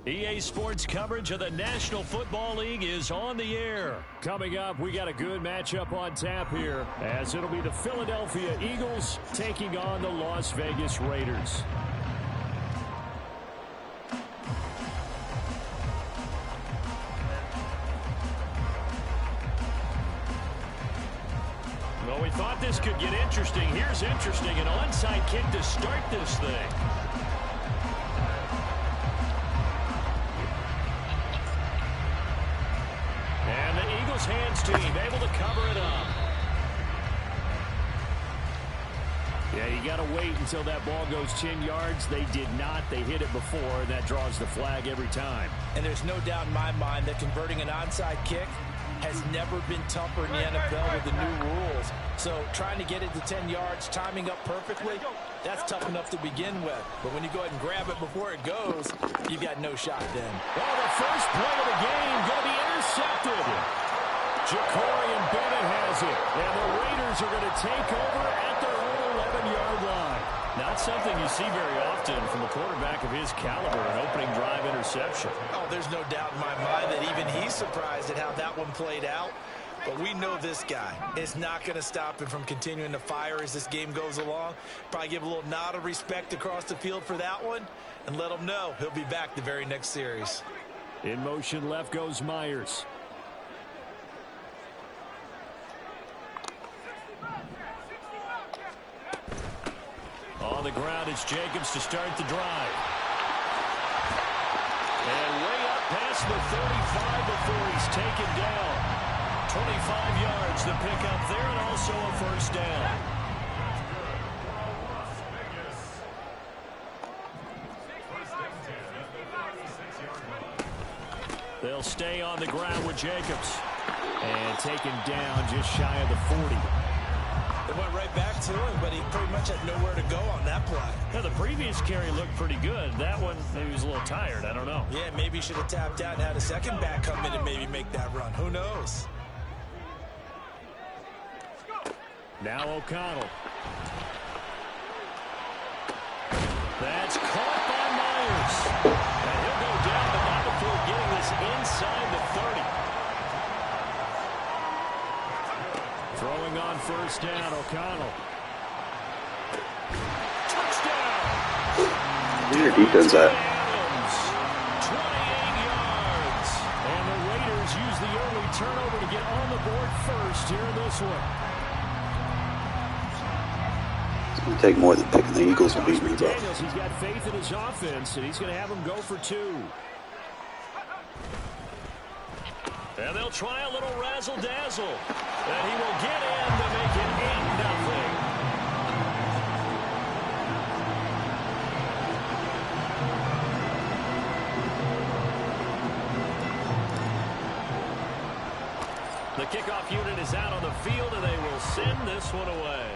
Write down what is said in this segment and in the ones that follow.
EA Sports coverage of the National Football League is on the air. Coming up, we got a good matchup on tap here, as it'll be the Philadelphia Eagles taking on the Las Vegas Raiders. Well, we thought this could get interesting. Here's interesting, an onside kick to start this thing. And the Eagles hands team able to cover it up. Yeah, you got to wait until that ball goes 10 yards. They did not. They hit it before, and that draws the flag every time. And there's no doubt in my mind that converting an onside kick has never been tougher in the NFL with the new rules. So trying to get it to 10 yards, timing up perfectly, that's tough enough to begin with. But when you go ahead and grab it before it goes, you've got no shot then. Well, the first play of the game going to be intercepted. Ja'Cory Bennett has it. And the Raiders are going to take over at their own 11-yard line. Not something you see very often from a quarterback of his caliber, an opening drive interception. Oh, there's no doubt in my mind that even he's surprised at how that one played out. But we know this guy is not going to stop him from continuing to fire as this game goes along. Probably give a little nod of respect across the field for that one and let him know he'll be back the very next series. In motion left goes Myers. On the ground, it's Jacobs to start the drive. And way up past the 35 before he's taken down. 25 yards the pickup there, and also a first down. They'll stay on the ground with Jacobs. And taken down just shy of the 40. They went right back to him, but he pretty much had nowhere to go on that play. Now, the previous carry looked pretty good. That one, maybe he was a little tired. I don't know. Yeah, maybe he should have tapped out and had a second back come in and maybe make that run. Who knows? Now O'Connell. That's caught by Myers. And he'll go down, but not before getting this inside the 30. Throwing on first down, O'Connell. Touchdown! Where's your defense at? 28 yards. And the Raiders use the early turnover to get on the board first here in this one. It's going to take more than picking the Eagles to beat me, though. He's got faith in his offense, and he's going to have them go for two. And they'll try a little razzle-dazzle. And he will get in to make it 8-0. The kickoff unit is out on the field, and they will send this one away.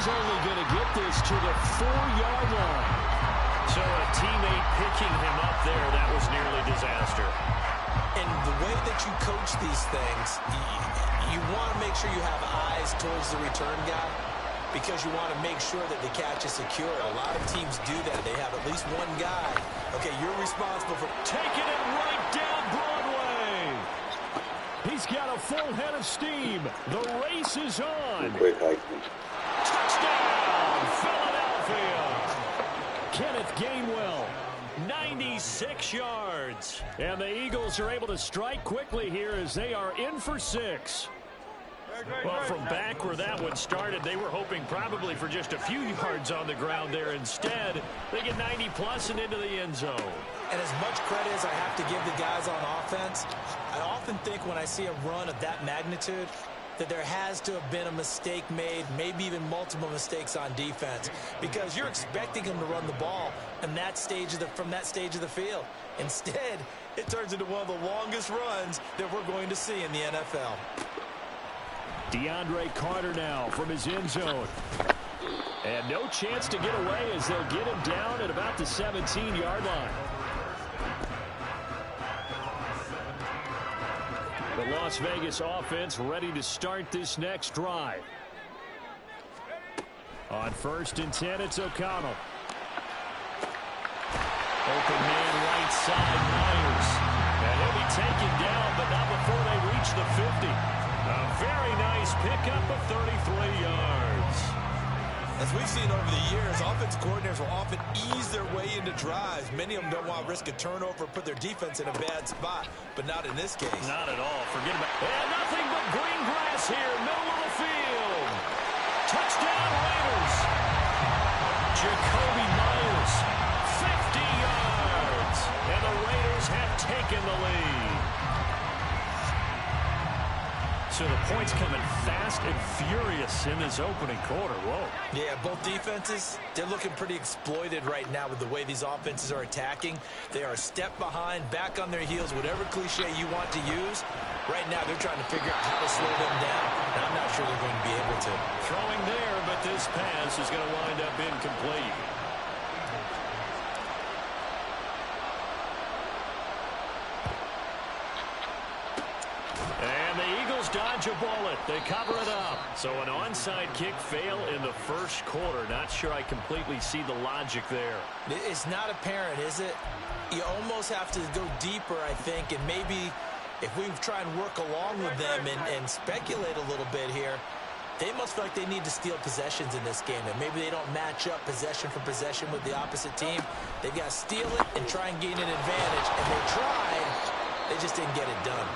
He's only going to get this to the 4-yard line. So a teammate picking him up there, that was nearly disaster. And the way that you coach these things, you want to make sure you have eyes towards the return guy because you want to make sure that the catch is secure. A lot of teams do that. They have at least one guy. Okay, you're responsible for taking it right down Broadway. He's got a full head of steam. The race is on. Quick hike. Touchdown, Philadelphia. Kenneth Gainwell, 96 yards. And the Eagles are able to strike quickly here as they are in for 6. Well, from back where that one started, they were hoping probably for just a few yards on the ground there. Instead, they get 90-plus and into the end zone. And as much credit as I have to give the guys on offense, I often think when I see a run of that magnitude that there has to have been a mistake made, maybe even multiple mistakes on defense, because you're expecting them to run the ball in that stage from that stage of the field. Instead, it turns into one of the longest runs that we're going to see in the NFL. DeAndre Carter now from his end zone. And no chance to get away as they'll get him down at about the 17-yard line. The Las Vegas offense ready to start this next drive. On 1st and 10, it's O'Connell. Open man right side, Myers. And he'll be taken down, but not before they reach the 50. A very nice pickup of 33 yards. As we've seen over the years, offense coordinators will often ease their way into drives. Many of them don't want to risk a turnover or put their defense in a bad spot, but not in this case. Not at all. Forget about it. And nothing but green grass here, middle of the field. Touchdown, Raiders. Jacoby Myers, 50 yards. And the Raiders have taken the lead. So the points coming fast and furious in this opening quarter. Whoa. Yeah, both defenses, they're looking pretty exploited right now with the way these offenses are attacking. They are a step behind, back on their heels, whatever cliche you want to use. Right now, they're trying to figure out how to slow them down, and I'm not sure they're going to be able to. Throwing there, but this pass is going to wind up incomplete. And the Eagles dodge a bullet. They cover it up. So an onside kick fail in the first quarter. Not sure I completely see the logic there. It's not apparent, is it? You almost have to go deeper, I think, and maybe if we try and work along with them and speculate a little bit here, they must feel like they need to steal possessions in this game, and maybe they don't match up possession for possession with the opposite team. They've got to steal it and try and gain an advantage, and they tried. They just didn't get it done.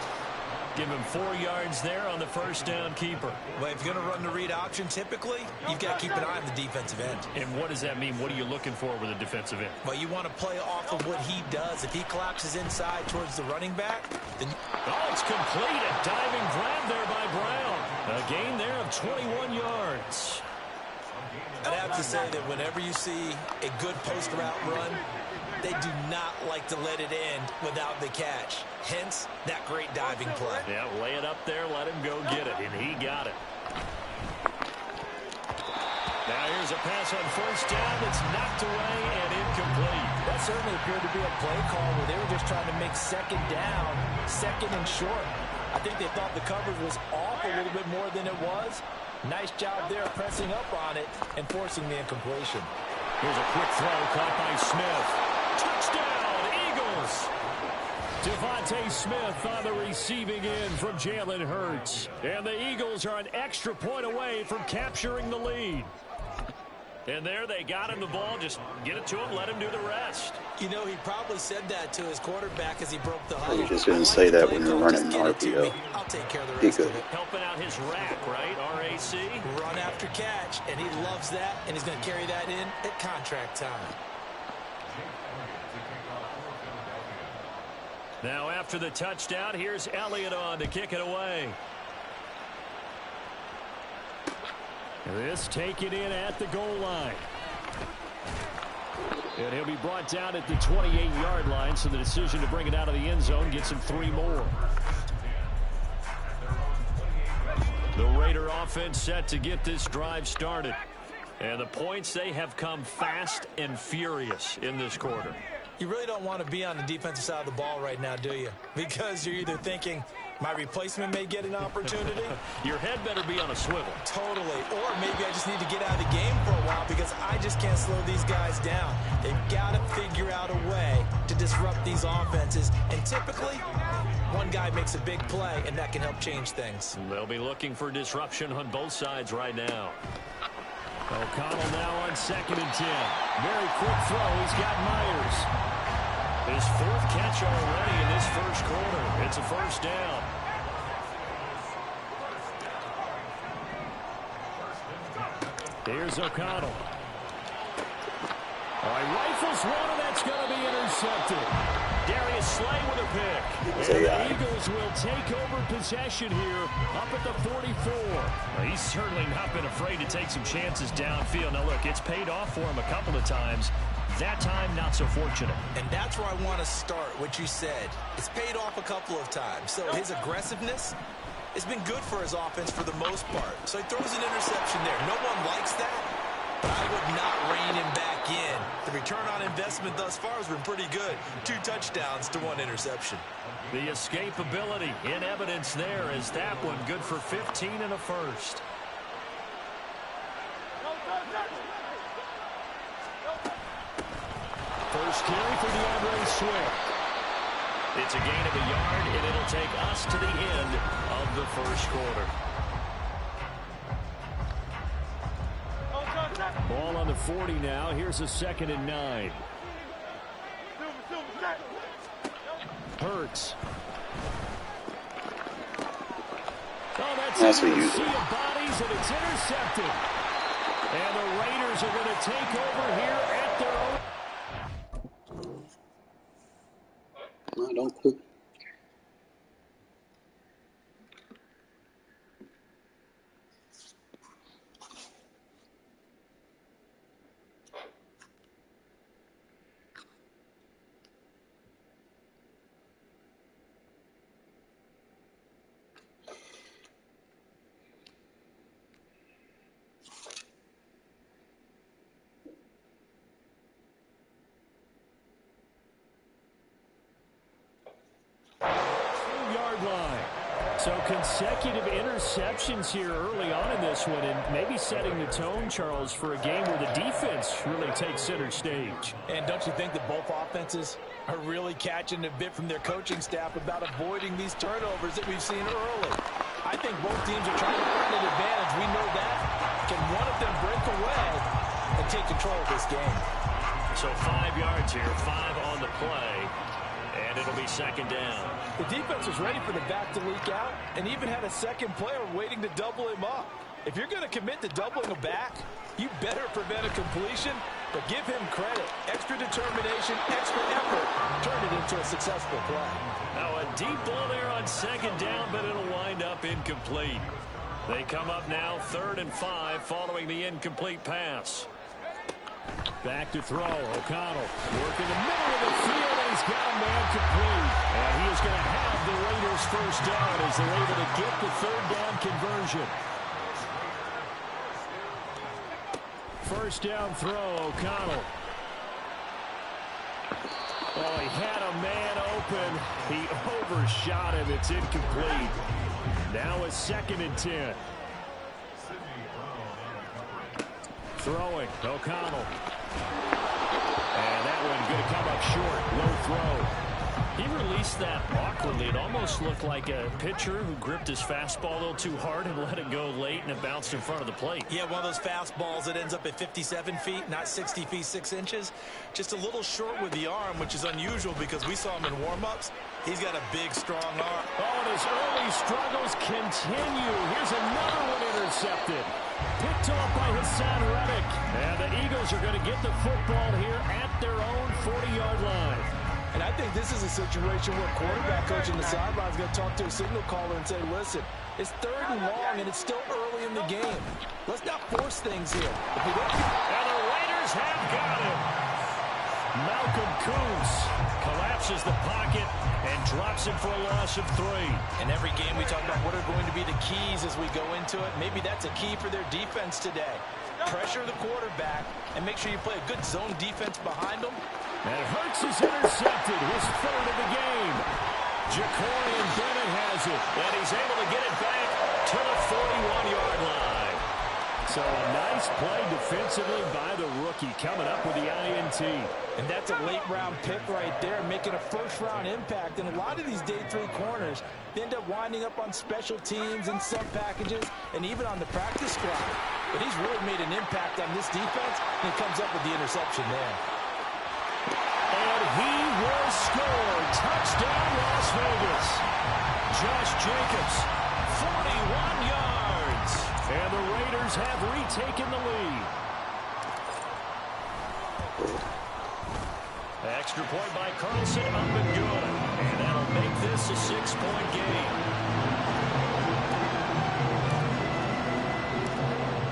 Give him 4 yards there on the first down keeper. Well, if you're going to run the read option, typically, you've got to keep an eye on the defensive end. And what does that mean? What are you looking for with a defensive end? Well, you want to play off of what he does. If he collapses inside towards the running back, then... Oh, it's complete. A diving grab there by Brown. A gain there of 21 yards. I'd have to say that whenever you see a good post route run, they do not like to let it end without the catch. Hence, that great diving play. Yeah, lay it up there, let him go get it, and he got it. Now here's a pass on first down that's knocked away and incomplete. That certainly appeared to be a play call where they were just trying to make second down, second and short. I think they thought the coverage was off a little bit more than it was. Nice job there pressing up on it and forcing the incompletion. Here's a quick throw caught by Smith. Touchdown, Eagles! Devontae Smith on the receiving end from Jalen Hurts. And the Eagles are an extra point away from capturing the lead. And there they got him the ball. Just get it to him, let him do the rest. You know, he probably said that to his quarterback as he broke the huddle. You just didn't say that when you're running an RPO. I'll take care of the rest of it. Helping out his rack, right? RAC. Run after catch, and he loves that, and he's going to carry that in at contract time. Now after the touchdown, here's Elliott on to kick it away. This taken in at the goal line. And he'll be brought down at the 28-yard line, so the decision to bring it out of the end zone gets him 3 more. The Raider offense set to get this drive started. And the points, they have come fast and furious in this quarter. You really don't want to be on the defensive side of the ball right now, do you? Because you're either thinking, my replacement may get an opportunity. Your head better be on a swivel. Totally. Or maybe I just need to get out of the game for a while because I just can't slow these guys down. They've got to figure out a way to disrupt these offenses. And typically, one guy makes a big play, and that can help change things. They'll be looking for disruption on both sides right now. O'Connell now on 2nd and 10. Very quick throw. He's got Myers. His 4th catch already in this first quarter. It's a first down. Here's O'Connell. All right, rifles one, and that's going to be intercepted. Darius Slay with a pick. And the Eagles will take over possession here up at the 44. Well, he's certainly not been afraid to take some chances downfield. Now, look, it's paid off for him a couple of times. That time, not so fortunate. And that's where I want to start, what you said. It's paid off a couple of times. So his aggressiveness has been good for his offense for the most part. So he throws an interception there. No one likes that, but I would not rein him back in. The return on investment thus far has been pretty good. 2 touchdowns to 1 interception. The escapability in evidence there is that one good for 15 and a first. first carry for DeAndre Swift. It's a gain of a yard, and it'll take us to the end of the first quarter. Ball on the 40 now. Here's a 2nd and 9. Hurts. Oh, that's a sea of bodies, and it's intercepted. And the Raiders are going to take over here at their own. No, don't quit. So consecutive interceptions here early on in this one, and maybe setting the tone, Charles, for a game where the defense really takes center stage. And don't you think that both offenses are really catching a bit from their coaching staff about avoiding these turnovers that we've seen early? I think both teams are trying to find an advantage. We know that. Can one of them break away and take control of this game? So 5 yards here, 5 on the play. And it'll be 2nd down. The defense was ready for the back to leak out and even had a second player waiting to double him up. If you're going to commit to doubling a back, you better prevent a completion, but give him credit. Extra determination, extra effort, turn it into a successful play. Now a deep ball there on 2nd down, but it'll wind up incomplete. They come up now 3rd and 5 following the incomplete pass. Back to throw. O'Connell working the middle of the field, and he's got a man complete. And he is going to have the Raiders' first down as they're able to get the 3rd down conversion. First down throw, O'Connell. Oh, he had a man open. He overshot him. It's incomplete. Now it's 2nd and 10. Throwing, O'Connell. And that one going to come up short. Low throw. He released that awkwardly. It almost looked like a pitcher who gripped his fastball a little too hard and let it go late, and it bounced in front of the plate. Yeah, one of those fastballs that ends up at 57 feet, not 60 feet, 6 inches. Just a little short with the arm, which is unusual because we saw him in warm-ups. He's got a big, strong arm. Oh, and his early struggles continue. Here's another one intercepted. Picked off by Hassan Reddick. And the Eagles are going to get the football here at their own 40-yard line. And I think this is a situation where quarterback coach in the sideline is going to talk to a signal caller and say, listen, it's 3rd and long, and it's still early in the game. Let's not force things here. If we don't... And the Raiders have got him. Malcolm Kuntz collapses the pocket and drops him for a loss of 3. In every game we talk about what are going to be the keys as we go into it. Maybe that's a key for their defense today. Pressure the quarterback and make sure you play a good zone defense behind them. And Hurts is intercepted, his 3rd of the game. Jacorian Bennett has it, and he's able to get it back to the 41-yard line. So a nice play defensively by the rookie coming up with the INT. And that's a late-round pick right there, making a first-round impact. And a lot of these day 3 corners, they end up winding up on special teams and sub packages and even on the practice squad. But he's really made an impact on this defense, and he comes up with the interception there. And he will score. Touchdown, Las Vegas. Josh Jacobs, 41 yards. And the Raiders have retaken the lead. Extra point by Carlson, up and good. And that'll make this a 6-point game.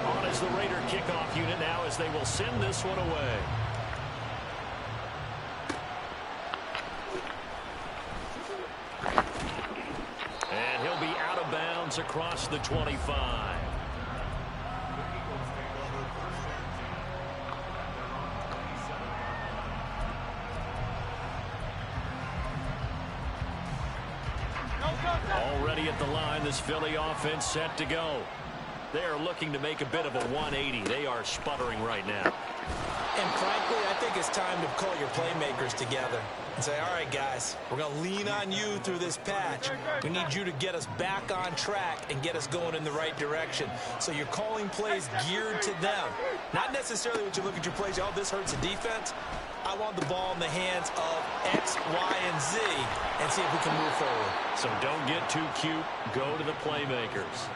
On as the Raider kickoff unit now as they will send this one away. And he'll be out of bounds across the 25. Already at the line, this Philly offense set to go. They are looking to make a bit of a 180. They are sputtering right now. And frankly, I think it's time to call your playmakers together and say, all right, guys, we're going to lean on you through this patch. We need you to get us back on track and get us going in the right direction. So you're calling plays geared to them. Not necessarily what you look at your plays, oh, this hurts the defense. I want the ball in the hands of X, Y, and Z and see if we can move forward. So don't get too cute. Go to the playmakers.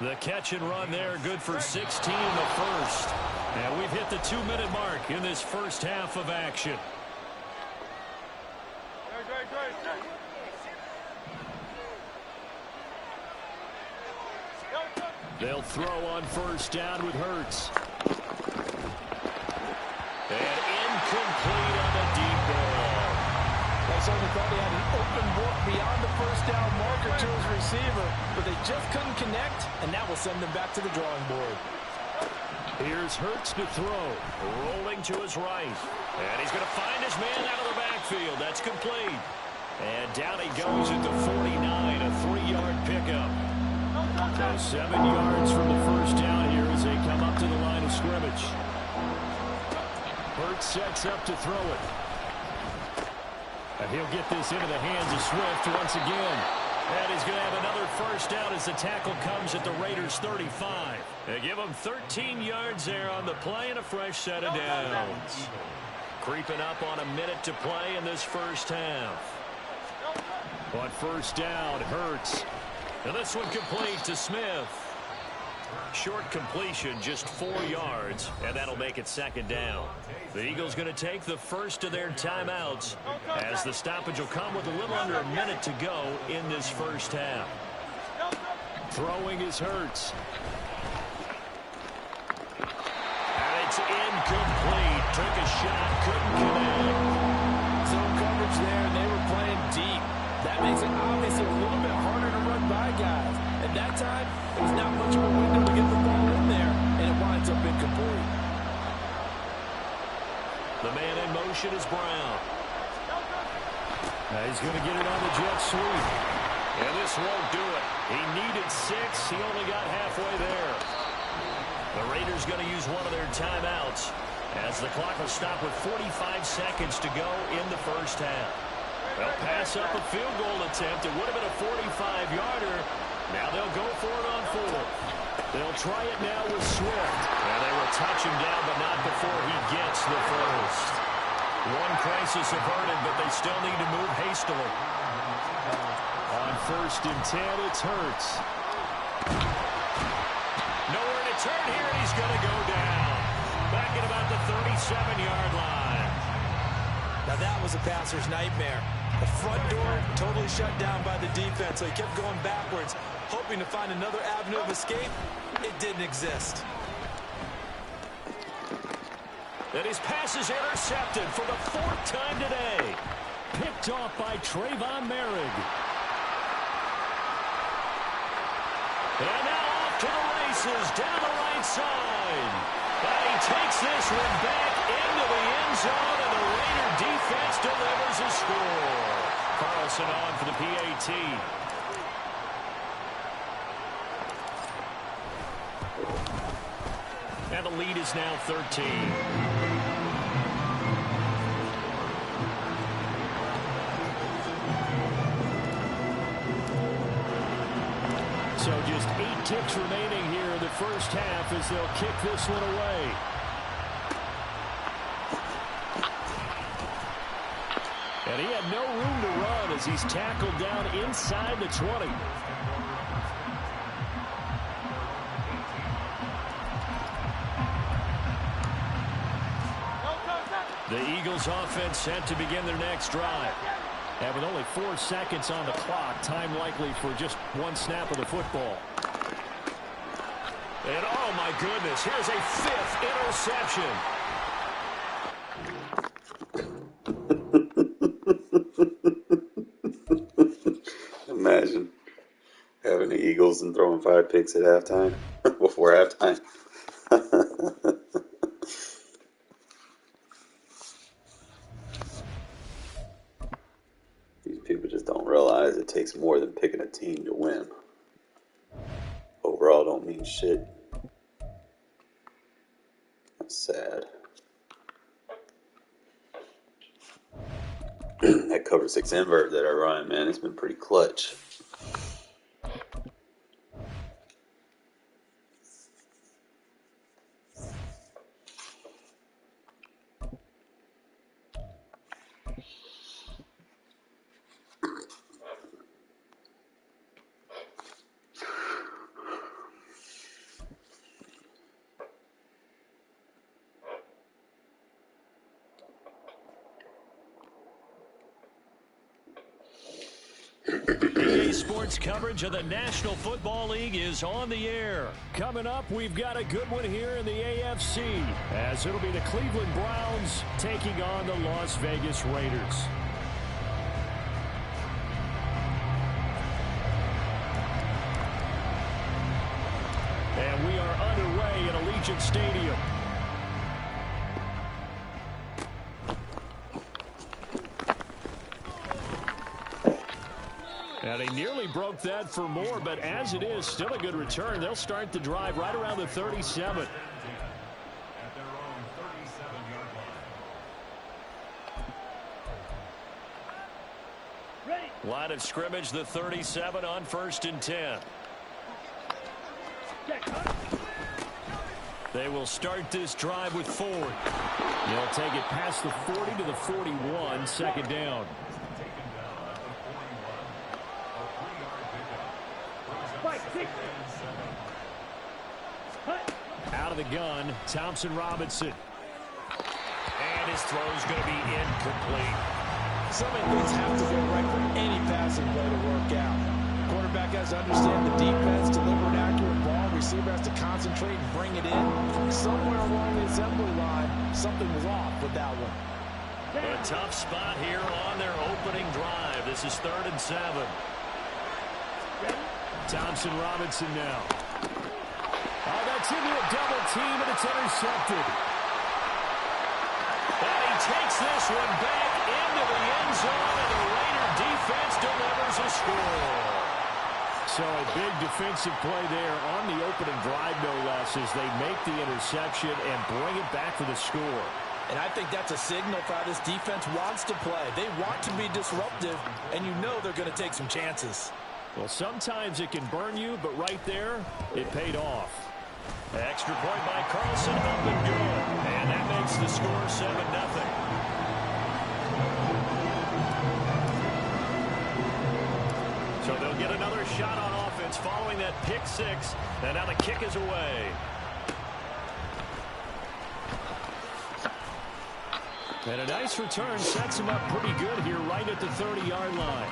The catch and run there, good for 16 in the first. And we've hit the 2-minute mark in this first half of action. They'll throw on first down with Hurts. And incomplete on the deep ball. They certainly thought he had an open book beyond the first down marker to his receiver, but they just couldn't connect, and that will send them back to the drawing board. Here's Hurts to throw, rolling to his right. And he's going to find his man out of the backfield. That's complete. And down he goes at the 49, a 3-yard pickup. So 7 yards from the first down here as they come up to the line of scrimmage. Hurts sets up to throw it. And he'll get this into the hands of Swift once again. And he's going to have another first down as the tackle comes at the Raiders' 35. They give him 13 yards there on the play and a fresh set of downs. Creeping up on a minute to play in this first half. On first down, Hurts. And this one complete to Smith. Short completion, just 4 yards, and that'll make it second down. The Eagles going to take the first of their timeouts as the stoppage will come with a little under a minute to go in this first half. Throwing is Hurts. And it's incomplete. Took a shot, couldn't connect. Zone coverage there, and they were playing deep. That makes it obviously a little bit harder to run by guys. At that time, it was not much of a window to get the ball in there, and it winds up incomplete. The man in motion is Brown. Now he's going to get it on the jet sweep. And this won't do it. He needed 6. He only got halfway there. The Raiders going to use one of their timeouts as the clock will stop with 45 seconds to go in the first half. They'll pass up a field goal attempt. It would have been a 45-yarder. Now they'll go for it on 4. They'll try it now with Swift. And they will touch him down, but not before he gets the first. One crisis averted, but they still need to move hastily. On first and 10, it's Hurts. Nowhere to turn here, and he's going to go down. Back at about the 37-yard line. Now that was a passer's nightmare. The front door totally shut down by the defense, so he kept going backwards, hoping to find another avenue of escape. It didn't exist. And his pass is intercepted for the 4th time today. Picked off by Trayvon Merrick. And now off to the races down the right side. And he takes this one back into the end zone, and the Raider defense delivers a score. Carlson on for the PAT. And the lead is now 13. So just 8 ticks remaining here in the first half as they'll kick this one away. And he had no room to run as he's tackled down inside the 20. The Eagles offense set to begin their next drive. And with only 4 seconds on the clock, time likely for just 1 snap of the football. And oh my goodness, here's a 5th interception. Imagine having the Eagles and throwing 5 picks at halftime, before halftime. These people just don't realize it takes more than picking a team to win. Overall don't mean shit. That's sad. That cover 6 invert that I run, man, it's been pretty clutch. EA Sports coverage of the National Football League is on the air. Coming up, we've got a good one here in the AFC, as it'll be the Cleveland Browns taking on the Las Vegas Raiders. And we are underway at Allegiant Stadium. And they nearly broke that for more, but as it is, still a good return. They'll start the drive right around the 37. Line of scrimmage, the 37 on 1st and 10. They will start this drive with Ford. They'll take it past the 40 to the 41, second down. Out of the gun, Thompson Robinson. And his throw is going to be incomplete. So many things have to go right for any passing play to work out. Quarterback has to understand the defense, deliver an accurate ball. Receiver has to concentrate and bring it in. Somewhere along the assembly line, something was off with that one. A tough spot here on their opening drive. This is 3rd and 7. Thompson Robinson now. Oh, that's into a double team, and it's intercepted. And he takes this one back into the end zone, and the Raider defense delivers a score. So a big defensive play there on the opening drive, no less, as they make the interception and bring it back for the score. And I think that's a signal for how this defense wants to play. They want to be disruptive, and you know they're going to take some chances. Well, sometimes it can burn you, but right there, it paid off. Extra point by Carlson, up and good. And that makes the score 7-0. So they'll get another shot on offense following that pick six. And now the kick is away. And a nice return sets him up pretty good here right at the 30-yard line.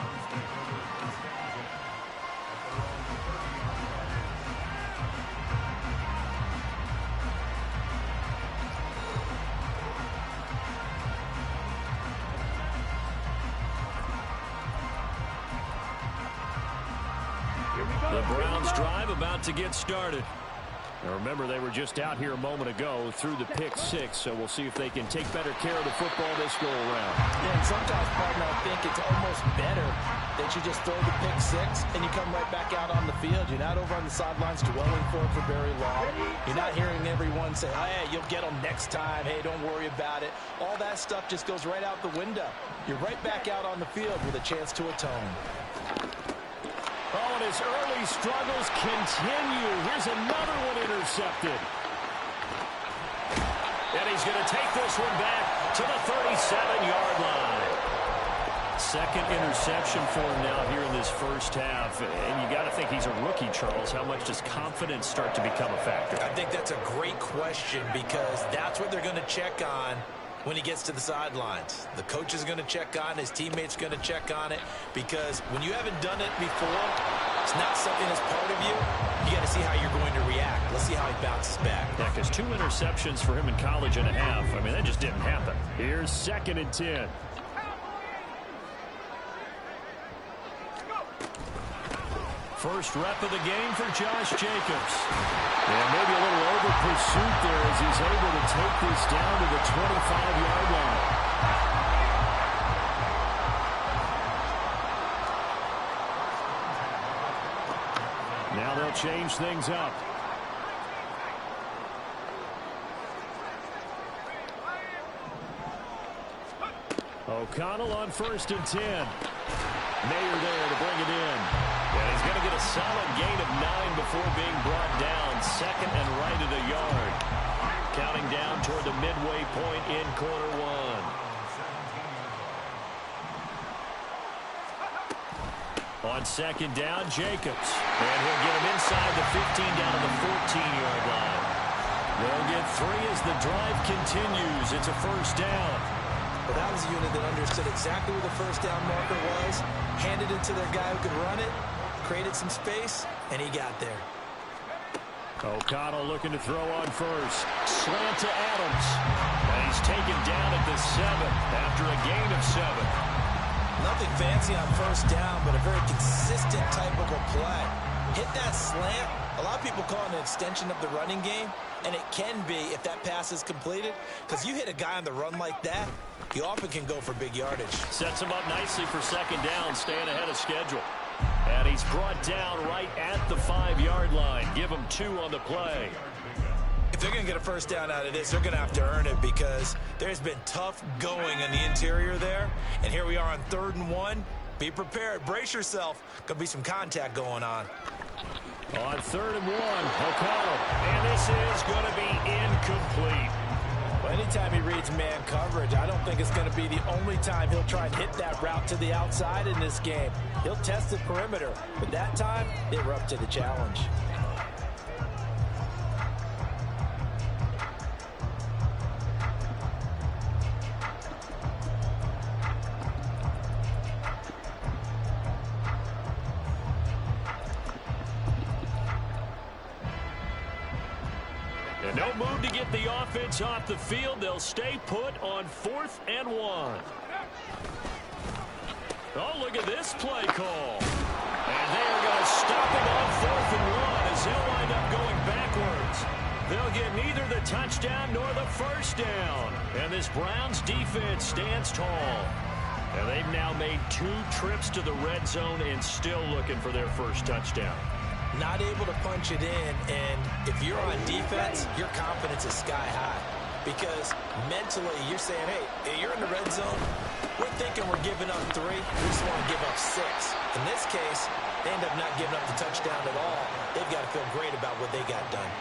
The Browns drive about to get started. Now remember, they were just out here a moment ago through the pick six, so we'll see if they can take better care of the football this go around. Yeah, and sometimes, partner, I think it's almost better that you just throw the pick six and you come right back out on the field. You're not over on the sidelines dwelling for it for very long. You're not hearing everyone say, oh, hey, you'll get them next time. Hey, don't worry about it. All that stuff just goes right out the window. You're right back out on the field with a chance to atone. Oh, and his early struggles continue. Here's another one intercepted. And he's going to take this one back to the 37-yard line. Second interception for him now here in this first half. And you got to think he's a rookie, Charles. How much does confidence start to become a factor? I think that's a great question because that's what they're going to check on when he gets to the sidelines. The coach is going to check on it. His teammates going to check on it, because when you haven't done it before, it's not something that's part of you. You got to see how you're going to react. Let's see how he bounces back. Yeah, because 2 interceptions for him in college and a half. I mean, that just didn't happen. Here's 2nd and 10. First rep of the game for Josh Jacobs. And maybe a little over pursuit there as he's able to take this down to the 25-yard line. Now they'll change things up. O'Connell on 1st and 10. Mayer there to bring it in. And he's going to get a solid gain of 9 before being brought down. 2nd and right at a yard. Counting down toward the midway point in quarter 1. On 2nd down, Jacobs. And he'll get him inside the 15 down to the 14-yard line. They'll get 3 as the drive continues. It's a 1st down. Well, that was a unit that understood exactly where the 1st down marker was, handed it to their guy who could run it, created some space, and he got there. O'Connell looking to throw on 1st. Slant to Adams. And he's taken down at the 7 after a gain of 7. Nothing fancy on 1st down, but a very consistent type of a play. Hit that slant. A lot of people call it an extension of the running game, and it can be if that pass is completed, because you hit a guy on the run like that, he often can go for big yardage. Sets him up nicely for 2nd down, staying ahead of schedule. And he's brought down right at the 5-yard line. Give him 2 on the play. If they're going to get a 1st down out of this, they're going to have to earn it because there's been tough going in the interior there. And here we are on 3rd and 1. Be prepared. Brace yourself. Going to be some contact going on. On 3rd and 1, O'Connell. And this is going to be incomplete. Well, anytime he reads man coverage, I don't think it's going to be the only time he'll try and hit that route to the outside in this game. He'll test the perimeter, but that time, they were up to the challenge. And no move to get the offense off the field. They'll stay put on 4th and 1. Oh, look at this play call. And they are going to stop him on 4th and 1 as they'll wind up going backwards. They'll get neither the touchdown nor the 1st down. And this Browns defense stands tall. And they've now made 2 trips to the red zone and still looking for their 1st touchdown. Not able to punch it in, and if you're on defense, your confidence is sky high. Because mentally, you're saying, hey, you're in the red zone. We're thinking we're giving up 3. We just want to give up 6. In this case, they end up not giving up the touchdown at all. They've got to feel great about what they got done.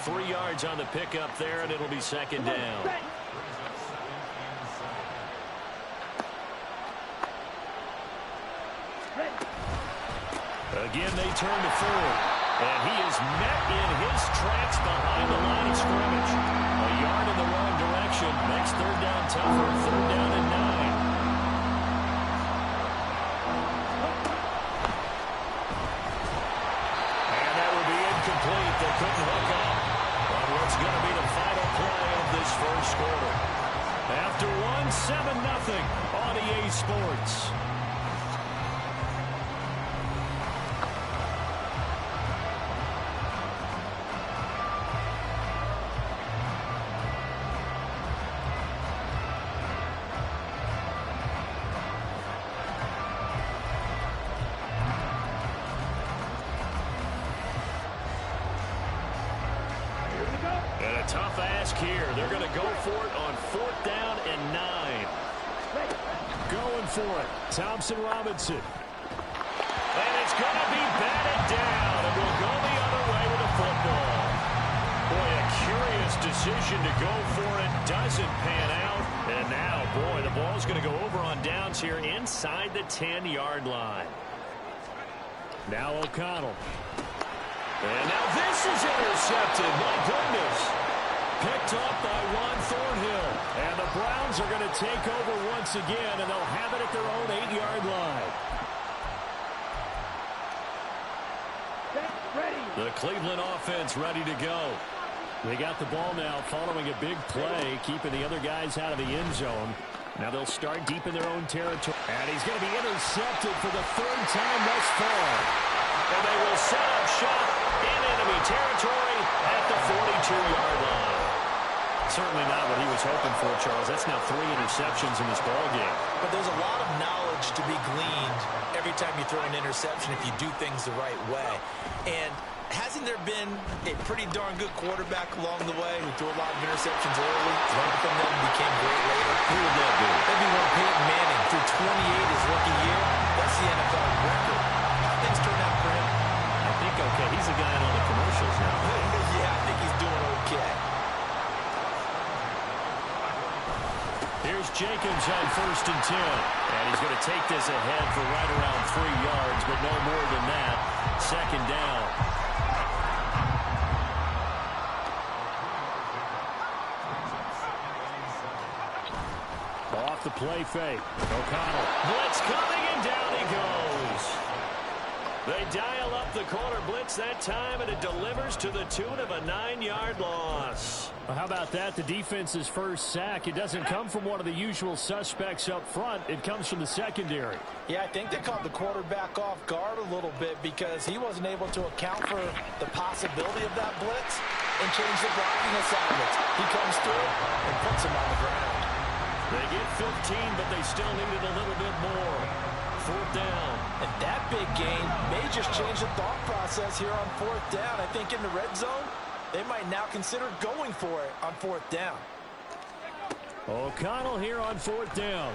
3 yards on the pickup there, and it'll be 2nd down. Again, they turn to Ford. And he is met in his tracks behind the line of scrimmage. A yard in the wrong direction. Makes 3rd down tougher. 3rd down and 9. And that would be incomplete. They couldn't hook up on what's going to be the final play of this 1st quarter. After 1, 7-0 on EA Sports. And a tough ask here. They're going to go for it on 4th down and 9. Going for it. Thompson Robinson. And it's going to be batted down. And we'll go the other way with the football. Boy, a curious decision to go for it. Doesn't pan out. And now, boy, the ball's going to go over on downs here inside the 10-yard line. Now O'Connell. And now this is intercepted. My goodness. Picked up by Juan Thornhill. And the Browns are going to take over once again, and they'll have it at their own 8-yard line. The Cleveland offense ready to go. They got the ball now following a big play, keeping the other guys out of the end zone. Now they'll start deep in their own territory. And he's going to be intercepted for the 3rd time thus far. And they will set up shop in enemy territory at the 42-yard line. Certainly not what he was hoping for, Charles. That's now 3 interceptions in this ballgame. But there's a lot of knowledge to be gleaned every time you throw an interception if you do things the right way. And hasn't there been a pretty darn good quarterback along the way who threw a lot of interceptions early, learned from them, and became great later? Who would that be? That'd be one Peyton Manning. Through 28 his rookie year, that's the NFL record. How things turned out for him? I think okay. He's the guy on all the commercials now. Yeah, I think he's doing okay. Here's Jacobs on 1st and 10. And he's going to take this ahead for right around 3 yards, but no more than that. 2nd down. Off the play fake. O'Connell. Blitz coming, and down he goes. They dial up the corner blitz that time, and it delivers to the tune of a 9-yard loss. Well, how about that? The defense's first sack. It doesn't come from one of the usual suspects up front. It comes from the secondary. Yeah, I think they caught the quarterback off guard a little bit because he wasn't able to account for the possibility of that blitz and change the blocking assignments. He comes through and puts him on the ground. They get 15, but they still needed a little bit more. 4th down. And that big gain may just change the thought process here on 4th down. I think in the red zone, they might now consider going for it on 4th down. O'Connell here on 4th down.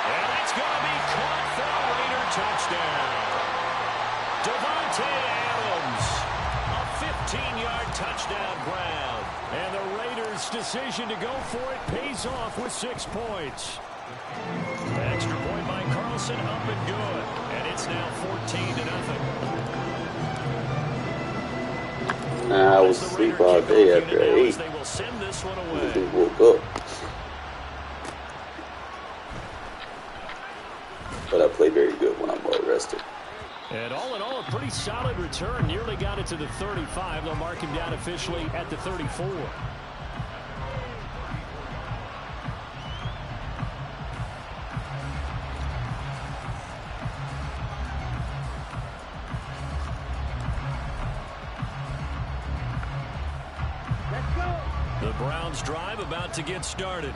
And it's going to be caught for a Raider touchdown. Devontae Adams. A 15-yard touchdown grab. And the Raiders' decision to go for it pays off with 6 points. Extra point by Carlson, up and good. And it's now 14-0. I was asleep all day after 8. They will send this one away. I woke up. But I play very good when I'm well rested. And all in all, a pretty solid return. Nearly got it to the 35. They'll mark him down officially at the 34. The Browns drive about to get started.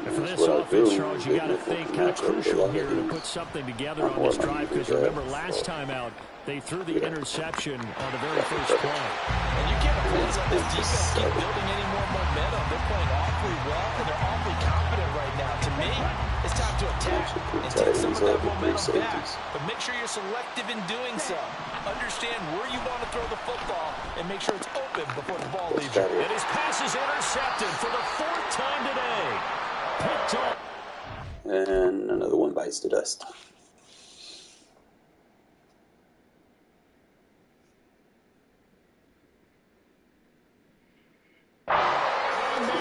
And for this offense, Charles, you got to think kind of crucial here to put something together on this drive, because remember last time out, they threw the interception on the very first play. And you can't afford to let this defense keep building any more momentum. They're playing awfully well, and they're awfully confident right now. To me, it's time to attack and take some of that momentum back. But make sure you're selective in doing so. Understand where you want to throw the football and make sure it's open before the ball leaves you. And his pass is intercepted for the 4th time today. Picked up. And another one bites the dust. And the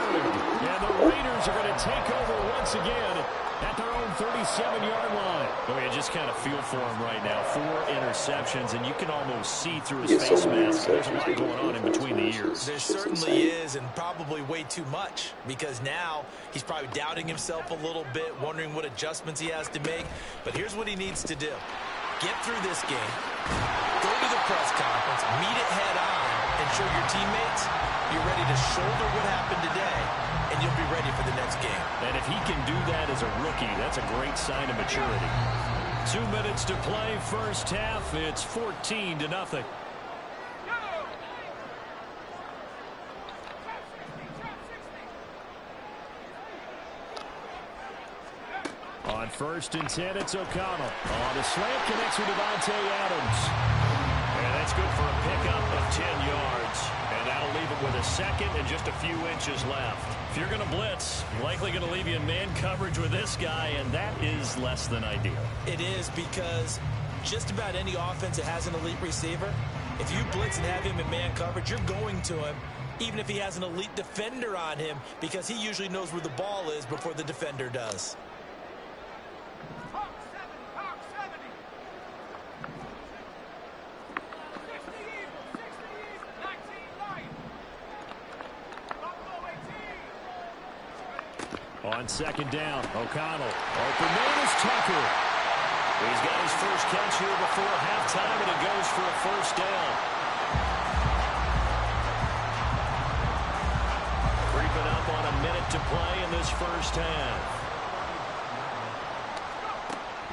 Raiders are going to take over once again at their own 37-yard line. Oh, you just kind of feel for him right now. 4 interceptions, and you can almost see through his face mask. There's a lot going on in between the ears. There certainly is, and probably way too much, because now he's probably doubting himself a little bit, wondering what adjustments he has to make. But here's what he needs to do. Get through this game, go to the press conference, meet it head on, and show your teammates you're ready to shoulder what happened today, and you'll be ready for the next game. And if he can do that as a rookie, that's a great sign of maturity. 2 minutes to play, first half. It's 14-0. On 1st and 10, it's O'Connell. The slant connects with Devontae Adams. And that's good for a pickup of 10 yards. And that'll leave him with a 2nd and just a few inches left. If you're going to blitz, likely going to leave you in man coverage with this guy, and that is less than ideal. It is, because just about any offense that has an elite receiver, if you blitz and have him in man coverage, you're going to him, even if he has an elite defender on him, because he usually knows where the ball is before the defender does. On 2nd down, O'Connell. Open man is Tucker. He's got his first catch here before halftime, and it goes for a 1st down. Creeping up on a minute to play in this first half.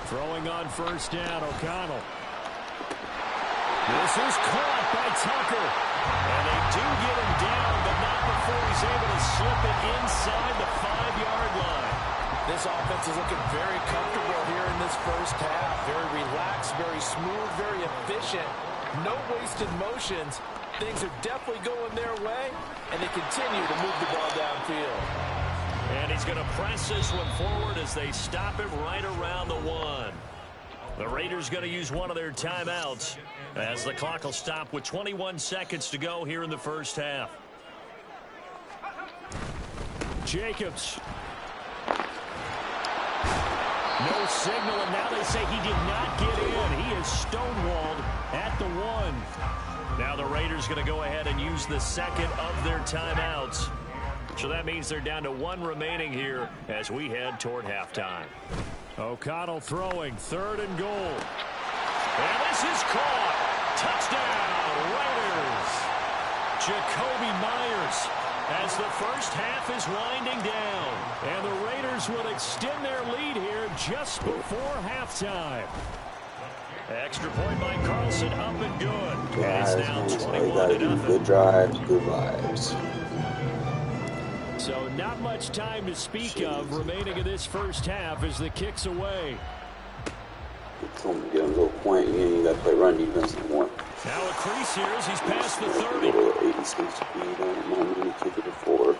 Throwing on 1st down, O'Connell. This is caught by Tucker. And they do get him down, but not before he's able to slip it inside the 5-yard line. This offense is looking very comfortable here in this first half. Very relaxed, very smooth, very efficient. No wasted motions. Things are definitely going their way, and they continue to move the ball downfield. And he's going to press this one forward as they stop it right around the 1. The Raiders going to use one of their timeouts as the clock will stop with 21 seconds to go here in the first half. Jacobs. No signal, and now they say he did not get in. He is stonewalled at the 1. Now the Raiders going to go ahead and use the second of their timeouts. So that means they're down to 1 remaining here as we head toward halftime. O'Connell throwing, 3rd and goal. And this is caught. Touchdown, Raiders. Jacoby Myers as the first half is winding down. And the Raiders will extend their lead here just before halftime. Extra point by Carlson, up and good. Drives, It's now that's all you 21 gotta to do. nothing. Good drives, good vibes. So not much time to speak of remaining in this first half as the kick's away. Get him to a point, you ain't got to play run defense anymore. Now a crease here as he's past the 30. 86 speed on the moment when he kick it to 4.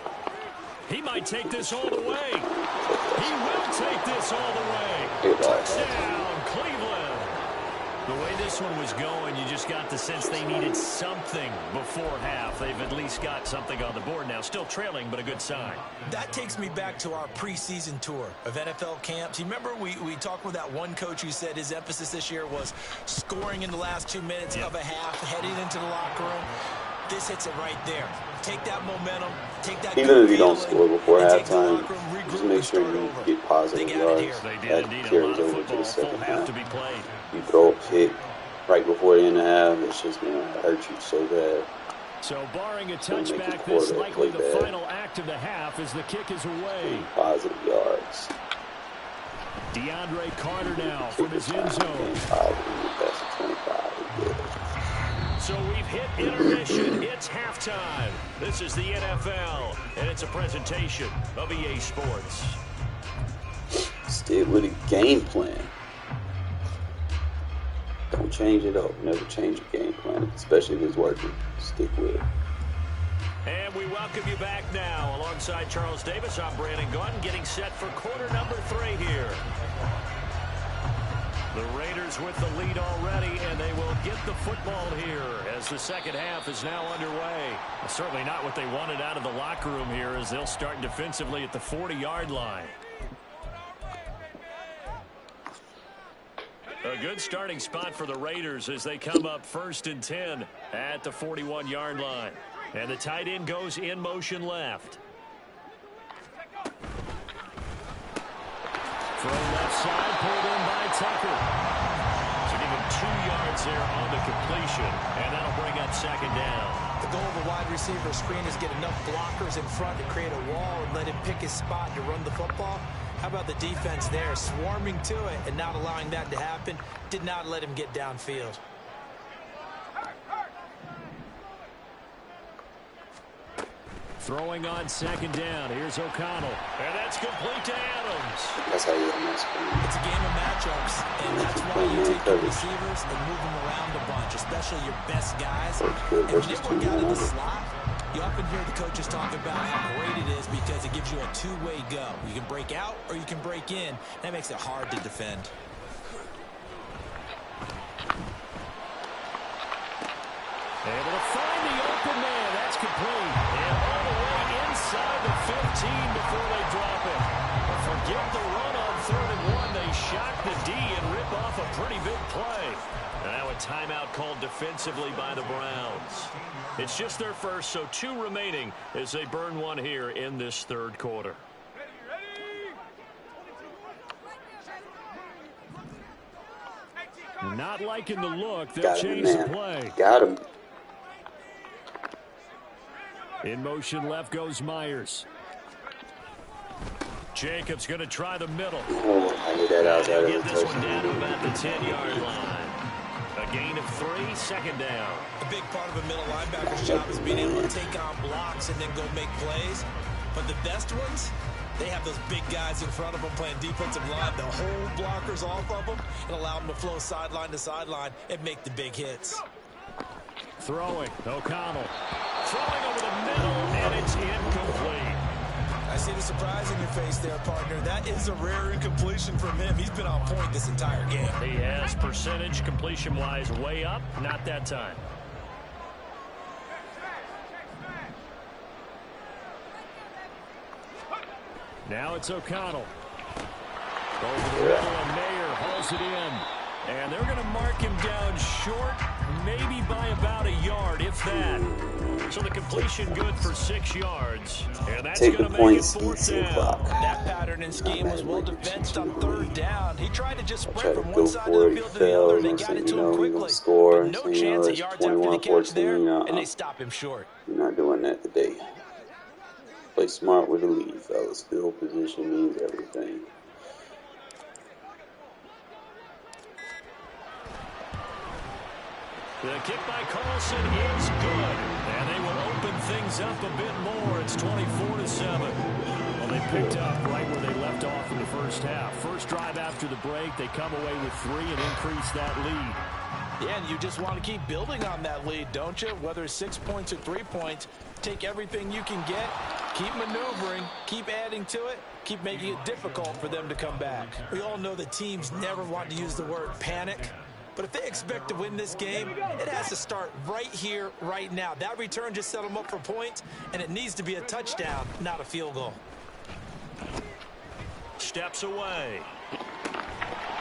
He might take this all the way. He will take this all the way. Touchdown, Cleveland. The way this one was going, you just got the sense they needed something before half. They've at least got something on the board now. Still trailing, but a good sign. That takes me back to our preseason tour of NFL camps. You remember we talked with that one coach who said his emphasis this year was scoring in the last 2 minutes of a half, heading into the locker room. This hits it right there. Take that momentum, take that. Even if you don't score before halftime, room, just make sure you get positive yards. They did That indeed. A carries lot of over to football, the second full half half. to be played. You throw a pick right before the end of the half, it's just going to hurt you so bad. So barring a Don't make the touchback, this quarterback likely play the bad. final act of the half as the kick is away. Positive yards. DeAndre Carter now from his end zone. That's 25. Good. So we've hit intermission. It's halftime. This is the NFL, and it's a presentation of EA Sports. Stick with a game plan. Don't change it up. Never change your game plan, especially if it's working. Stick with it. And we welcome you back now. Alongside Charles Davis, I'm Brandon Gunn, getting set for quarter number 3 here. The Raiders with the lead already, and they will get the football here as the second half is now underway. Certainly not what they wanted out of the locker room here as they'll start defensively at the 40-yard line. A good starting spot for the Raiders as they come up 1st and 10 at the 41-yard line. And the tight end goes in motion left. Throw left side, pulled in by Tucker. So give him 2 yards there on the completion, and that'll bring up second down. The goal of a wide receiver screen is get enough blockers in front to create a wall and let him pick his spot to run the football. How about the defense there, swarming to it and not allowing that to happen? Did not let him get downfield. Throwing on second down. Here's O'Connell. And that's complete to Adams. That's how you get a nice play. It's a game of matchups, and that's why you take your receivers and move them around a bunch, especially your best guys. Good And when versus they work out in the 2-1. slot, you often hear the coaches talk about how great it is because it gives you a two-way go. You can break out or you can break in. That makes it hard to defend. Able to find the open man. That's complete. And all the way inside the 15 before they drop it. But forget the run on 3rd and 1. They shock the D and rip off a pretty big play. And now a timeout called defensively by the Browns. It's just their first, so 2 remaining as they burn one here in this 3rd quarter. Not liking the look. They'll change the play. Got him. In motion left goes Myers. Jacobs going to try the middle. Oh, I knew that outside of the Get this one touchdown. down to about the 10-yard line. gain of 3, second down. A big part of a middle linebacker's job is being able to take on blocks and then go make plays. But the best ones, they have those big guys in front of them playing defensive line. They'll hold blockers off of them and allow them to flow sideline to sideline and make the big hits. Throwing, O'Connell. Throwing over the middle, and it's incomplete. I see the surprise in your face there, partner. That is a rare incompletion from him. He's been on point this entire game. He has percentage completion-wise way up, not that time. Now it's O'Connell. Over the middle, and Mayer hauls it in. And they're going to mark him down short, maybe by about a yard, if that. So the completion good for 6 yards. And that's going to make it 4th down. That pattern and scheme was well defensed on 3rd down. He tried to just sprint from one side of the field to the other, and they got it to him quickly. But no chance of yards after the catch there, and they stop him short. You're not doing that today. Play smart with the lead, fellas. Field position means everything. The kick by Carlson is good, and they will open things up a bit more. It's 24-7. Well, they picked up right where they left off in the first half. First drive after the break, they come away with 3 and increase that lead. Yeah, and you just want to keep building on that lead, don't you? Whether it's 6 points or 3 points, take everything you can get, keep maneuvering, keep adding to it, keep making it difficult for them to come back. We all know that teams never want to use the word panic. But if they expect to win this game, it has to start right here, right now. That return just set them up for points, and it needs to be a touchdown, not a field goal. Steps away.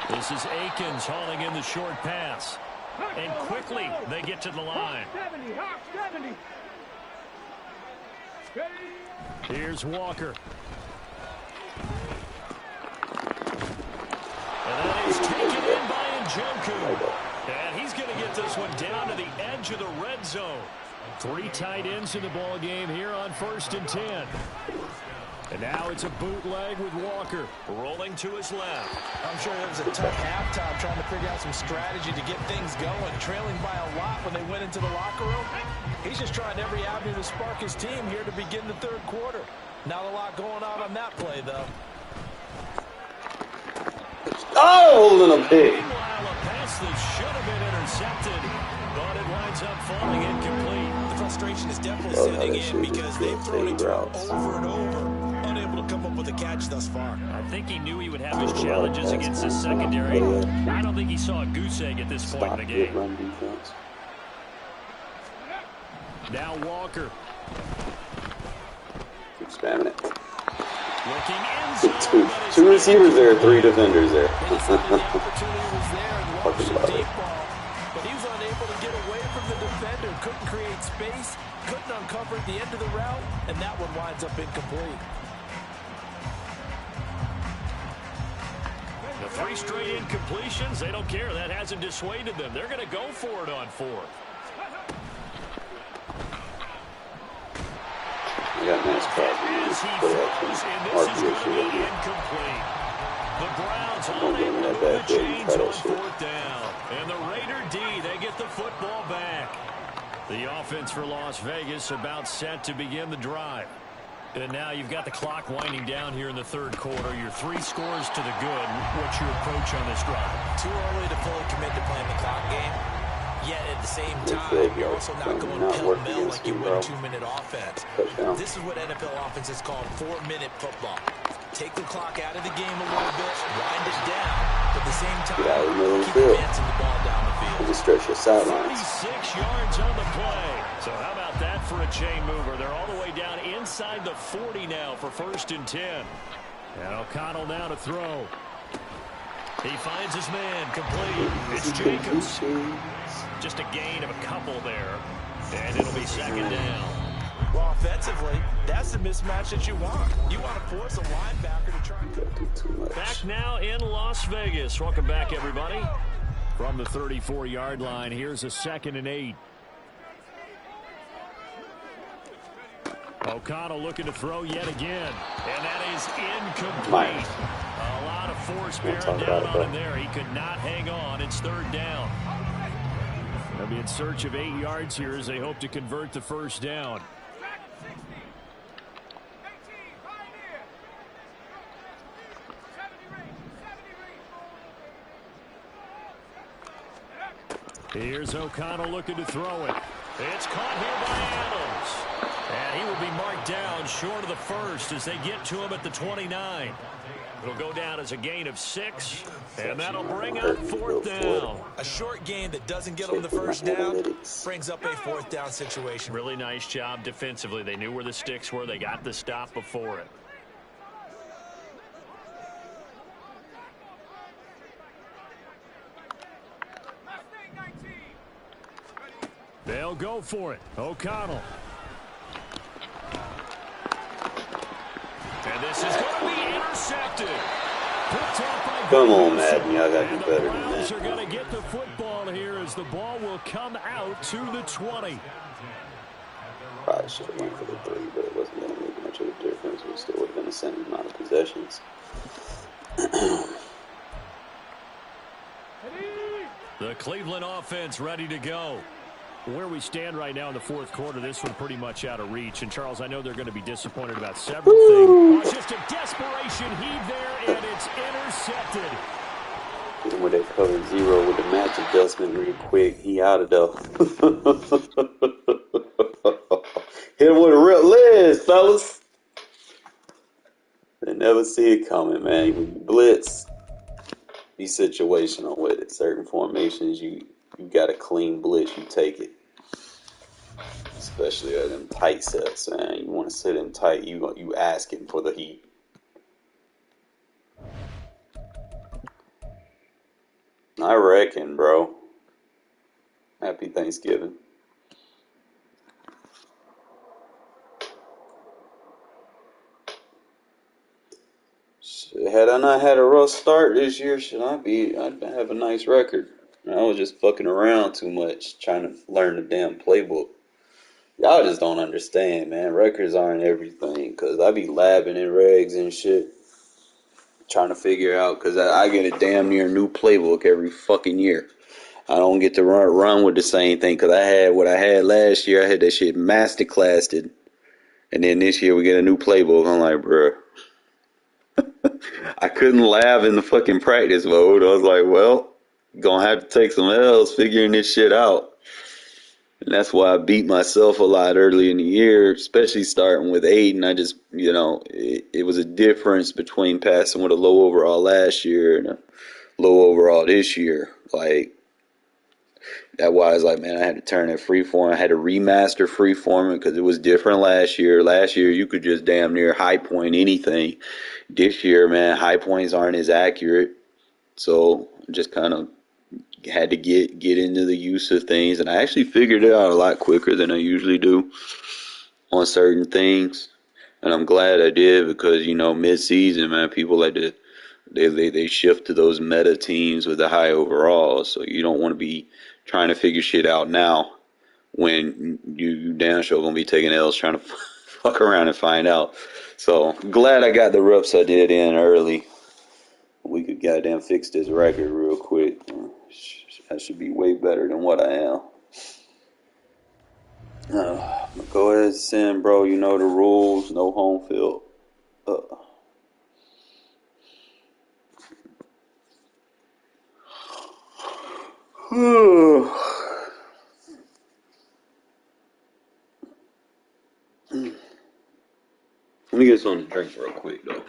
This is Akins hauling in the short pass. And quickly, they get to the line. Here's Walker. And that is taken in by Njoku. And he's going to get this one down to the edge of the red zone. 3 tight ends in the ball game here on 1st and 10. And now it's a bootleg with Walker rolling to his left. I'm sure it was a tough halftime trying to figure out some strategy to get things going, trailing by a lot when they went into the locker room. He's just trying every avenue to spark his team here to begin the 3rd quarter. Not a lot going on that play, though. Oh, holding a pick. Meanwhile, a pass that should have been intercepted, but it winds up falling incomplete. The frustration is definitely setting in because they've thrown it to him over and over, unable to come up with a catch thus far. I think he knew he would have his challenges against his secondary. I don't think he saw a goose egg at this point in the game. Now Walker. Keep spamming it. Looking in zone, Two receivers there, 3 defenders there. The opportunity was there and launched a deep ball, but he was unable to get away from the defender, couldn't create space, couldn't uncover at the end of the route, and that one winds up incomplete. The 3 straight incompletions, they don't care. That hasn't dissuaded them. They're going to go for it on 4th. I got nice As he throws, and this is going to be incomplete. The Browns unable to move the chains on 4th down. And the Raider D, they get the football back. The offense for Las Vegas about set to begin the drive. And now you've got the clock winding down here in the 3rd quarter. Your 3 scores to the good. What's your approach on this drive? Too early to fully commit to playing the clock game. Yet at the same time, you're also not going pell-mell like you would 2-minute offense. This is what NFL offenses call 4-minute football. Take the clock out of the game a little bit, wind it down, but at the same time, keep advancing the ball down the field. Just stretch your sidelines. 36 yards on the play. So how about that for a chain mover? They're all the way down inside the 40 now for 1st and 10. And O'Connell now to throw. He finds his man complete. It's Jacobs. Just a gain of a couple there. And it'll be 2nd down. Well, offensively, that's the mismatch that you want. You want to force a linebacker to try and do too much. Back now in Las Vegas. Welcome back, everybody. From the 34-yard line, here's a 2nd and 8. O'Connell looking to throw yet again. And that is incomplete. A lot of force bearing down on him there. He could not hang on. It's 3rd down. They'll be in search of 8 yards here as they hope to convert the first down. Here's O'Connell looking to throw it. It's caught here by Adams. And he will be marked down short of the first as they get to him at the 29. It'll go down as a gain of 6, and that'll bring up 4th down. A short gain that doesn't get them the first down brings up a 4th down situation. Really nice job defensively. They knew where the sticks were. They got the stop before it. They'll go for it. O'Connell. And this is going to be intercepted. Come on, Madden. Y'all got to do better than that. The Browns are going to get the football here as the ball will come out to the 20. Probably should have went for the 3, but it wasn't going to make much of a difference. We still would have been the same amount of possessions. The Cleveland offense ready to go. Where we stand right now in the 4th quarter, this one pretty much out of reach. And, Charles, I know they're going to be disappointed about several things. Oh, just a desperation heave there, and it's intercepted. Hit him with that cover 0 with the match adjustment real quick. He out of there. Hit him with a real lens, fellas. They never see it coming, man. When you blitz, be situational with it. Certain formations, you got a clean blitz, you take it. Especially at them tight sets, man. You want to sit in tight, you asking for the heat. I reckon, bro. Happy Thanksgiving. Had I not had a rough start this year, I'd have a nice record. I was just fucking around too much, trying to learn the damn playbook. Y'all just don't understand, man. Records aren't everything, because I be labbing in regs and shit, trying to figure out, because I get a damn near new playbook every fucking year. I don't get to run with the same thing, because I had what I had last year. I had that shit masterclassed, and then this year we get a new playbook. I'm like, bruh. I couldn't lab in the fucking practice mode. I was like, well, gonna have to take some L's figuring this shit out. And that's why I beat myself a lot early in the year, especially starting with Aiden. I just, it was a difference between passing with a low overall last year and a low overall this year. Like, that's why I was like, man, I had to turn it freeform. I had to remaster freeforming because it was different last year. Last year, you could just damn near high point anything. This year, man, high points aren't as accurate. So just kind of had to get into the use of things. And I actually figured it out a lot quicker than I usually do on certain things. And I'm glad I did because, mid-season, man, people like to, they shift to those meta teams with the high overall. So you don't want to be trying to figure shit out now when you damn sure going to be taking L's trying to fuck around and find out. So glad I got the reps I did in early. We could goddamn fix this record real quick. I should be way better than what I am. Go ahead and send, bro. You know the rules. No home field. Let me get something to drink real quick, though.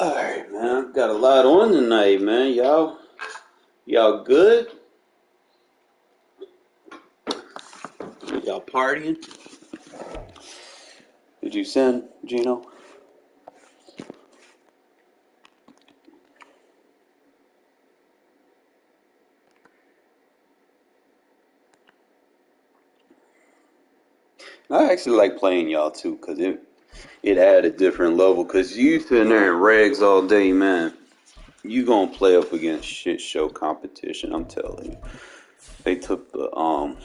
Alright, man. Got a lot on tonight, man. Y'all good? Y'all partying? Did you send, Gino? I actually like playing y'all too, cause it add a different level. Cause you sitting there in regs all day, man. You gonna play up against shit show competition. I'm telling you. They took the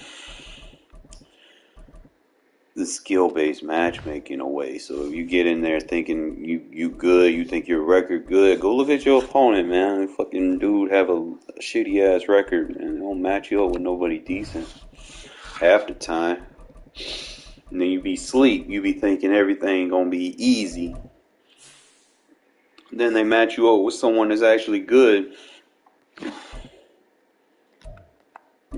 skill-based matchmaking away. So if you get in there thinking you good, you think your record good, go look at your opponent, man. Fucking dude have a shitty ass record and don't match you up with nobody decent half the time. And then you be sleep. You be thinking everything gonna be easy. Then they match you up with someone that's actually good. And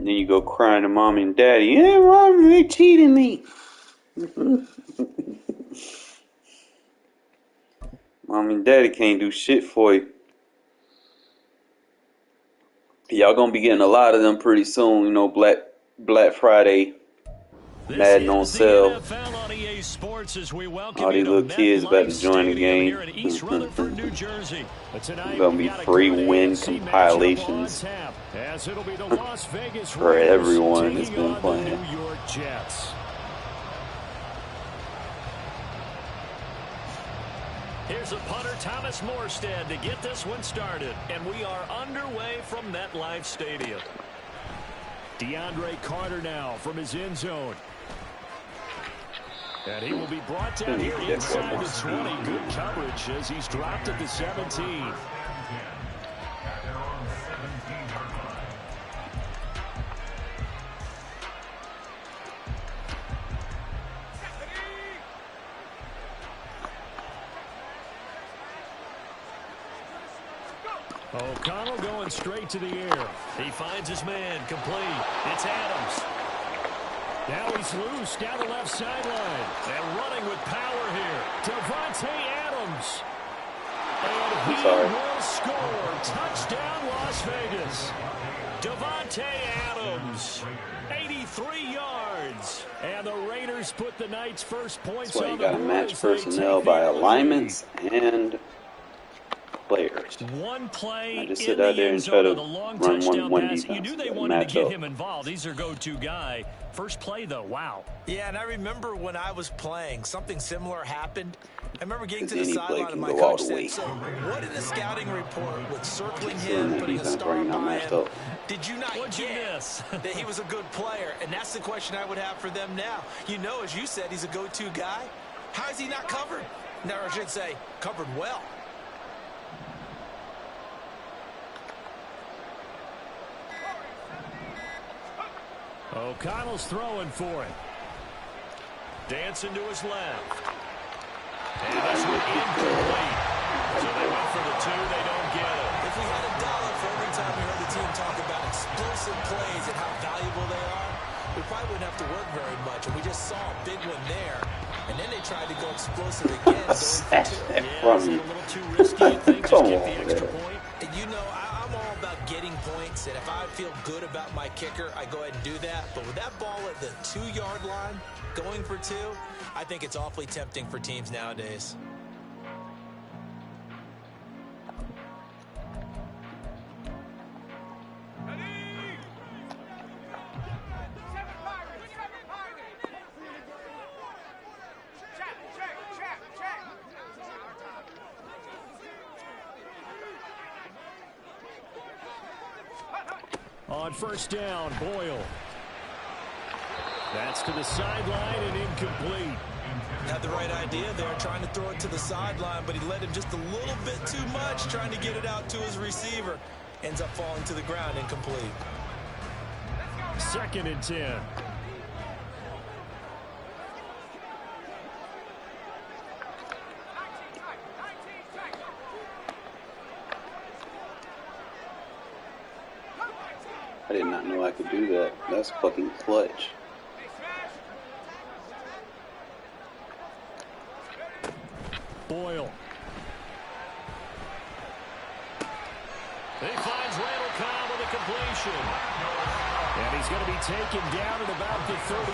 then you go crying to mommy and daddy. Yeah, mom, they cheated me. Mommy and daddy can't do shit for you. Y'all gonna be getting a lot of them pretty soon. You know, Black Friday, Madden on sale. On EA Sports as we welcome All these little kids about to join the game. Here in East Rutherford, New Jersey. Tonight, gonna be free win compilations as it'll be the Las Vegas for everyone that's been playing. New York Jets. Here's a punter, Thomas Morstead, to get this one started. And we are underway from MetLife Stadium. DeAndre Carter now from his end zone. And he will be brought down here inside the 20. Good coverage as he's dropped at the 17. O'Connell going straight to the air. He finds his man, complete. It's Adams. Now he's loose down the left sideline. And running with power here, Davante Adams. And he will score. Touchdown, Las Vegas. Davante Adams, 83 yards. And the Raiders put the Knights' first points on the board. That's why you got to match personnel by alignments and players. One play I just sit out there and try to run one defense. You knew they wanted to get him involved. He's their go-to guy. First play, though, wow. Yeah, and I remember when I was playing, something similar happened. I remember getting to the sideline and my go coach said, so what in the scouting report with circling him, putting a star by him, did you not get that he was a good player? And that's the question I would have for them now. You know, as you said, he's a go-to guy. How is he not covered? Now, I should say, covered well. O'Connell's throwing for it. Dancing to his left. And this one incomplete. So they went for the two. They don't get it. If we had $1 for every time we heard the team talk about explosive plays and how valuable they are, we probably wouldn't have to work very much. And we just saw a big one there. And then they tried to go explosive again. Going for two. Yeah, a little too risky, you think? Just get the extra point. And you know, I'm all about getting points, and if I feel good about my kicker, I go ahead and do that. But with that ball at the 2-yard line, going for two, I think it's awfully tempting for teams nowadays. On first down, Boyle. That's to the sideline and incomplete. Had the right idea there, trying to throw it to the sideline, but he led him just a little bit too much, trying to get it out to his receiver. Ends up falling to the ground, incomplete. 2nd and 10. I did not know I could do that. That's fucking clutch. Boyle. He finds Randall Cobb with a completion. And he's going to be taken down at about the 33.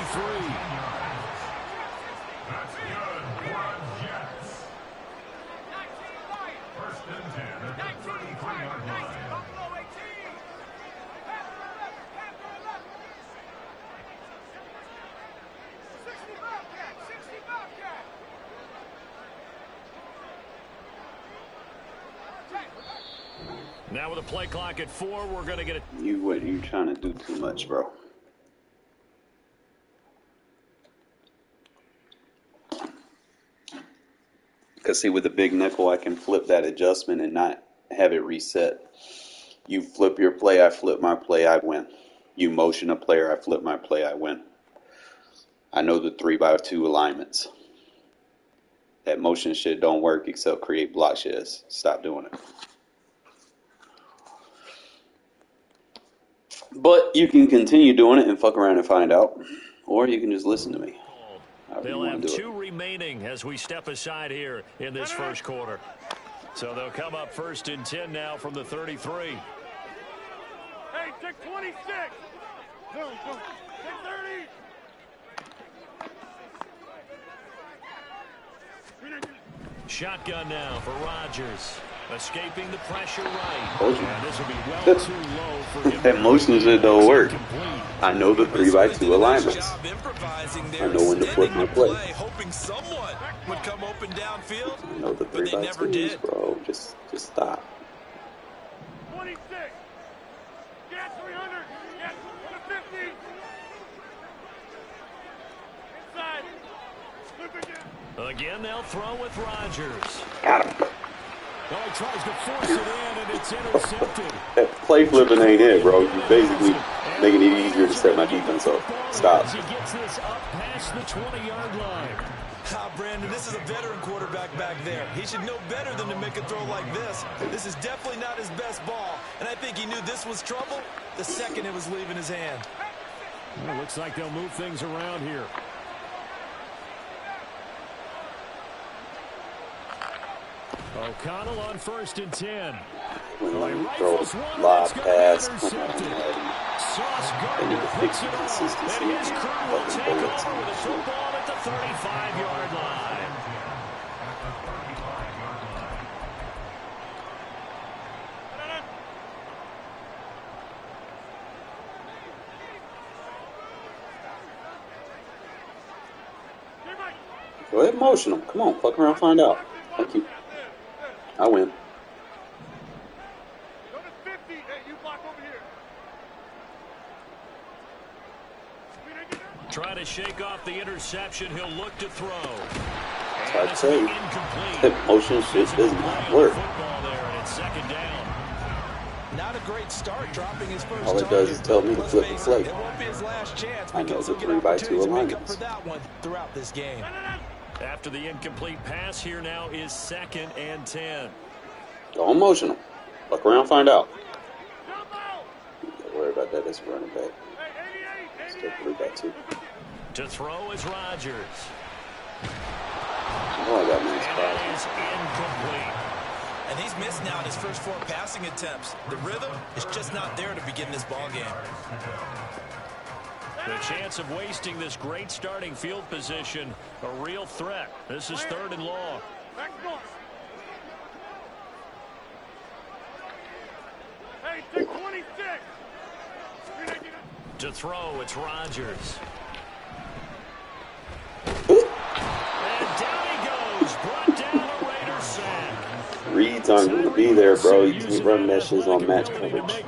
That's good for Jets. 1st and 10 at the 33-yard line. Now with a play clock at 4, we're going to get it. You trying to do too much, bro. Because see, with the big nickel, I can flip that adjustment and not have it reset. You flip your play, I flip my play, I win. You motion a player, I flip my play, I win. I know the 3x2 alignments. That motion shit don't work except create block sheds. Stop doing it. But you can continue doing it and fuck around and find out. Or you can just listen to me. They'll have 2 remaining as we step aside here in this first quarter. So they'll come up 1st and 10 now from the 33. Hey, take 26. Go. Take 30. Shotgun now for Rodgers. Escaping the pressure right. And this will be well too low for him. That motion shit don't work. I know the 3x2 alignments. I know when to flip my play. Hoping someone would come open downfield. I know the 3x2s, bro. Just stop. 26. Get 300. Get 150. Inside. Look again. Again, they'll throw with Rodgers. Got him. Oh, he tries to force it in, and it's intercepted. That play flipping ain't it, bro. You basically making it easier to set my defense up. Stop. He gets this up past the 20-yard line. Brandon, this is a veteran quarterback back there. He should know better than to make a throw like this. This is definitely not his best ball, and I think he knew this was trouble the second it was leaving his hand. Well, looks like they'll move things around here. O'Connell on 1st and 10. When you throw lob pass, Sauce they need to fix the consistency. And his crew will take over with the football at the 35-yard line. Go ahead, motion them. Come on, fuck around, find out. Thank you. I win. Go to 50. Hey, you block over here. Try to shake off the interception. He'll look to throw. I tell you, that motion shit does not work. Football there, and it's 2nd down. Not a great start, dropping his first All it does is tell me to flip the play. It won't be his last chance I know because the he'll get 3x2 opportunities to make up alignments. for that one throughout this game. After the incomplete pass, here now is 2nd and 10. Don't motion them. Fuck around, find out. Don't worry about that. That's running back. Still 3x2. To throw is Rodgers. Oh, I got nice And pass. it is incomplete. And he's missed now in his first 4 passing attempts. The rhythm is just not there to begin this ball game. The chance of wasting this great starting field position, a real threat. This is 3rd and long. Back north. Hey, take 26. To throw, it's Rodgers. And down he goes, brought down a Raider sack. Reads aren't going to be there, bro. You can't run that shit on match coverage.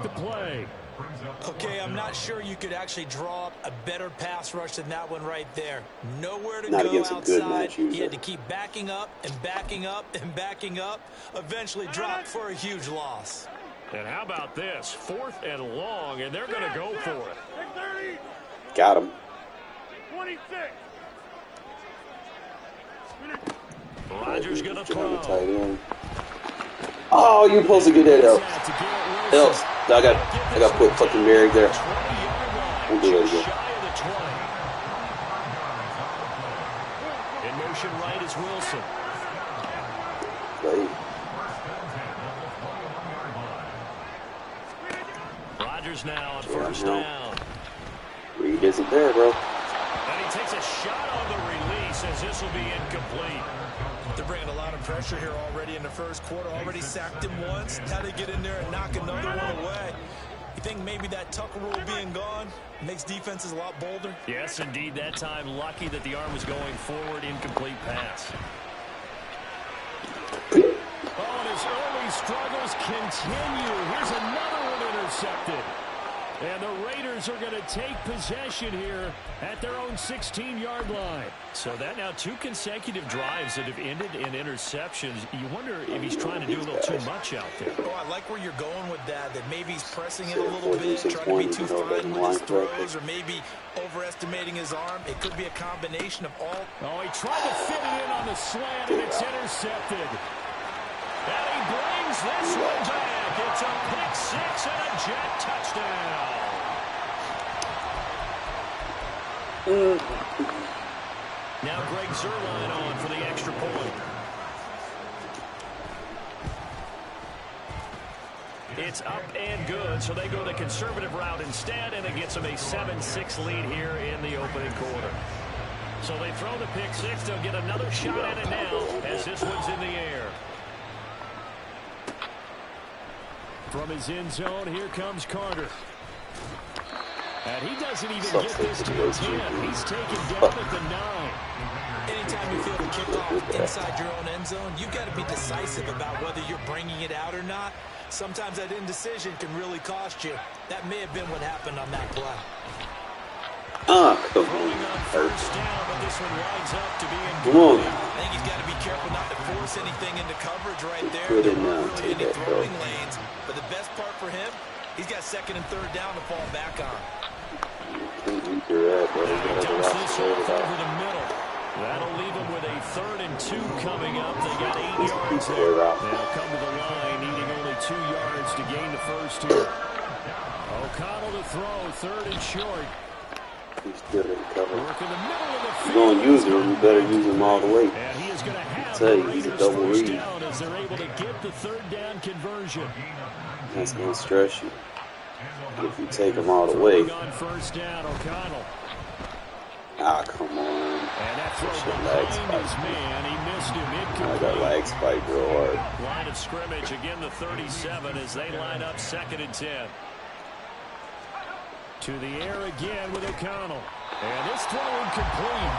Okay, I'm not sure you could actually draw up a better pass rush than that one right there. Nowhere to Not go against a good outside. match user. He had to keep backing up and backing up and backing up. Eventually dropped for a huge loss. And how about this? 4th and long, and they're going to go for it. Take 30. Got him. 26. Rodgers going to Trying to throw. tight end. Oh, you're supposed to get that else. Else. I got to put fucking Mary there. We'll do that again. In motion right is Wilson. Play. Rodgers now on 1st down. Reed isn't there, bro. And he takes a shot on the release as this will be incomplete. They're bringing a lot of pressure here already in the first quarter. Already sacked him once. Had to get in there and knock another one away. You think maybe that Tucker rule being gone makes defenses a lot bolder? Yes, indeed. That time, lucky that the arm was going forward. Incomplete pass. Oh, and his early struggles continue. Here's another one intercepted. And the Raiders are going to take possession here at their own 16-yard line. So that now 2 consecutive drives that have ended in interceptions. You wonder if he's trying to do a little too much out there. Oh, I like where you're going with that maybe he's pressing it a little bit, trying to be too fine with his throws, or maybe overestimating his arm. It could be a combination of all. Oh, he tried to fit it in on the slant, and it's intercepted. And he brings this one back. It's a pick 6 and a Jet touchdown. Now Greg Zuerlein on for the extra point. It's up and good, so they go the conservative route instead, and it gets them a 7-6 lead here in the opening quarter. So they throw the pick 6. They'll get another shot at it now as this one's in the air. From his end zone, here comes Carter. And he doesn't even get this to the 10. He's taken down at the 9. Anytime you feel the kickoff inside your own end zone, you've got to be decisive about whether you're bringing it out or not. Sometimes that indecision can really cost you. That may have been what happened on that play. Come Throwing on first down, but this one winds up to be on. Come on. I think he's got to be careful not to force anything into coverage right there. Put it There now. weren't really any throwing lanes, but the best part for him, he's got 2nd and 3rd down to fall back on. Can't beat your ass, bro. You gotta dumps watch this it off out. over the middle. That'll leave them with a 3rd and 2 coming up. They got 8 yards there. They'll come to the line, needing only 2 yards to gain the first here. O'Connell to throw, 3rd and short. He's still in cover. Work in the middle of the If field. you're going to use him, you better use him all the way. And he is going to have Tell the you, he's a Raiders double first read. down as they're able to get the 3rd down conversion. That's going to stress you. If you take him all the way. On first down, O'Connell. Come on. And that throw Shit, behind lag spike. his man. He missed him. I Incomplete. got lag spike real hard. Line of scrimmage, again the 37 as they line up 2nd and 10. To the air again with O'Connell. And this throw incomplete.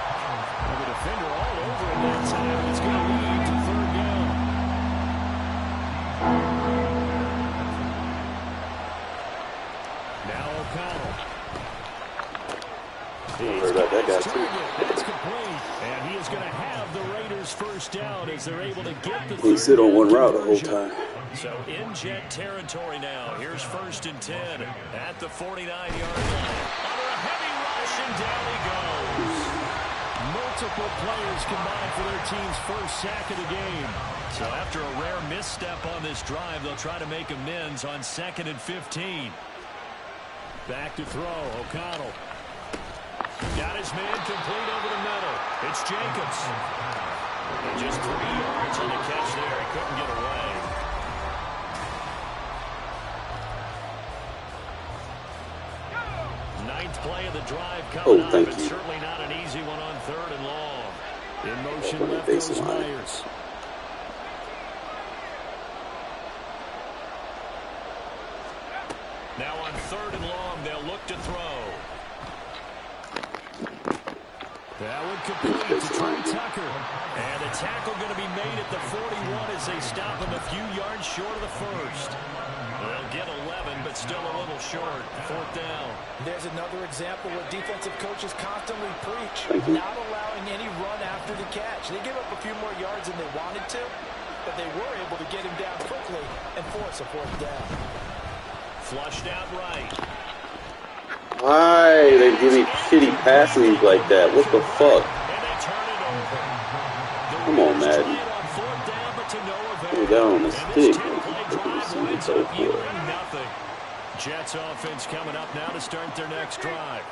And the defender all over him that time. It's going to lead to 3rd down. Now O'Connell. Heard about that guy too. That's complete. And he is going to have the Raiders first down as they're able to get the He third sit on one down route the whole conversion. time. So in Jet territory now. Here's 1st and 10 at the 49-yard line. Under a heavy rush, and down he goes. Multiple players combined for their team's first sack of the game. So after a rare misstep on this drive, they'll try to make amends on 2nd and 15. Back to throw, O'Connell. Got his man complete over the middle. It's Jacobs. And just 3 yards on the catch there. He couldn't get away. Ninth play of the drive coming up. Thank It's you. certainly not an easy one on 3rd and long. In motion Open the left goes baseline. Myers. Now on 3rd and long, they'll look to throw. That would complete to Trey Tucker. And the tackle going to be made at the 41 as they stop him a few yards short of the first. They'll get 11, but still a little short. 4th down. There's another example where defensive coaches constantly preach, Thank you. not allowing any run after the catch. They gave up a few more yards than they wanted to, but they were able to get him down quickly and force a 4th down. Flushed out right. Why they give me shitty passes like that? What the fuck? And they turn it over. Come on, Raiders Madden. try it on 4th down, but to no avail. Put it down on the And stick. this 10-play Look at the drive receiver winds go up for it. yielding nothing. Jets offense coming up now to start their next drive.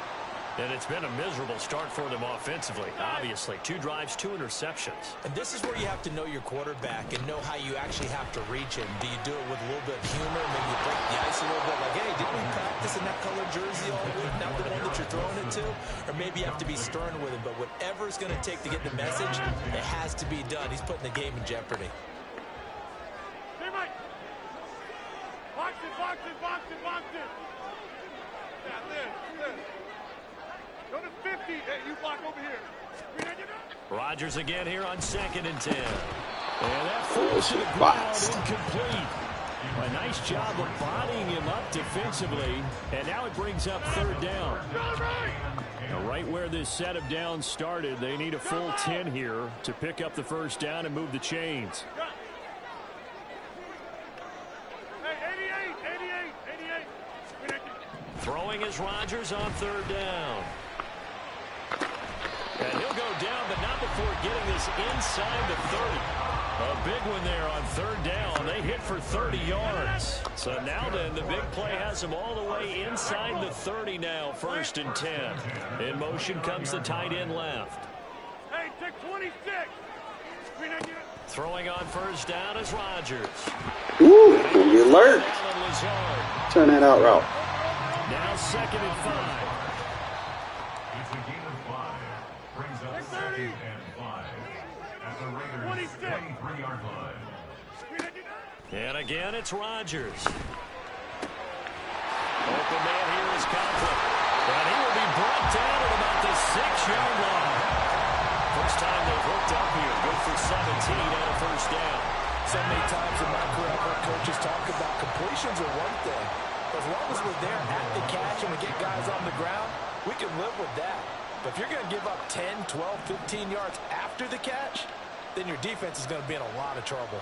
And it's been a miserable start for them offensively. Obviously, 2 drives, 2 interceptions. And this is where you have to know your quarterback and know how you actually have to reach him. Do you do it with a little bit of humor? Maybe you break the ice a little bit like, hey, didn't we practice in that colored jersey all week? Not the one that you're throwing it to? Or maybe you have to be stern with him. But whatever it's going to take to get the message, it has to be done. He's putting the game in jeopardy. Hey, Mike. Box it, box it, box it, box it. Yeah, there. Go to 50. Hey, you block over here. Rodgers again here on 2nd and 10. And that Oh, falls to shit, the ground, boxed. incomplete. A nice job of bodying him up defensively, and now it brings up third down. Now, right where this set of downs started, they need a full 10 here to pick up the first down and move the chains. Throwing is Rodgers on third down. And he'll go down, but not before getting this inside the 30. A big one there on third down. They hit for 30 yards. So now then, the big play has them all the way inside the 30 now, 1st and 10. In motion comes the tight end left. Hey, take 26. Throwing on first down is Rodgers. Ooh, gonna be alert. Turn that out route. Now 2nd and 5. It's a gain of 5. Brings up 2nd and 5. At the Raiders' 23-yard line. And again, it's Rodgers. Open man here is Conklin. And he will be brought down at about the 6-yard line. First time they've hooked up here. Good for 17 and a first down. So many times in my career, I've heard coaches talk about completions are one thing. As long as we're there at the catch and we get guys on the ground, we can live with that. But if you're going to give up 10, 12, 15 yards after the catch, then your defense is going to be in a lot of trouble.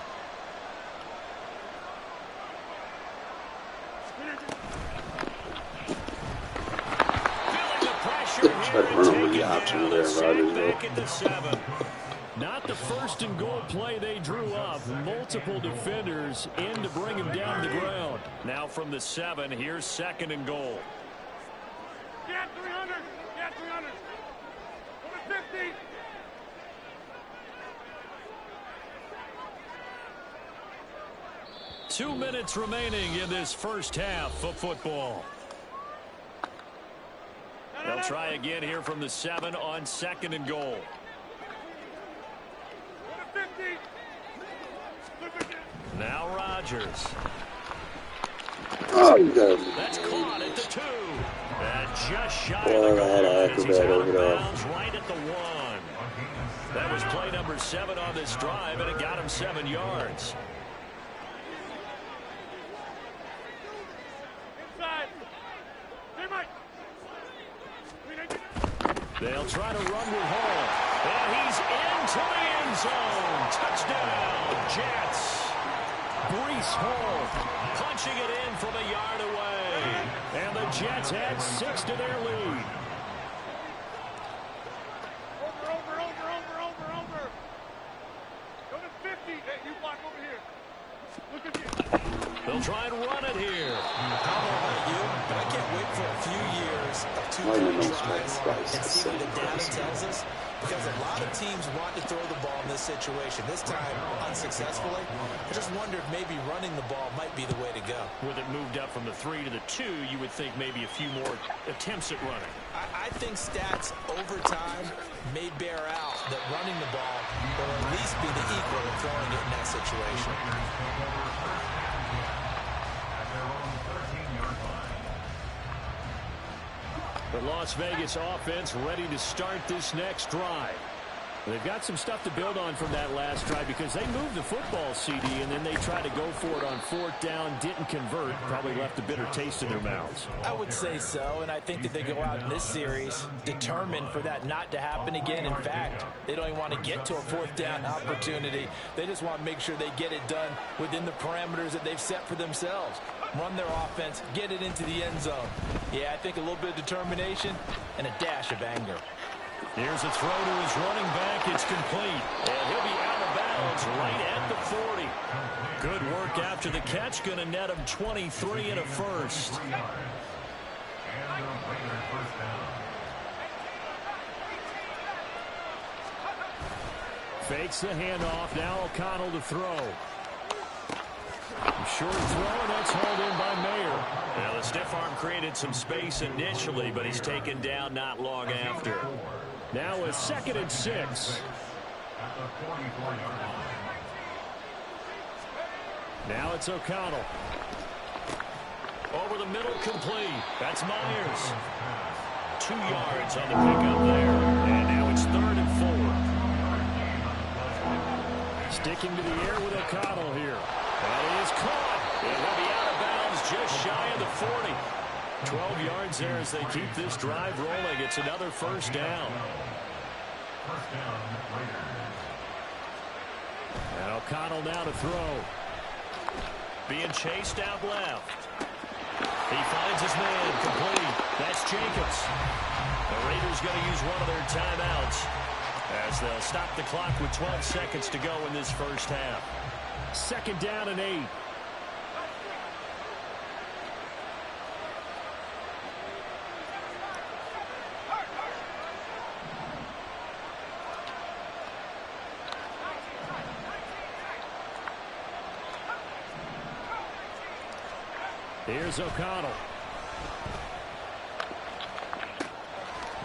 Feeling the pressure Try to run over the option there, Rodgers. back at the 7. Not the 1st and goal play they drew up. Multiple defenders in to bring him down to the ground. Now from the 7, here's 2nd and goal. Get 300. Get 300. Over 50. Two minutes remaining in this first half of football. They'll try again here from the 7 on 2nd and goal. Now Rodgers. Oh, you got That's caught at the 2. And just shy Well, of the I had goal an as he's acrobat out over of there. bounds right at the 1. That was play number 7 on this drive, and it got him 7 yards. Inside. Hey, Mike. They'll try to run with Hall. And he's into the end zone. Touchdown, Jets. Breece Hall punching it in from a yard away. And the Jets add 6 to their lead. Over. Go to 50. Hey, you block over here. Look at you. They'll try and run it here. I don't know about you, but I can't wait for a few years of two-point tries and see what the data tells us. Because a lot of teams want to throw the ball in this situation. This time, unsuccessfully. I just wonder if maybe running the ball might be the way to go. With it moved up from the 3 to the 2, you would think maybe a few more attempts at running. I think stats over time may bear out that running the ball will at least be the equal of throwing it in that situation. The Las Vegas offense ready to start this next drive. They've got some stuff to build on from that last drive because they moved the football, CD, and then they tried to go for it on 4th down, didn't convert, probably left a bitter taste in their mouths. I would say so, and I think that they go out in this series determined for that not to happen again. In fact, they don't even want to get to a 4th down opportunity. They just want to make sure they get it done within the parameters that they've set for themselves. Run their offense, get it into the end zone. Yeah, I think a little bit of determination and a dash of anger. Here's a throw to his running back. It's complete. And he'll be out of bounds right at the 40. Good work after the catch. Going to net him 23 and a first. Fakes the handoff. Now O'Connell to throw. Short throw, and that's hauled in by Mayer. Now, the stiff arm created some space initially, but he's taken down not long after. Now a 2nd and 6. Now it's O'Connell. Over the middle, complete. That's Myers. 2 yards on the pickup there. And now it's 3rd and 4. Sticking to the air with O'Connell here. That is caught. It will be out of bounds just shy of the 40. 12 yards there as they keep this drive rolling. It's another first down. First down, Raiders. And O'Connell now to throw. Being chased out left. He finds his man complete. That's Jacobs. The Raiders going to use one of their timeouts as they'll stop the clock with 12 seconds to go in this first half. Second down and 8. Here's O'Connell.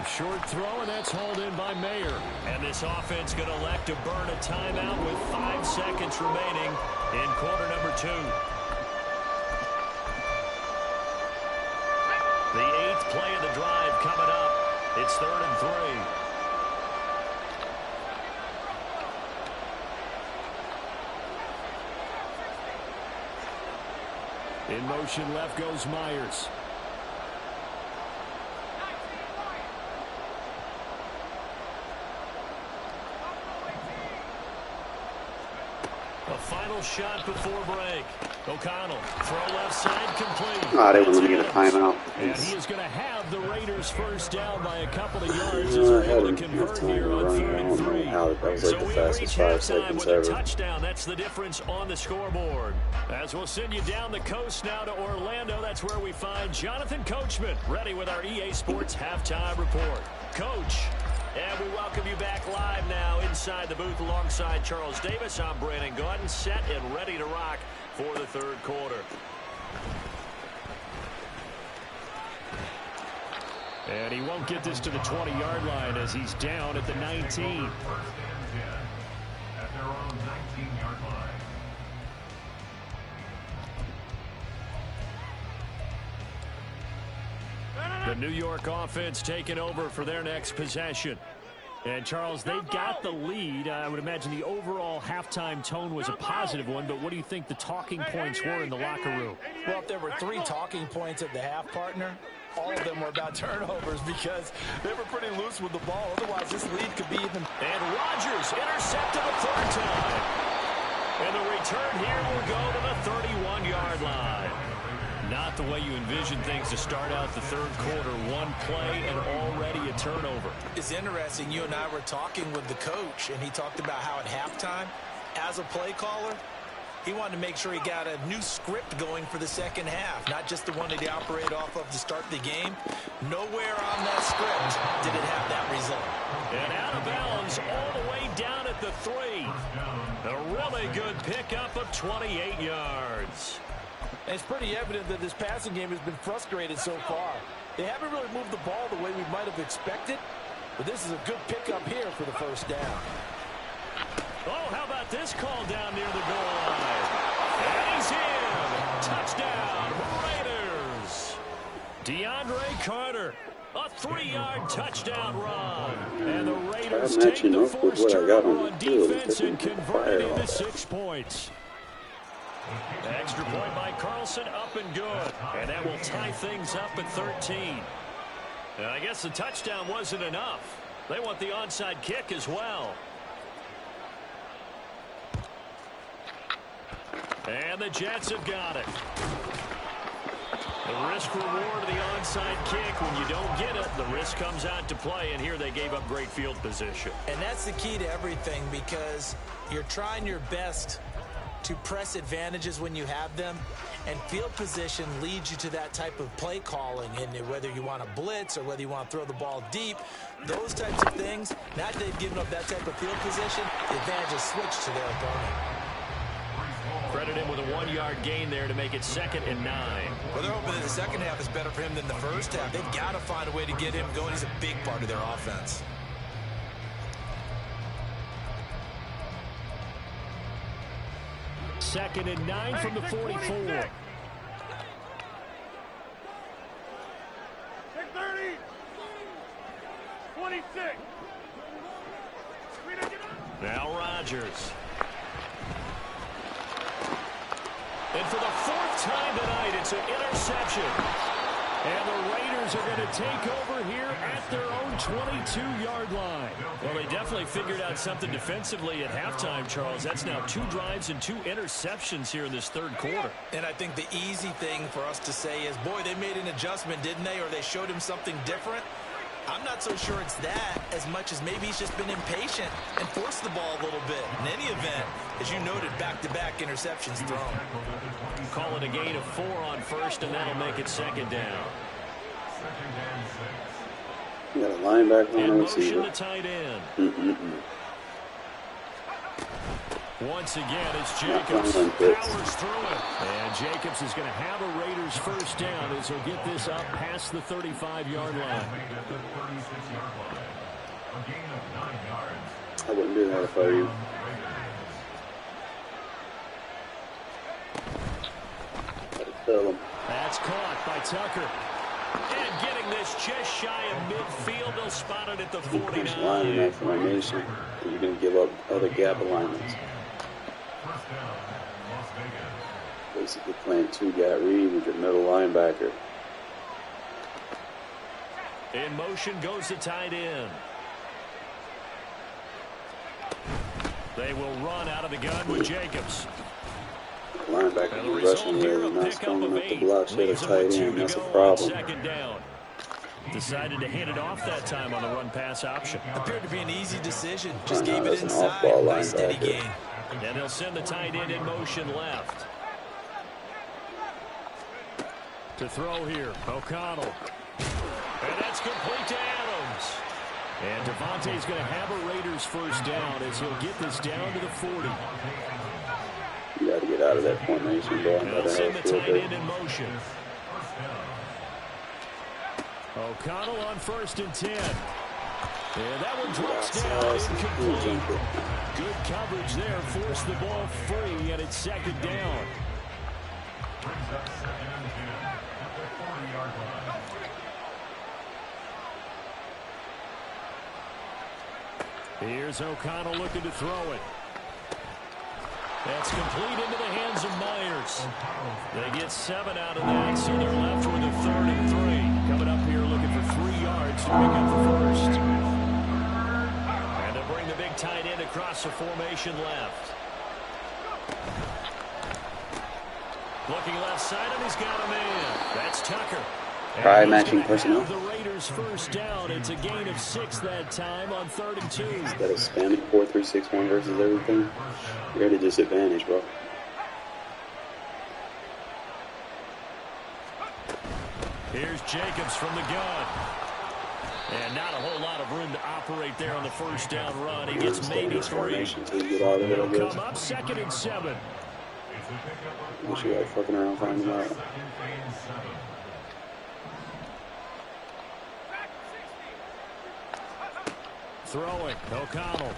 Short throw, and that's hauled in by Mayer. And this offense going to elect to burn a timeout with 5 seconds remaining in quarter number 2. The 8th play of the drive coming up. It's 3rd and 3. In motion left goes Myers. A final shot before break. O'Connell, throw left side complete. Oh, they wouldn't get a timeout. And he is going to have the Raiders first down by a couple of yards as they're able to convert here on 3rd and 3. So we reach halftime with a touchdown. That's the difference on the scoreboard. As we'll send you down the coast now to Orlando, that's where we find Jonathan Coachman ready with our EA Sports halftime report. Coach. And we welcome you back live now inside the booth alongside Charles Davis. I'm Brandon Gordon, set and ready to rock for the 3rd quarter. And he won't get this to the 20-yard line as he's down at the 19. First and 10 at their own 19-yard line. The New York offense taking over for their next possession. And, Charles, they've got the lead. I would imagine the overall halftime tone was a positive one, but what do you think the talking points were in the locker room? Well, if there were 3 talking points at the half, partner, all of them were about turnovers because they were pretty loose with the ball. Otherwise, this lead could be even. And Rodgers intercepted the 3rd time. And the return here will go to the 31-yard line. Not the way you envision things to start out the 3rd quarter. One play and already a turnover. It's interesting. You and I were talking with the coach, and he talked about how at halftime, as a play caller, he wanted to make sure he got a new script going for the second half, not just the one that he operated off of to start the game. Nowhere on that script did it have that result. And out of bounds all the way down at the 3. A really good pickup of 28 yards. And it's pretty evident that this passing game has been frustrated so far. They haven't really moved the ball the way we might have expected, but this is a good pickup here for the first down. Oh, how about this call down near the goal line? And he's in. Touchdown, Raiders. DeAndre Carter, a 3-yard touchdown run. And the Raiders take the forced turnover on defense and convert it into 6 points. Extra point by Carlson, up and good. And that will tie things up at 13. And I guess the touchdown wasn't enough. They want the onside kick as well. And the Jets have got it. The risk reward of the onside kick. When you don't get it, the risk comes out to play. And here they gave up great field position. And that's the key to everything, because you're trying your best to press advantages when you have them, and field position leads you to that type of play calling. And whether you want to blitz or whether you want to throw the ball deep, those types of things, now that they've given up that type of field position, the advantage is switched to their opponent. Credit him with a 1-yard gain there to make it 2nd and 9. Well, they're hoping that the second half is better for him than the first half. They've got to find a way to get him going. He's a big part of their offense. Second and 9 from the 44. 6:30. Now Rodgers. And for the fourth time tonight, it's an interception. And the Raiders are going to take over here at their own 22-yard line. Well, they definitely figured out something defensively at halftime, Charles. That's now 2 drives and 2 interceptions here in this third quarter. And I think the easy thing for us to say is, boy, they made an adjustment, didn't they? Or they showed him something different. I'm not so sure it's that as much as maybe he's just been impatient and forced the ball a little bit. In any event, as you noted, back-to-back interceptions thrown. Call it a gain of 4 on first, and that'll make it second down. You got a linebacker on the receiver. The tight end. Once again, it's Jacobs. Powers through it. And Jacobs is going to have a Raiders first down as he'll get this up past the 35-yard line. I wouldn't do that if I were you. That's caught by Tucker. And getting this just shy of midfield. They'll spot it at the 49. Lining up formation. You're going to give up other gap alignments. Basically playing 2-gap read with your middle linebacker. In motion goes the tight end. They will run out of the gun with Jacobs. Linebacker be rushing here and not strong enough to block shit a tight end. That's a problem. Second down. Decided to hand it off that time on the run-pass option. Appeared to be an easy decision. Just gave it inside. Nice steady gain. And they'll send the tight end in motion left. To throw here, O'Connell. And that's complete to Adams. And Devontae's going to have a Raiders first down as he'll get this down to the 40. You got to get out of that formation, bro. They'll send the tight end in motion. O'Connell on 1st and 10. And that one drops down, incomplete. Good coverage there, forced the ball free, and it's second down. Here's O'Connell looking to throw it. That's complete into the hands of Myers. They get 7 out of that, so they're left with a 3rd and 3. Coming up here looking for 3 yards to pick up the first. And they'll bring the big tight end across the formation left. Looking left side, and he's got a man. That's Tucker. Try matching personnel. The Raiders first down. It's a gain of 6 that time on 3rd and 2. Instead of spamming 4-3-6-1 versus everything, you're at a disadvantage, bro. Here's Jacobs from the gun. And not a whole lot of room to operate there on the first down run. He gets maybe 3. It'll come up 2nd and 7. You should like fucking around finding out. Throwing, O'Connell.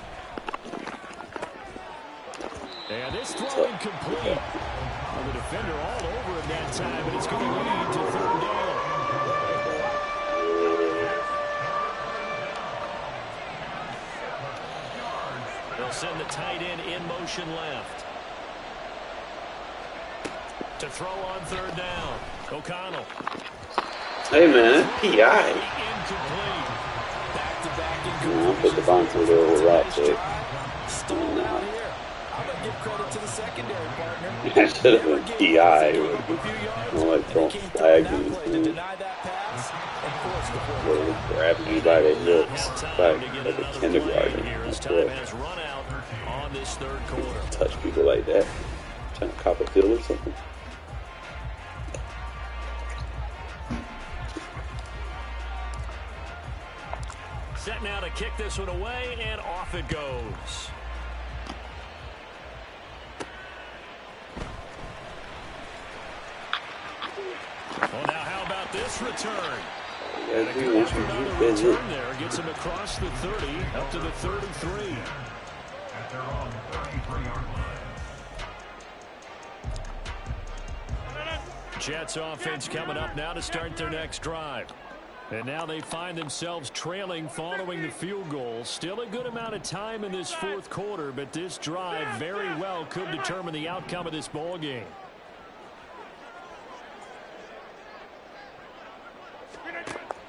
And this throw incomplete. Well, the defender all over him that time, but it's going to lead to 3rd down. They'll send the tight end in motion left. To throw on 3rd down. O'Connell. Hey, man, P.I. Incomplete. I'll put the bomb through there with rock tape. Stalled out here. I'm going to give credit to the secondary partner. That should have been P.I. More like throwing flags in his hand. Grabbing you by the hips. Like a kindergarten. Touch people like that. Trying to cop a field or something. Set now to kick this one away, and off it goes. Well, now how about this return? And a good effort on the return there. Gets him across the 30, up to the 33. At their own 33-yard line. Jets offense coming up now to start their next drive. And now they find themselves trailing following the field goal. Still a good amount of time in this 4th quarter, but this drive very well could determine the outcome of this ball game.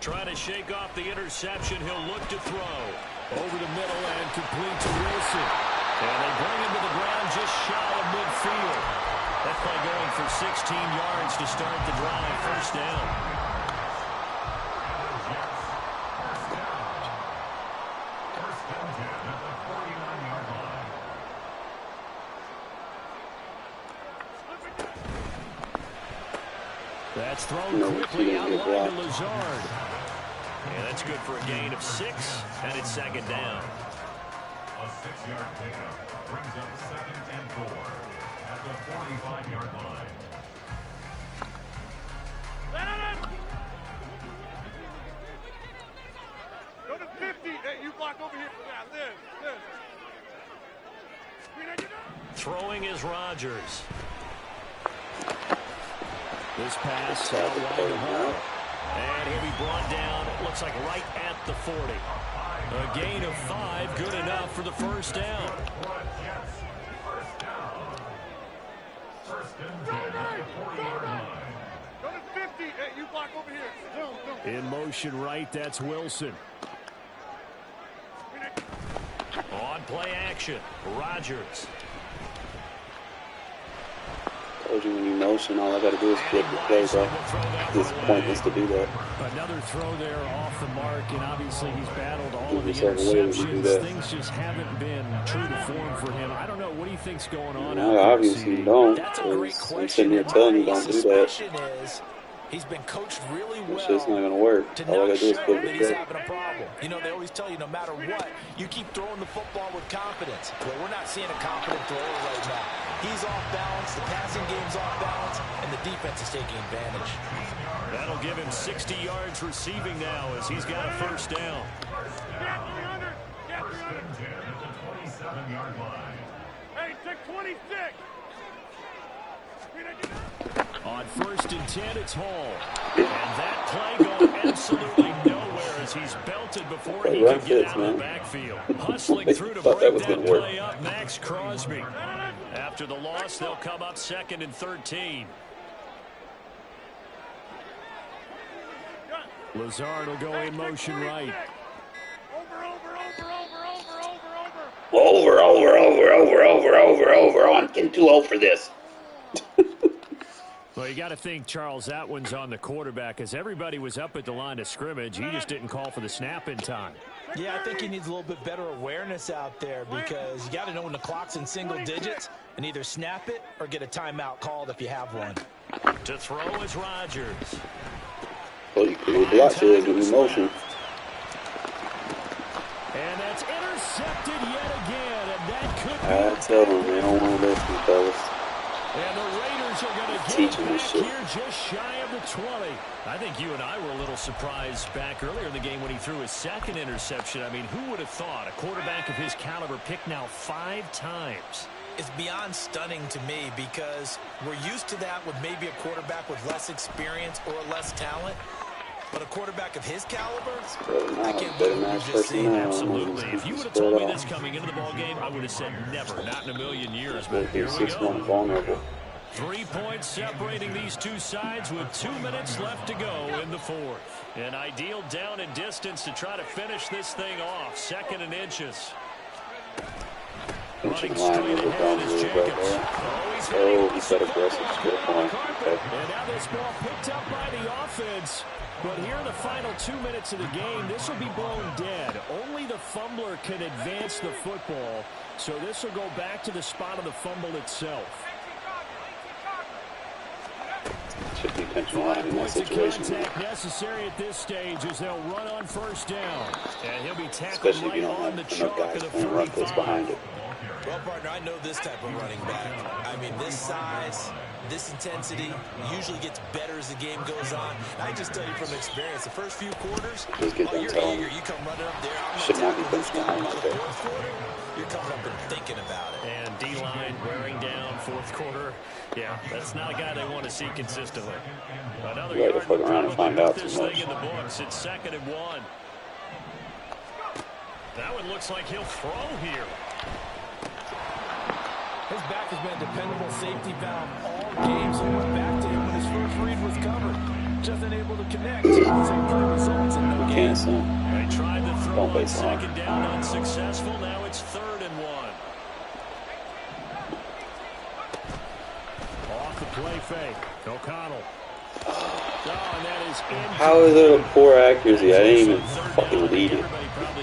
Trying to shake off the interception. He'll look to throw. Over the middle and complete to Wilson. And they bring him to the ground just shy of midfield. That play going for 16 yards to start the drive. First down. First and 10 at the 49-yard line. That's thrown quickly out line to Lazard. And that's good for a gain of 6, and it's second down. A 6-yard pickup brings up 2nd and 4 at the 45-yard line. Go to 50. Hey, you block over here. Yeah, Liz. Throwing is Rodgers. This pass out wide to Hall. And he'll be brought down, it looks like right at the 40. A gain of 5, good enough for the first down. First and 10 at the 40-yard line. Go to 50. Hey, you block over here. In motion right, that's Wilson. On play action, Rodgers. Told you when you motion, all I got to do is flip the play, bro. It's pointless to do that. Another throw there off the mark, and obviously he's battled all of the Give yourself away when you do interceptions. that. Things just haven't been true to form for him. I don't know. What do you think's going on? No, obviously you don't. That's a great I'm question. sitting here telling you don't do that. Suspicion is he's been coached really well. It's just not going to work. To All I not got to do is show flip that the he's play. having a problem. You know, they always tell you no matter what, you keep throwing the football with confidence. Well, we're not seeing a confident thrower right now. He's off balance, the passing game's off balance, and the defense is taking advantage. That'll give him 60 yards receiving now as he's got a first down. First and 10 at the 27-yard line. Hey, take 26. On first and 10, it's Hall. And that play going absolutely nowhere as he's belted before he can get out of the backfield. Hustling through to break that play up, Max Crosby. After the loss, they'll come up 2nd and 13. Lazard will go in motion right. Over. I'm getting too old for this. Well, you got to think, Charles, that one's on the quarterback as everybody was up at the line of scrimmage. He just didn't call for the snap in time. Yeah, I think he needs a little bit better awareness out there because you got to know when the clock's in single digits and either snap it or get a timeout called if you have one. To throw is Rodgers. Well, you could block it with motion. And that's intercepted yet again, and that could be. I tell them, man, I don't want to listen, fellas. And the Raiders are going to get Teaching back this shit. here just shy of the 20. I think you and I were a little surprised back earlier in the game when he threw his second interception. I mean, who would have thought a quarterback of his caliber picked now 5 times? It's beyond stunning to me because we're used to that with maybe a quarterback with less experience or less talent. But a quarterback of his caliber, I can't believe what we've just seen. Absolutely. If you would have told me this coming into the ball game, I would have said never, not in a million years. But here we go. Vulnerable. 3 points separating these two sides with 2 minutes left to go in the 4th. An ideal down and distance to try to finish this thing off. 2nd and inches. Running straight ahead is Jacobs. Oh, he's got aggressive skill point. Okay. And now this ball picked up by the offense. But here in the final 2 minutes of the game, this will be blown dead. Only the fumbler can advance the football. So this will go back to the spot of the fumble itself. Should be intentional line in that situation. Contact necessary at this stage as they'll run on first down. And he'll be tackled Especially if you right don't on the have enough chalk guys of the playing rough that's 45. behind it. Well, partner, I know this type of running back. I mean, this size, this intensity usually gets better as the game goes on. And I just tell you from experience, the first few quarters, Just get you're them eager. You come running up there. I'm Should going not to be tackle this guy. behind By the there. 4th quarter, you're coming up and thinking about it. And D-line wearing down 4th quarter. Yeah, that's not a guy they want to see consistently. Another You gotta yard fuck around and find out this too thing much. in the books. It's 2nd and 1. That one looks like he'll throw here. His back has been a dependable safety valve all game, so he went back to him when his first read was covered. Just unable to connect. Same kind of results. can, son. They tried the throw Don't on base on. second down, unsuccessful. Now it's 3rd and 1. Off the play fake. O'Connell. Oh, and that is How is it a poor accuracy? I didn't even fucking read it.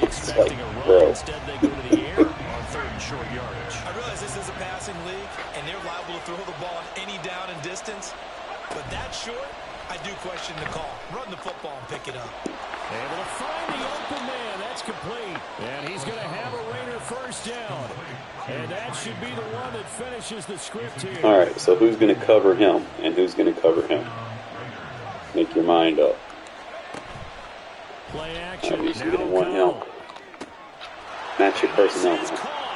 It's like, bro. Instead, they go to the air on 3rd and short yardage. I realize this is a passing league, and they're liable to throw the ball on any down and distance. But that short, I do question the call. Run the football and pick it up. Able to find the open man. That's complete. And he's going to have a Raider first down. And that should be the one that finishes the script here. All right, so who's going to cover him and who's going to cover him? Make your mind up. Play action. Obviously, you don't want him. Match your personnel, man.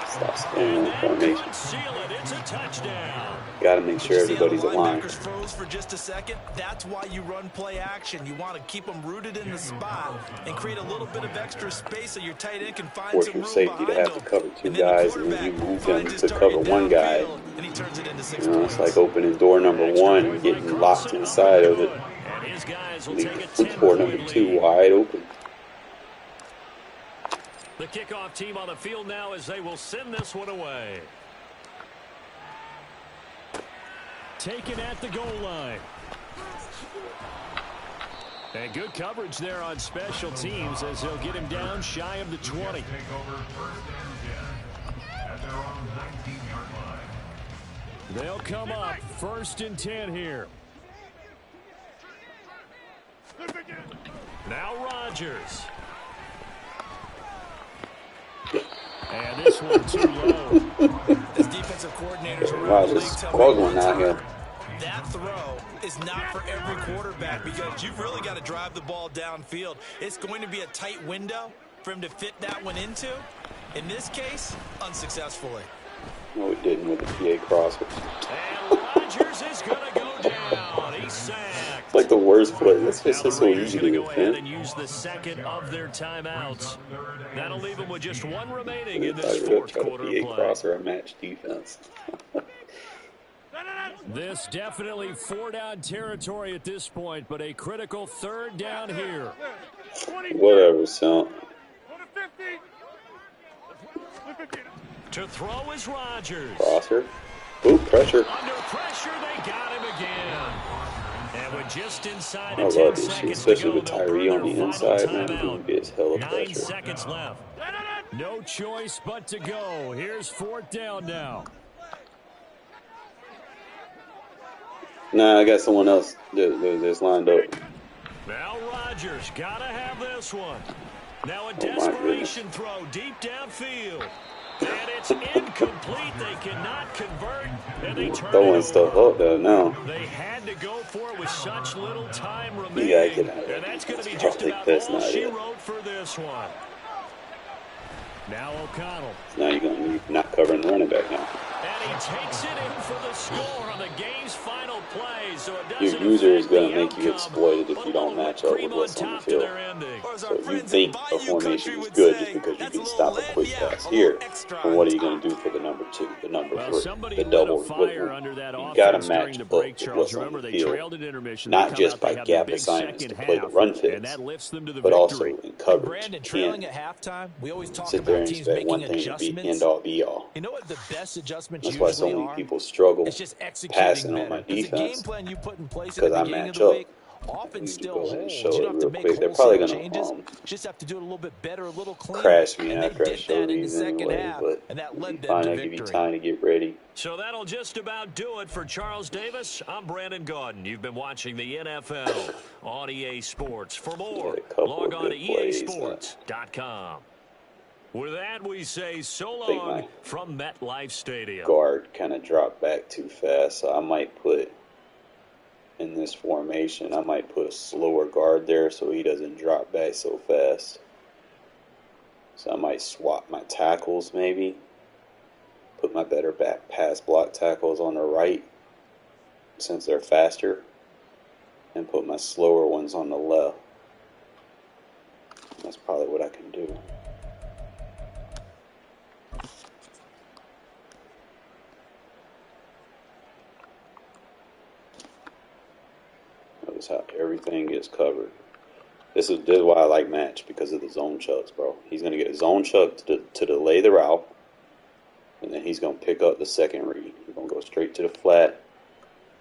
Stop staying in the formation. It's a touchdown. Got to make sure everybody's aligned. Linebackers froze for just a second. That's why you run play action. You want to keep them rooted in the spot and create a little bit of extra space so your tight end can find Force some your room safety to behind have to him. cover 2 And then the guys, and then you quarterback move them finds his to cover target 1 guy. downfield, and he turns it into 6 You know, points. it's like opening door number 1 and getting locked inside of it. And his guys will Leaving take a door number 10-point 2 lead. wide open. The kickoff team on the field now as they will send this one away. Taken at the goal line. And good coverage there on special teams as he'll get him down shy of the 20. Take over 1st and 10 at their own 19-yard line. They'll come up 1st and 10 here. Now Rodgers. And this one too low. As defensive coordinators around the Rodgers league tell struggling me out here. that throw is not for every quarterback because you've really got to drive the ball downfield. It's going to be a tight window for him to fit that one into. In this case, unsuccessfully. No, it didn't with the PA crosser. And Rodgers is going to go down. He's sacked. It's like the worst play. That's Now just the so Raiders easy going to to go ahead and defend. use the second of their timeouts. That'll leave them with just 1 remaining in I this would 4th try to quarter of PA play. crosser and match defense. This definitely 4-down territory at this point, but a critical 3rd down here. Whatever, son. To throw is Rodgers. Crosser. Ooh, pressure. Under pressure, they got him again. And with just inside I of love 10 this shit, seconds to especially go, with they'll burn Tyree on their the final inside, man. He timeout. gets hella 9 pressure. seconds left. No choice but to go. Here's 4th down now. Nah, I got someone else that's lined up. Now Rodgers got to have this one. Now a Oh, my desperation throw deep downfield. And it's incomplete. They cannot convert, and they turn Throwing it stuff over. up there now. They had to go for it with such little time You gotta remaining. get out of there. And that's going to be It's just probably about best all not she yet. wrote for this one. Now O'Connell. Now you're going to be not covering the running back now. And he takes it in for the score on the game's final play. So it Your doesn't user is affect going the to make you outcome, exploited if but you a don't little match up cream with what's on the top to field. their ending. Or as our So you friends think in a Bayou formation country is would good say, just because you that's can a stop a little quick levy pass out, a here. little extra But what are on you going to top. do for the number 2, the number Well, 3, somebody the lit double? a fire under that You got to offense match during the up break, with Charles. what's on Remember, the they field. trailed at intermission. They Not come just out, by they have their gap big assignments to second play the half, run and fits, that lifts them to the but also victory. in coverage. Brandon, You trailing can't at halftime, we always talk sit there about and teams expect one making thing to be adjustments. end all be all. You know what the best adjustments That's why so usually many are? people struggle It's just executing passing on better. my Because the game defense plan you put in place at because the I beginning of match the up. week often You just still go ahead and holds. show You it don't have to real make quick. They're probably wholesale going changes. to Just have to do it a little bit better, a little cleaner. crash me And they after I did show that in the these second anyway, half, but and that it'll be led them fine. to I'll give you victory. time to get ready. So that'll just about do it for Charles Davis. I'm Brandon Gaudin. You've been watching the NFL on EA Sports. For more, Had a couple log of on to good plays, easports.com. With that, we say so think long my from MetLife Stadium. Guard kind of dropped back too fast, so I might put in this formation, I might put a slower guard there so he doesn't drop back so fast. So I might swap my tackles maybe. Put my better back pass block tackles on the right since they're faster. And put my slower ones on the left. That's probably what I can do. Notice how everything gets covered. This is why I like match, because of the zone chucks, bro. He's going to get a zone chuck to delay the route, and then he's going to pick up the second read. He's going to go straight to the flat,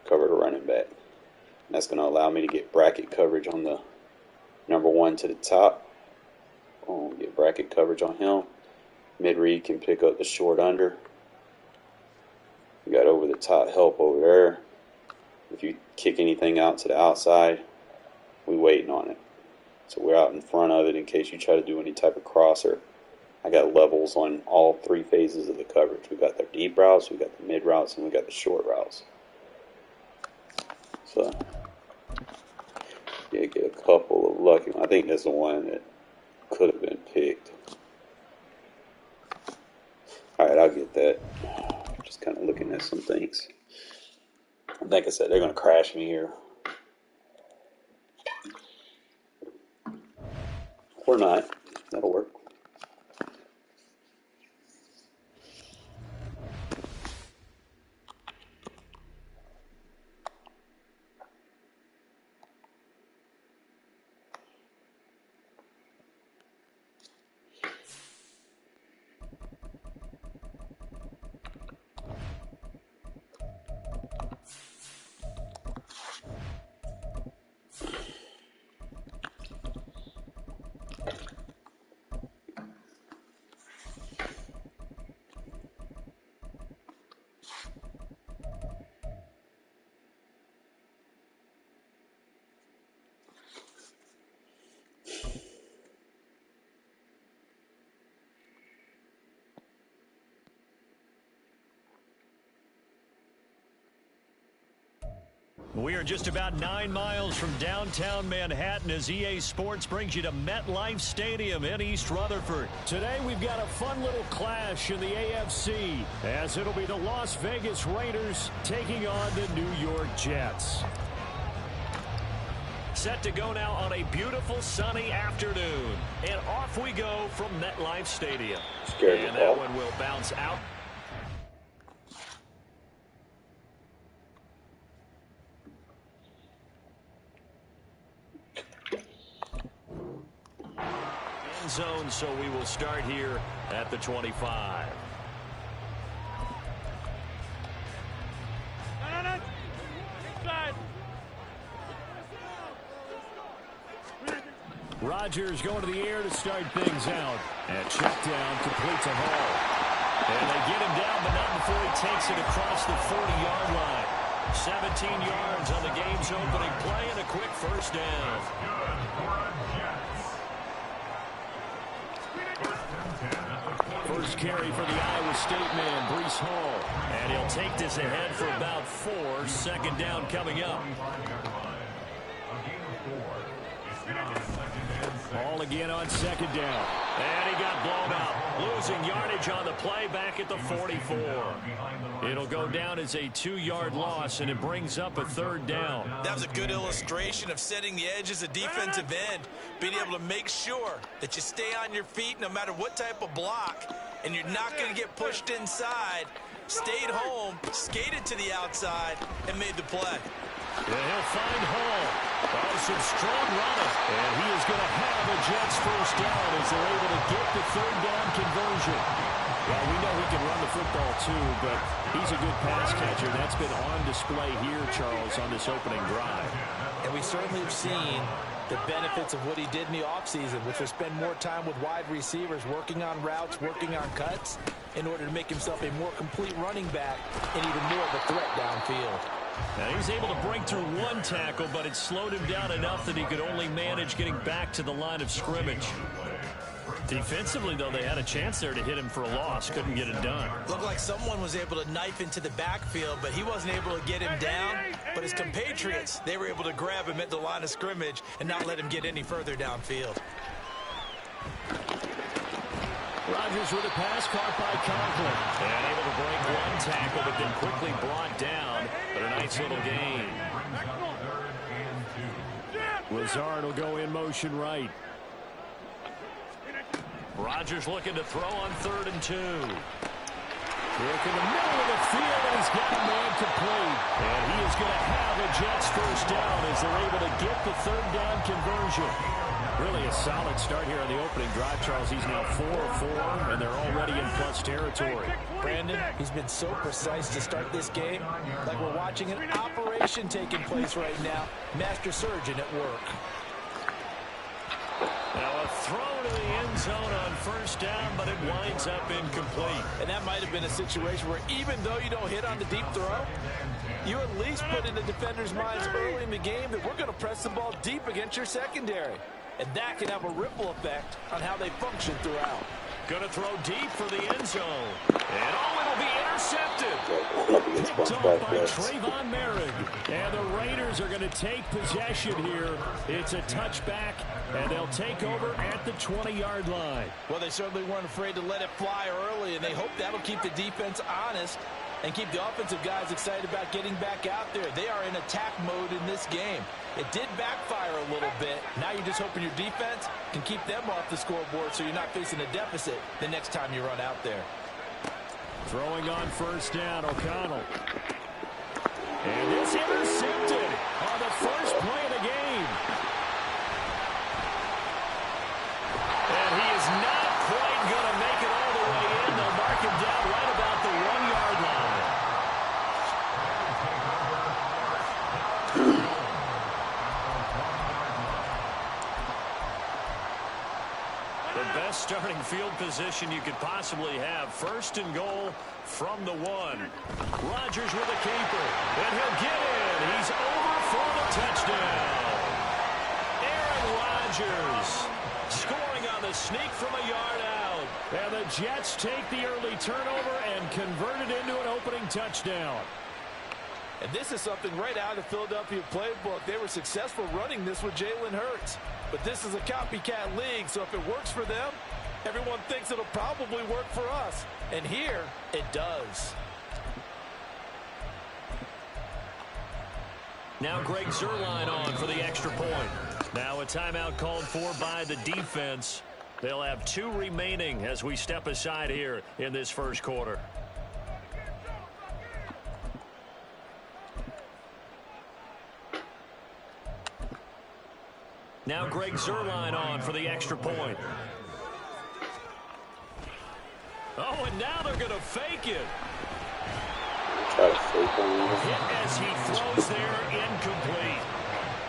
cover the running back. And that's going to allow me to get bracket coverage on the number one to the top. Get bracket coverage on him. Mid read can pick up the short under. We got over the top help over there. If you kick anything out to the outside, we waiting on it. So we're out in front of it in case you try to do any type of crosser. I got levels on all three phases of the coverage. We got the deep routes, we got the mid routes, and we got the short routes. So yeah, get a couple of lucky ones. I think that's the one that could have been picked. Alright, I'll get that. Just kind of looking at some things. Like I said, they're going to crash me here. Or not. That'll work. We are just about 9 miles from downtown Manhattan as EA Sports brings you to MetLife Stadium in East Rutherford. Today we've got a fun little clash in the AFC as it'll be the Las Vegas Raiders taking on the New York Jets. Set to go now on a beautiful sunny afternoon. And off we go from MetLife Stadium. And that one will bounce out. Zone, so we will start here at the 25. Rodgers going to the air to start things out. And check down complete to Hall. And they get him down, but not before he takes it across the 40-yard line. 17 yards on the game's opening play and a quick first down. First carry for the Iowa State man, Breece Hall. And he'll take this ahead for about 4. Second down coming up. Hall again on second down. And he got blown out. Losing yardage on the play back at the 44. It'll go down as a 2-yard loss, and it brings up a third down. That was a good illustration of setting the edge as a defensive end, being able to make sure that you stay on your feet no matter what type of block, and you're not going to get pushed inside. Stayed home, skated to the outside, and made the play. And he'll find Hall. Oh, some strong running. And he is going to have a Jets first down as they're able to get the third down conversion. Well, we know he can run the football too, but he's a good pass catcher. That's been on display here, Charles, on this opening drive. And we certainly have seen the benefits of what he did in the offseason, which was spend more time with wide receivers, working on routes, working on cuts, in order to make himself a more complete running back and even more of a threat downfield. Now he's able to break through one tackle, but it slowed him down enough that he could only manage getting back to the line of scrimmage. Defensively, though, they had a chance there to hit him for a loss. Couldn't get it done. Looked like someone was able to knife into the backfield, but he wasn't able to get him down. But his compatriots, they were able to grab him at the line of scrimmage and not let him get any further downfield. Rodgers with a pass caught by Conklin. And able to break one tackle, but then quickly brought down. But a nice little gain. Lazard will go in motion right. Rodgers looking to throw on 3rd and 2. Look in the middle of the field, and he's got a man complete. And he is going to have a Jets first down as they're able to get the third down conversion. Really a solid start here on the opening drive, Charles. He's now 4 of 4, and they're already in plus territory. Brandon, he's been so precise to start this game, like we're watching an operation taking place right now. Master surgeon at work. Now a throw to the end zone on first down, but it winds up incomplete. And that might have been a situation where even though you don't hit on the deep throw, you at least put in the defender's minds early in the game that we're going to press the ball deep against your secondary. And that can have a ripple effect on how they function throughout. Going to throw deep for the end zone. And it'll be intercepted. Picked off by Trayvon Merrick. And the Raiders are going to take possession here. It's a touchback, and they'll take over at the 20-yard line. Well, they certainly weren't afraid to let it fly early, and they hope that'll keep the defense honest and keep the offensive guys excited about getting back out there. They are in attack mode in this game. It did backfire a little bit. Now you're just hoping your defense can keep them off the scoreboard so you're not facing a deficit the next time you run out there. Throwing on first down, O'Connell. And it's intercepted on the first play of the game. And he is not quite going to make it all the way in. They'll mark him down right about the 1-yard line. The best starting field position you could possibly have. First and goal from the 1. Rodgers with a keeper. And he'll get in. He's over for the touchdown. Aaron Rodgers scoring on the sneak from a yard out. And the Jets take the early turnover and convert it into an opening touchdown. And this is something right out of the Philadelphia playbook. They were successful running this with Jalen Hurts. But this is a copycat league, so if it works for them, everyone thinks it'll probably work for us. And here, it does. Now Greg Zuerlein on for the extra point. Now a timeout called for by the defense. They'll have 2 remaining as we step aside here in this first quarter. Now Greg Zuerlein on for the extra point. Oh, and now they're going to fake it. Hit as he throws there, incomplete.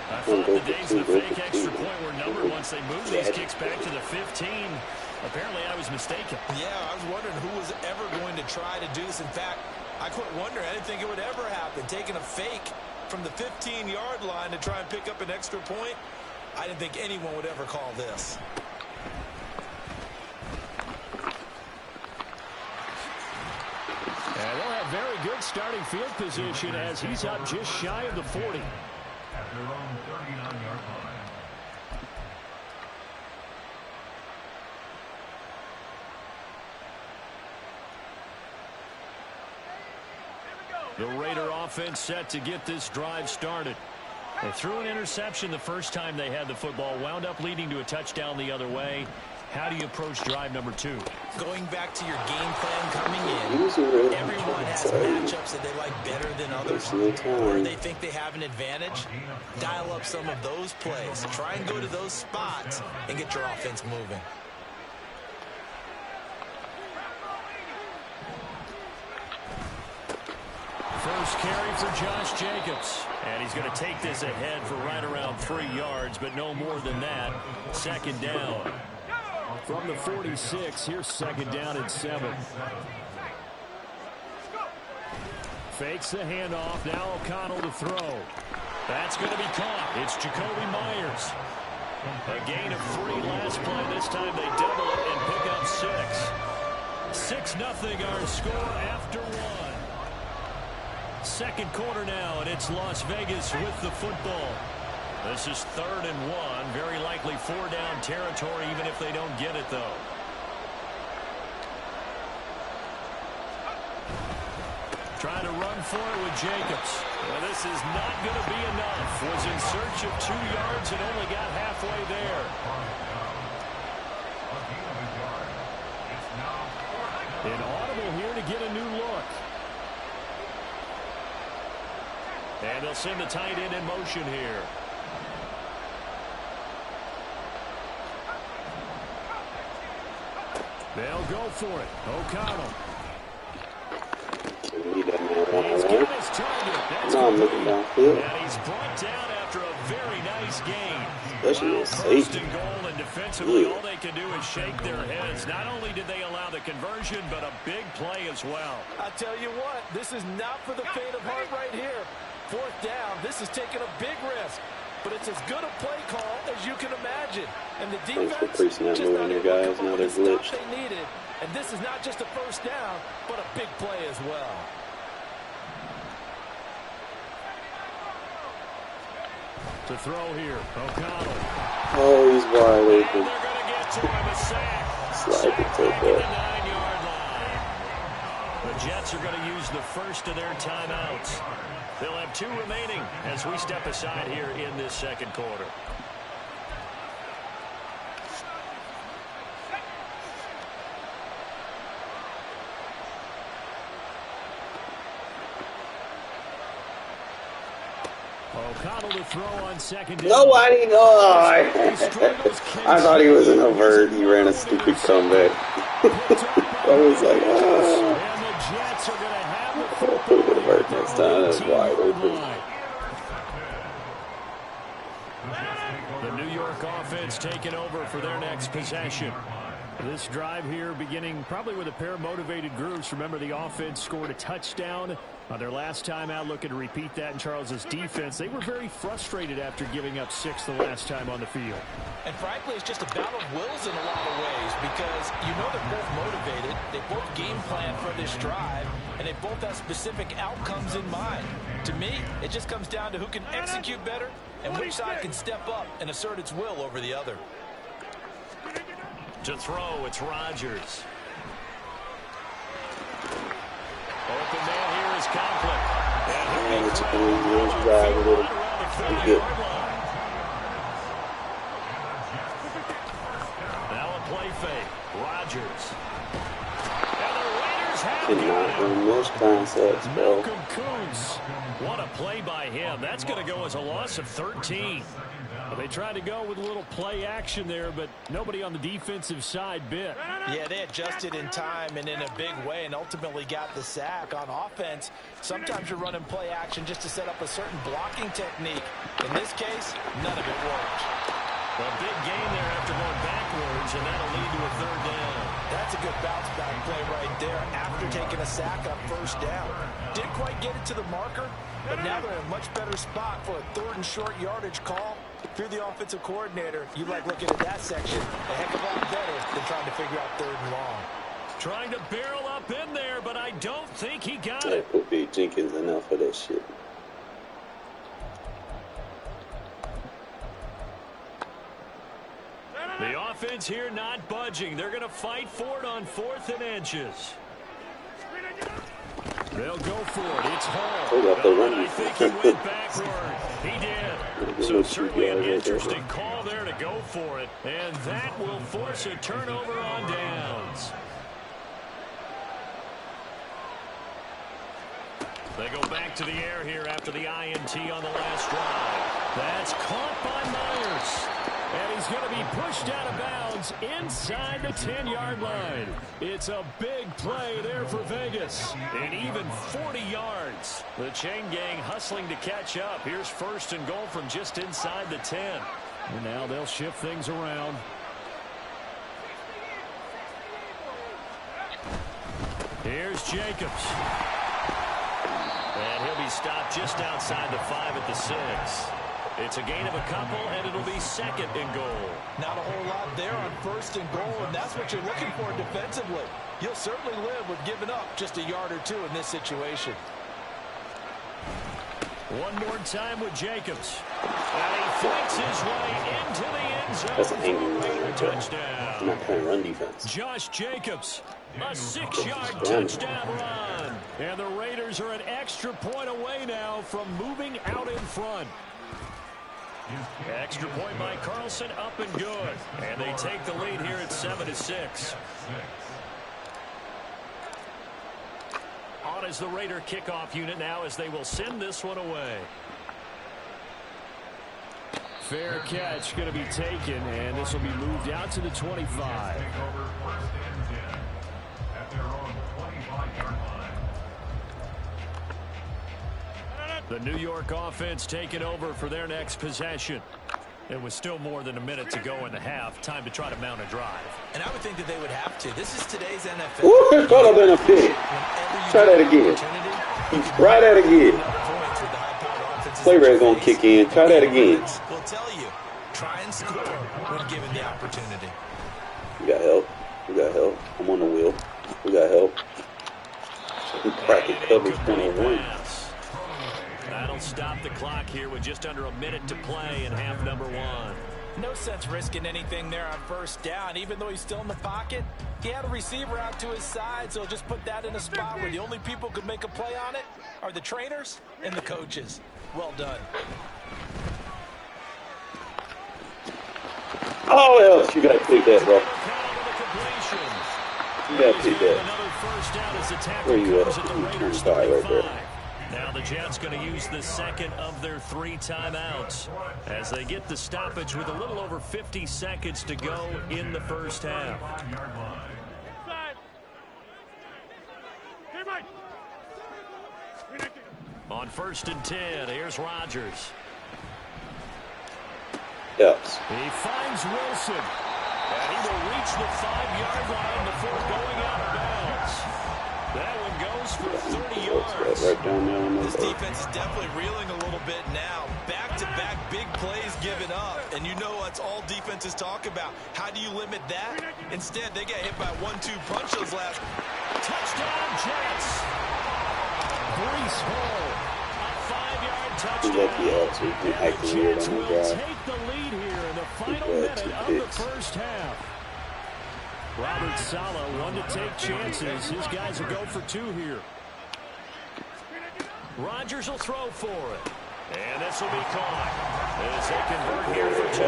I thought the days of the fake extra point were numbered once they moved these kicks back to the 15. Apparently I was mistaken. Yeah, I was wondering who was ever going to try to do this. In fact, I quit wondering. I didn't think it would ever happen. Taking a fake from the 15-yard line to try and pick up an extra point. I didn't think anyone would ever call this. And they'll have very good starting field position as he's up just shy of the 40. At their own 39-yard line. The Raider offense set to get this drive started. They threw an interception the first time they had the football, wound up leading to a touchdown the other way. How do you approach drive number 2? Going back to your game plan coming in, everyone has matchups that they like better than others, or they think they have an advantage. Dial up some of those plays. Try and go to those spots and get your offense moving. First carry for Josh Jacobs. And he's going to take this ahead for right around 3 yards, but no more than that. Second down. From the 46, here's second down and 7. Fakes the handoff. Now O'Connell to throw. That's going to be caught. It's Jacoby Myers. A gain of 3 last play. This time they double it and pick up 6. 6-0 our score after 1. Second quarter now, and it's Las Vegas with the football. This is 3rd and 1. Very likely 4-down territory, even if they don't get it, though. Trying to run for it with Jacobs. Well, this is not going to be enough. Was in search of 2 yards and only got halfway there. Inaudible here to get a new look. And they'll send the tight end in motion here. They'll go for it. O'Connell. Leave that man one He's on got one. his target. That's No, I'm looking downfield. and he's brought down after a very nice gain. Especially Well, with first safety. and goal, and defensively, Yeah. all they can do is shake their heads. Not only did they allow the conversion, but a big play as well. I tell you what, this is not for the faint of heart right here. Fourth down, this is taking a big risk. But it's as good a play call as you can imagine. And the Thanks for defense preaching that just moving not there, able to guys. come Now up they're with the stop glitched. they needed. And this is not just a first down, but a big play as well. To throw here, O'Connell. Oh, he's wide And open. they're going to get to him, a sack. Slide and Sack take back at the that. 9-yard line. The Jets are going to use the first of their timeouts. They'll have 2 remaining as we step aside here in this second quarter. O'Connell to throw on second down. Nobody knows. I thought he was an overt. He ran a stupid comeback. I was like, And the Jets are going to have the I'll put it in vert next time. That's wide open. The New York offense taking over for their next possession. This drive here beginning probably with a pair of motivated groups. Remember, the offense scored a touchdown on their last time out, looking to repeat that in Charles's defense. They were very frustrated after giving up 6 the last time on the field. And frankly, it's just a battle of wills in a lot of ways because you know they're both motivated. They both game plan for this drive, and they both have specific outcomes in mind. To me, it just comes down to who can execute better and which side can step up and assert its will over the other. To throw, it's Rodgers. Open man here is Conklin. Man, it's a good drive a little. Pretty good. Now a play fake. Rodgers. And the Raiders have Cannot run those concepts, bro. Malcolm Kuntz. What a play by him. That's going to go as a loss of 13. Well, they tried to go with a little play action there, but nobody on the defensive side bit. Yeah, they adjusted in time and in a big way and ultimately got the sack. On offense, sometimes you're running play action just to set up a certain blocking technique. In this case, none of it worked. A big gain there after going backwards, and that'll lead to a third down. That's a good bounce back play right there after taking a sack on first down. Didn't quite get it to the marker, but now they're in a much better spot for a third and short yardage call. If you're the offensive coordinator, you like looking at that section a heck of a lot better than trying to figure out third and long. Trying to barrel up in there, but I don't think he got Hey, it. put Big Jenkins enough of that shit. The offense here not budging. They're going to fight for it on 4th and inches. They'll go for it. It's Hall. They got the run I think he went backward. He did. So certainly an interesting call there to go for it. And that will force a turnover on downs. They go back to the air here after the INT on the last drive. That's caught by Myers. And he's going to be pushed out of bounds inside the 10-yard line. It's a big play there for Vegas. And even 40 yards. The chain gang hustling to catch up. Here's 1st and goal from just inside the 10. And now they'll shift things around. Here's Jacobs. And he'll be stopped just outside the 5 at the 6. It's a gain of a couple, and it'll be 2nd and goal. Not a whole lot there on 1st and goal, and that's what you're looking for defensively. You'll certainly live with giving up just a yard or 2 in this situation. One more time with Jacobs. And he flicks his way into the end zone. That's an angry for a run Raider right there. touchdown. I'm not playing run defense. Josh Jacobs, a 6-yard touchdown run. And the Raiders are an extra point away now from moving out in front. Extra point by Carlson, up and good. And they take the lead here at 7-6. On is the Raider kickoff unit now as they will send this one away. Fair catch going to be taken, and this will be moved out to the 25. The New York offense taking over for their next possession. It was still more than a minute to go in the half. Time to try to mount a drive. And I would think that they would have to. This is today's NFL. Ooh, it could have been a pick. Try that again. Try that again. Play rate gonna kick in. Try that again. We'll tell you, try and score when given the opportunity. We got help. We got help. I'm on the wheel. We got help. We cracking coverage 21. That'll stop the clock here with just under a minute to play in half number 1. No sense risking anything there on first down. Even though he's still in the pocket, he had a receiver out to his side, so just put that in a spot where the only people who could make a play on it are the trainers and the coaches. Well done. Oh, else you got to pick that, bro. You got to pick that. Where you at? 25 right there. Now the Jets going to use the second of their 3 timeouts as they get the stoppage with a little over 50 seconds to go in the first half. On 1st and 10, here's Rodgers. Yes. He finds Wilson, and he will reach the 5-yard line before going out of bounds. That one goes for 30 yards. Right down there on this defense is definitely reeling a little bit now. Back-to-back big plays given up. And you know what's all defenses talk about. How do you limit that? Instead, they got hit by 1-2 punch those last. Touchdown, Jets. Breece Hall, a 5-yard touchdown. And the Jets will take the lead here in the final minute of the first half. Robert Saleh, one to take chances. His guys will go for 2 here. Rodgers will throw for it. And this will be caught as they convert here for 2.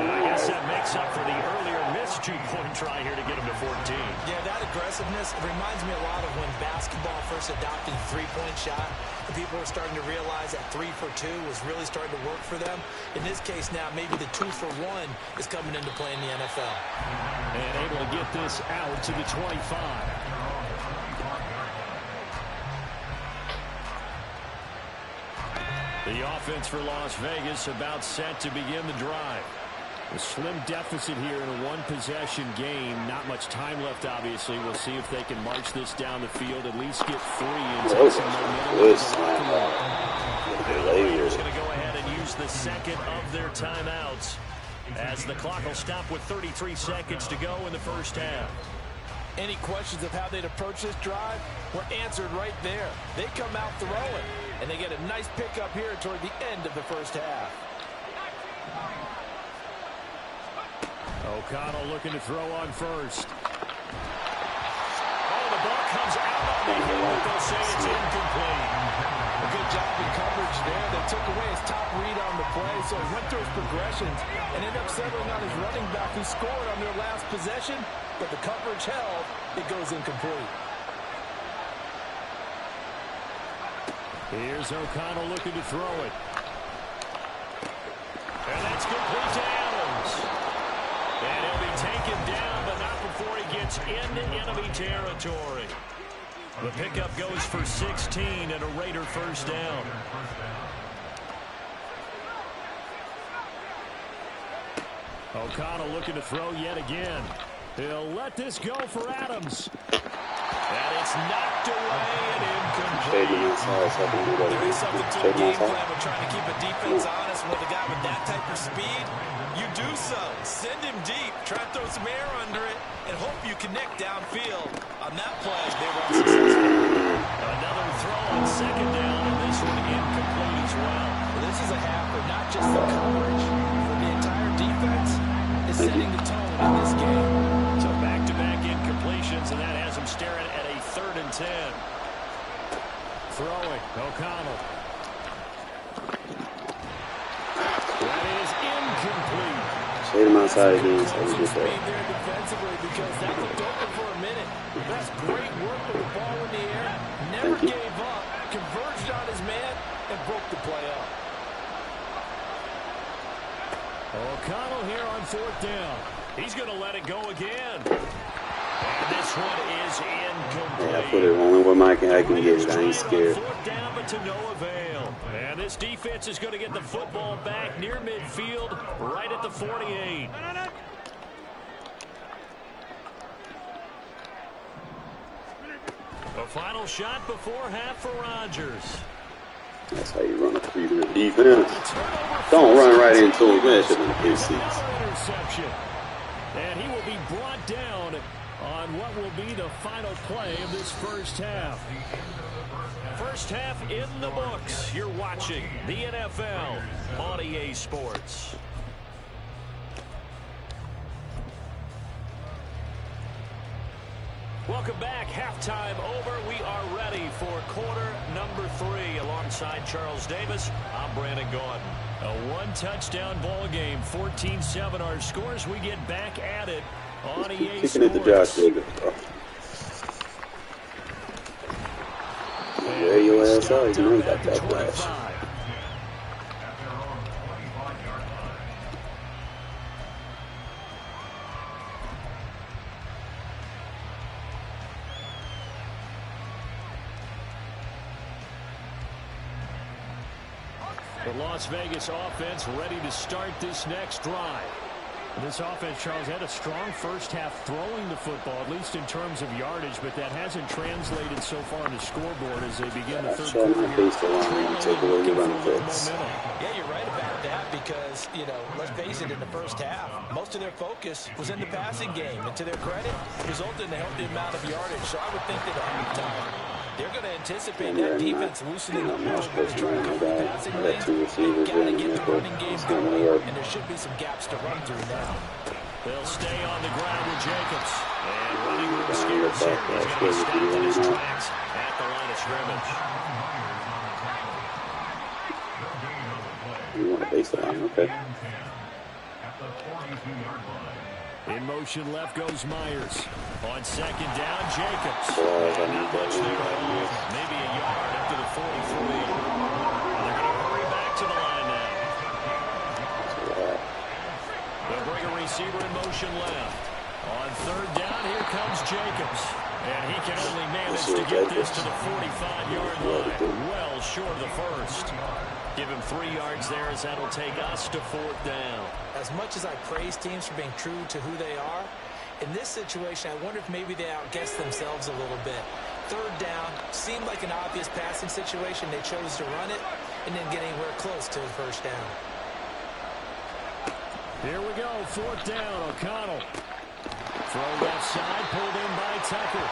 And I guess that makes up for the earlier missed 2-point try here to get him to 14. Yeah, that aggressiveness, it reminds me a lot of when basketball first adopted the 3-point shot. And people were starting to realize that 3 for 2 was really starting to work for them. In this case now, maybe the 2 for 1 is coming into play in the NFL. And able to get this out to the 25. The offense for Las Vegas about set to begin the drive. A slim deficit here in a 1-possession game. Not much time left, obviously. We'll see if they can march this down the field, at least get free and take some momentum. They're going to go ahead and use the second of their timeouts as the clock will stop with 33 seconds to go in the first half. Any questions of how they'd approach this drive were answered right there. They come out throwing, and they get a nice pickup here toward the end of the first half. O'Connell looking to throw on first. Oh, the ball comes out on the hill, but they'll say it's incomplete. A good job in coverage there. They took away his top read on the play, so he went through his progressions and ended up settling on his running back who scored on their last possession, but the coverage held. It goes incomplete. Here's O'Connell looking to throw it. And that's complete to Adams. And he'll be taken down, but not before he gets into enemy territory. The pickup goes for 16 and a Raider first down. O'Connell looking to throw yet again. He'll let this go for Adams. And it's knocked away and incomplete. There is something to the game plan with trying to keep a defense honest with a guy with that type of speed. You do so. Send him deep. Try to throw some air under it and hope you connect downfield. On that play, they were unsuccessful. Another throw on second down, and this one incomplete as well. This is a half where not just the coverage, but the entire defense is setting the tone in this game. So back-to-back incompletions, and that has him staring at a 3rd and 10. Throwing, O'Connell. That is incomplete. Shade him outside again so we get there defensively because that looked open for a minute. That's great work with the ball in the air. Never gave up, converged on his man, and broke the play up. O'Connell here on 4th down. He's going to let it go again. And this one is incomplete. Yeah, I put it only where I can get it. I ain't scared. 4th down, but to no avail. And this defense is going to get the football back near midfield, right at the 48. A final shot before half for Rodgers. That's how you run a 3-minute defense. Don't run right into him. That should have been interception. And he will be brought down on what will be the final play of this first half. First half in the books. You're watching the NFL on EA Sports. Welcome back. Halftime over. We are ready for quarter number 3. Alongside Charles Davis, I'm Brandon Gaudin. A one-touchdown ball game. 14-7 our scores. We get back at it on EA Sports. Kicking it to Josh Jacobs, bro. Where your ass are? You know you got that flash. The Las Vegas offense ready to start this next drive. This offense, Charles, had a strong first half throwing the football, at least in terms of yardage, but that hasn't translated so far on the scoreboard as they begin the third quarter. Yeah, you're right about that because, you know, let's face it, in the first half, most of their focus was in the passing game. And to their credit, resulted in a healthy amount of yardage. So I would think that at halftime, they're going to anticipate that defense loosening up a little bit to try to cover the passing lanes. They've got to get the running game going, and there should be some gaps to run through now. They'll stay on the ground with Jacobs. And running room scares here. He's going to be stopped in his tracks at the line of scrimmage. You want a baseline, okay. In motion left goes Myers. On second down, Jacobs. Not much there at all. Maybe a yard up to the 43. They're going to hurry back to the line now. They'll bring a receiver in motion left. On third down, here comes Jacobs. And he can only manage to get this to the 45-yard line. Well short of the first. Give him 3 yards there as that'll take us to 4th down. As much as I praise teams for being true to who they are, in this situation, I wonder if maybe they outguessed themselves a little bit. Third down seemed like an obvious passing situation. They chose to run it and didn't get anywhere close to the first down. Here we go, 4th down, O'Connell. Throw left side, pulled in by Tucker.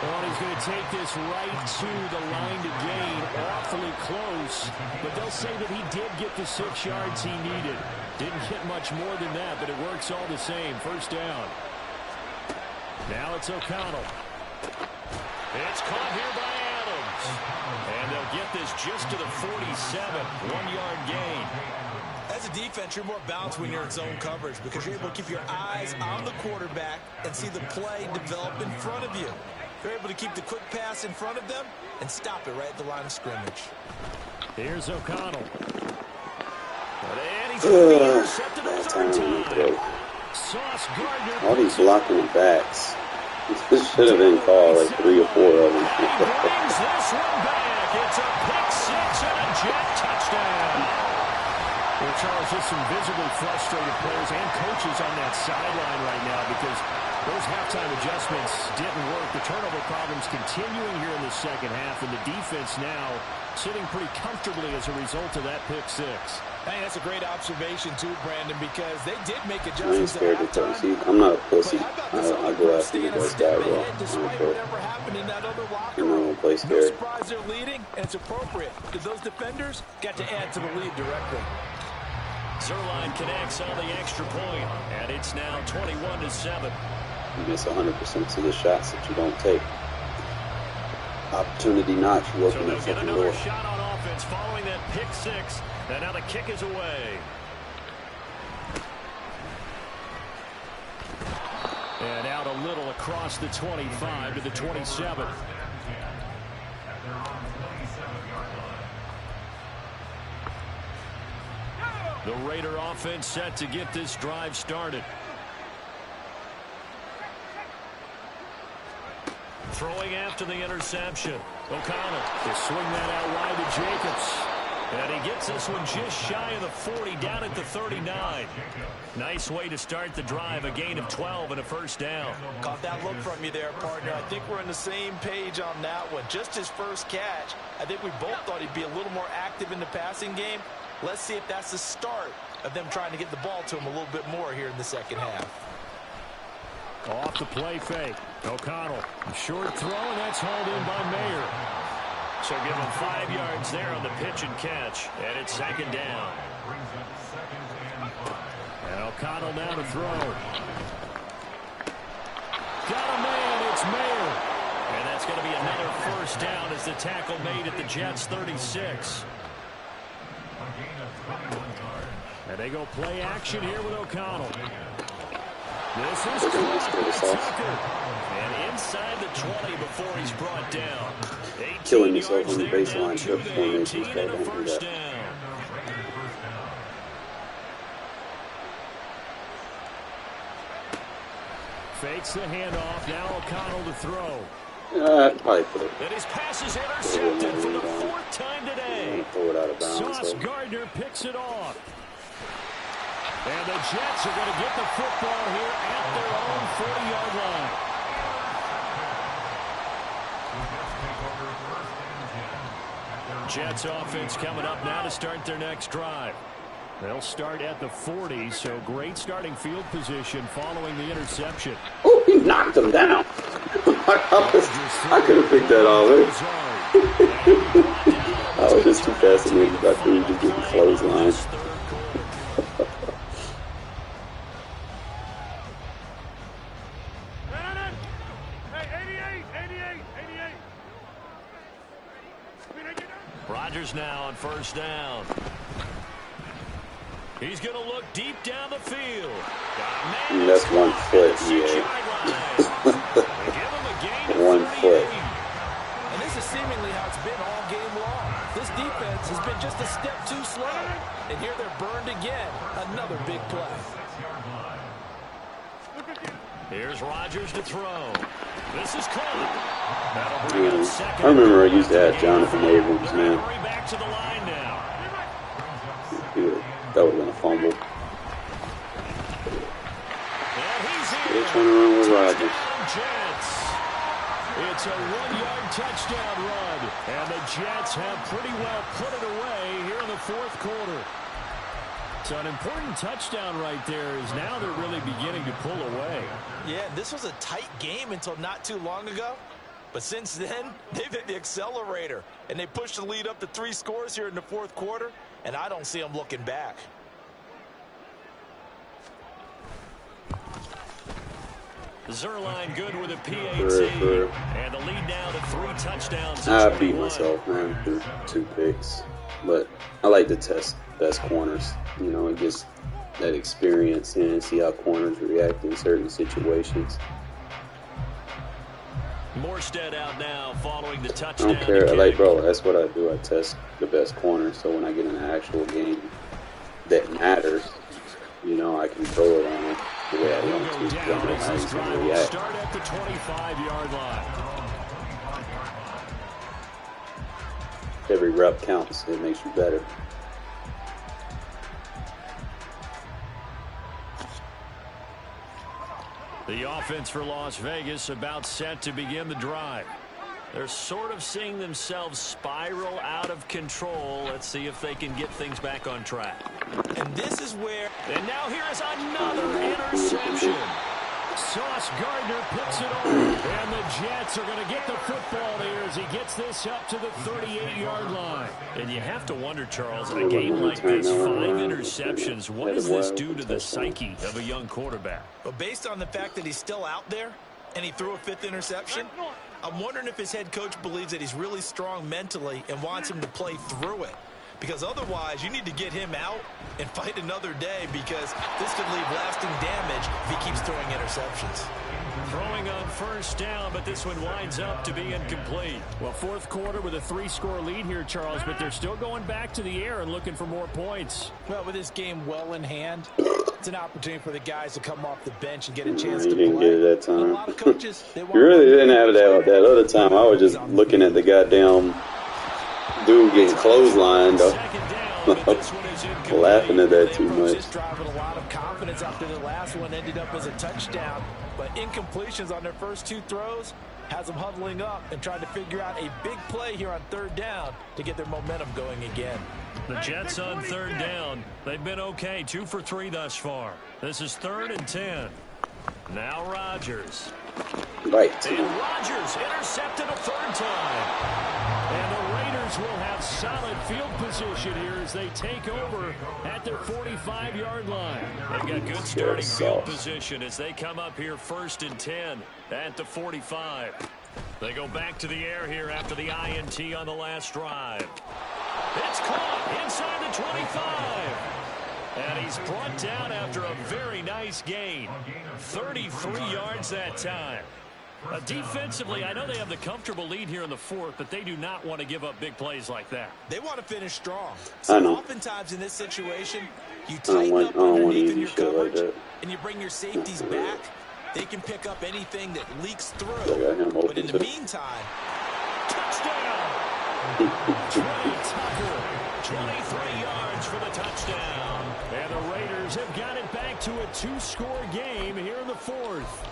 Oh, he's going to take this right to the line to gain. Awfully close, but they'll say that he did get the 6 yards he needed. Didn't get much more than that, but it works all the same. First down. Now it's O'Connell. It's caught here by Adams. And they'll get this just to the 47. 1-yard gain. As a defense, you're more balanced when you're in zone coverage because you're able to keep your eyes on the quarterback and see the play develop in front of you. You're able to keep the quick pass in front of them and stop it right at the line of scrimmage. Here's O'Connell. And he's going to be intercepted a third time. Sauce Gardner. All these blocking backs. This should have been called like 3 or 4 of them. Brings this one back. It's a pick 6 and a jet touchdown. Well, Charles, just some visibly frustrated players and coaches on that sideline right now because those halftime adjustments didn't work. The turnover problems continuing here in the second half, and the defense now sitting pretty comfortably as a result of that pick 6. Hey, that's a great observation, too, Brandon, because they did make I ain't adjustments scared to touch. See, I'm not a pussy. I go after the best guy, bro. I don't care. I'm not going to play scared. No surprise they're leading, and it's appropriate because those defenders got to add to the lead directly. Zerline connects on the extra point, and it's now 21-7. You miss 100% of the shots that you don't take. Opportunity knocks you open that fucking door. Another shot on offense following that pick 6, and now the kick is away. And out a little across the 25 to the 27. The Raider offense set to get this drive started. Throwing after the interception. O'Connell will swing that out wide to Jacobs. And he gets this one just shy of the 40, down at the 39. Nice way to start the drive, a gain of 12 and a first down. Caught that look from you there, partner. I think we're on the same page on that one. Just his first catch. I think we both thought he'd be a little more active in the passing game. Let's see if that's the start of them trying to get the ball to him a little bit more here in the second half. Off the play fake. O'Connell, short throw, and that's hauled in by Mayer. So give him 5 yards there on the pitch and catch, and it's second down. And O'Connell now to throw. Got a man, it's Mayer. And that's going to be another first down as the tackle made at the Jets' 36. And they go play action here with O'Connell. This is Tucker. And inside the 20 before he's brought down. Killing yourself on the baseline trip formations. Don't do that. Fakes the handoff. Now O'Connell to throw. Probably put it. And his pass is intercepted for the 4th time today. Throw it out of bounds. Sauce Gardner picks it off. And the Jets are going to get the football here at their own 40-yard line. Jets offense coming up now to start their next drive. They'll start at the 40, so great starting field position following the interception. Oh, he knocked him down. I could have picked that all in. I was just too fascinated by dude just getting clothesline. Rodgers now on first down. He's going to look deep down the field. That's 1 foot, yeah. 1 foot. And this is seemingly how it's been all game long. This defense has been just a step too slow. And here they're burned again. Another big play. Here's Rodgers to throw. This is caught. I remember I used to have Jonathan Abrams, man. Back to the line now. That would have been a fumble. They're trying to run with Rodgers. It's a 1-yard touchdown run. And the Jets have pretty well put it away here in the 4th quarter. So an important touchdown right there is now they're really beginning to pull away. Yeah, this was a tight game until not too long ago. But since then, they've hit the accelerator. And they pushed the lead up to 3 scores here in the 4th quarter. And I don't see them looking back. Zerline good with a PAT. And the lead now to 3 touchdowns. I beat myself, man, through 2 picks. But I like to test best corners. You know, it gets that experience in, see how corners react in certain situations. Morstead out now following the touchdown. I don't care. Like, bro, that's what I do. I test the best corners. So when I get in an actual game that matters, you know, I can throw it on it the way I want to. I know how he's going to react. Start at the 25-yard line. Every rep counts. It makes you better. The offense for Las Vegas about set to begin the drive. They're sort of seeing themselves spiral out of control. Let's see if they can get things back on track. And this is where... And now here is another interception. Sauce Gardner picks it up. And the Jets are going to get the football here as he gets this up to the 38-yard line. And you have to wonder, Charles, in a game like this, 5 interceptions, what does this do to the psyche of a young quarterback? But based on the fact that he's still out there and he threw a 5th interception, I'm wondering if his head coach believes that he's really strong mentally and wants him to play through it. because otherwise you need to get him out and fight another day, because this could leave lasting damage if he keeps throwing interceptions. Throwing on first down, but this one winds up to be incomplete. Well, fourth quarter with a 3-score lead here, Charles, but they're still going back to the air and looking for more points. Well, with this game well in hand, it's an opportunity for the guys to come off the bench and get a chance to You didn't play. get it that time. A lot of coaches, they You really didn't have that other time. I was just looking at the goddamn dude getting clotheslined, though. Laughing at that too much. This drive with a lot of confidence after the last one ended up as a touchdown, but incompletions on their first 2 throws has them huddling up and trying to figure out a big play here on third down to get their momentum going again. The Jets on third down. They've been okay, 2 for 3 thus far. This is 3rd and 10. Now Rodgers. Right. And Rodgers intercepted a 3rd time. And the Raiders will have solid field position here as they take over at their 45-yard line. They've got good starting field position as they come up here 1st and 10 at the 45. They go back to the air here after the INT on the last drive. It's caught inside the 25. And he's brought down after a very nice gain. 33 yards that time. Defensively, I know they have the comfortable lead here in the 4th, but they do not want to give up big plays like that. They want to finish strong. I know. Oftentimes in this situation, you tighten up underneath in your coverage, and you bring your safeties back. They can pick up anything that leaks through. But in the meantime, touchdown! Trey Tucker, 23 yards for the touchdown. And the Raiders have got it back to a 2-score game here in the 4th.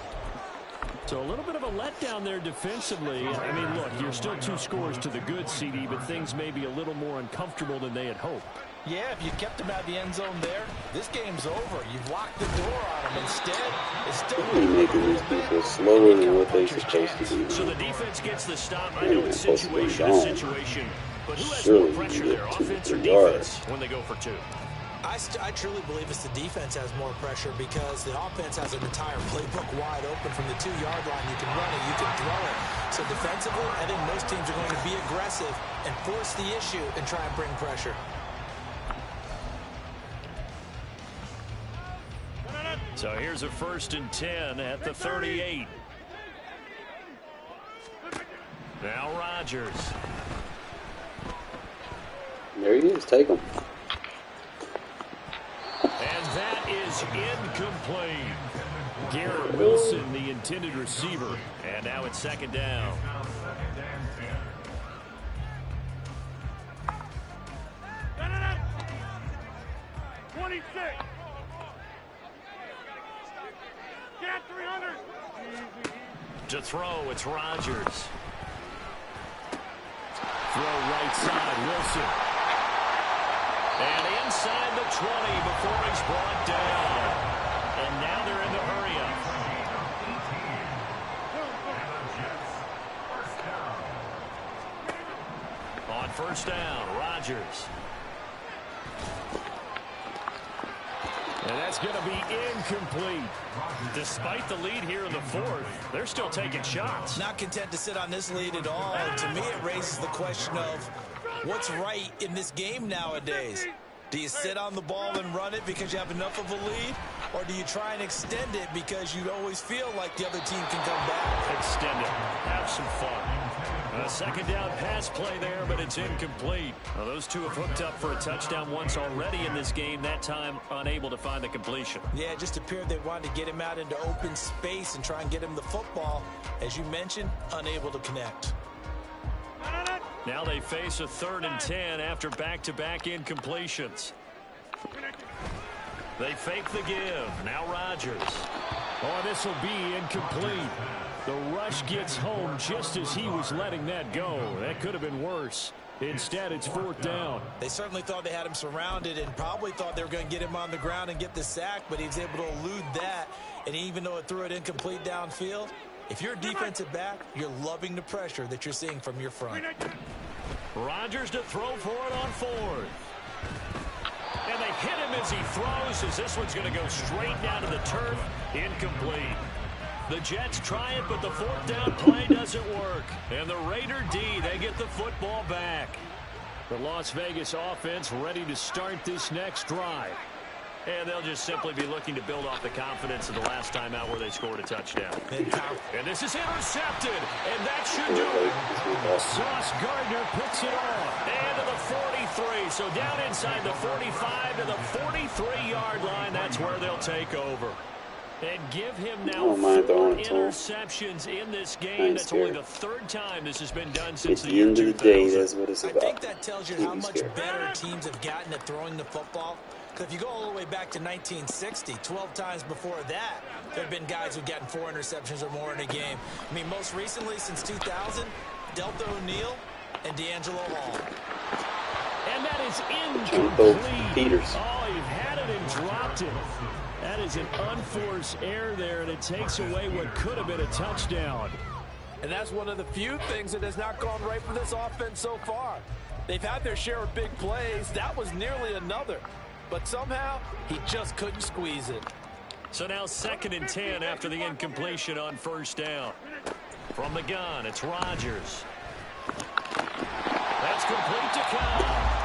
So a little bit of a letdown there defensively. I mean, look, you're still 2 scores to the good, CD, but things may be a little more uncomfortable than they had hoped. Yeah, if you kept them out of the end zone there, this game's over. You've locked the door on them. Instead, it's still making these people slower than what they're supposed to do. So the defense gets the stop. I know it's situation to situation, but who has more pressure there, offense or defense, when they go for 2? I truly believe it's the defense has more pressure, because the offense has an entire playbook wide open from the 2-yard line. You can run it, you can throw it. So defensively, I think most teams are going to be aggressive and force the issue and try and bring pressure. So here's a 1st and 10 at the 38. Now Rodgers. There he is. Take him. And that is incomplete. Garrett Wilson, the intended receiver. And now it's 2nd down. To throw, it's Rodgers. Throw right side, Wilson. And inside the 20 before he's brought down. And now they're in the hurry-up. On 1st down, Rodgers. And that's going to be incomplete. Despite the lead here in the 4th, they're still taking shots. Not content to sit on this lead at all. And to me, it raises the question of what's right in this game nowadays. Do you sit on the ball and run it because you have enough of a lead? Or do you try and extend it because you always feel like the other team can come back? Extend it. Have some fun. A 2nd down pass play there, but it's incomplete. Well, those two have hooked up for a touchdown once already in this game, that time unable to find the completion. Yeah, it just appeared they wanted to get him out into open space and try and get him the football. As you mentioned, unable to connect. Now they face a 3rd and 10 after back-to-back incompletions. They fake the give. Now Rodgers. Oh, this will be incomplete. The rush gets home just as he was letting that go. That could have been worse. Instead, it's 4th down. They certainly thought they had him surrounded and probably thought they were going to get him on the ground and get the sack, but he was able to elude that. And even though it threw it incomplete downfield, if you're a defensive back, you're loving the pressure that you're seeing from your front. Rodgers to throw for it on 4th. And they hit him as he throws, as this one's going to go straight down to the turf. Incomplete. The Jets try it, but the 4th down play doesn't work. And the Raider D, they get the football back. The Las Vegas offense ready to start this next drive. And they'll just simply be looking to build off the confidence of the last time out where they scored a touchdown. And this is intercepted, and that should do it. Sauce Gardner picks it off. And to the 43, so down inside the 45 to the 43-yard line. That's where they'll take over. And give him now 4 interceptions in this game. That's only the 3rd time this has been done since the year 2000. At the end of the day, that's what it's about. I think that tells you how much better teams have gotten at throwing the football. Because if you go all the way back to 1960, 12 times before that, there have been guys who've gotten 4 interceptions or more in a game. I mean, most recently, since 2000, Delta O'Neal and D'Angelo Hall. And that is incomplete. Oh, he had it and dropped it. That is an unforced error there, and it takes away what could have been a touchdown. And that's one of the few things that has not gone right for this offense so far. They've had their share of big plays. That was nearly another. But somehow, he just couldn't squeeze it. So now 2nd and 10 after the incompletion on 1st down. From the gun, it's Rodgers. That's complete to Kyle.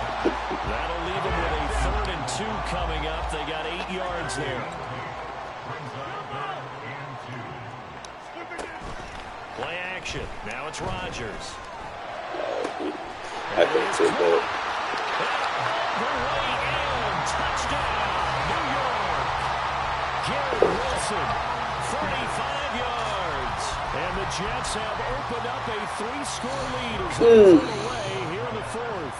That'll leave him with a 3rd and 2 coming up. They got 8 yards there. Play action. Now it's Rodgers. I think so, but touchdown, New York. Garrett Wilson, 45 yards. And the Jets have opened up a 3-score lead as they pull away here in the 4th.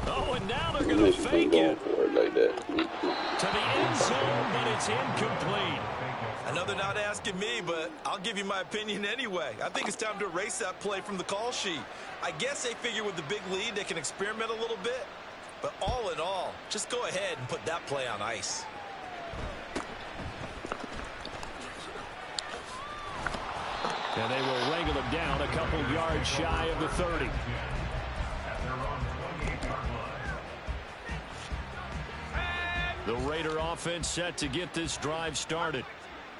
Oh, and now they're going to fake it. Like that. To the end zone, but it's incomplete. Another not asking me, but I'll give you my opinion anyway. I think it's time to erase that play from the call sheet. I guess they figure with the big lead they can experiment a little bit. But all in all, just go ahead and put that play on ice. And they will wrangle him down a couple yards shy of the 30. The Raider offense set to get this drive started.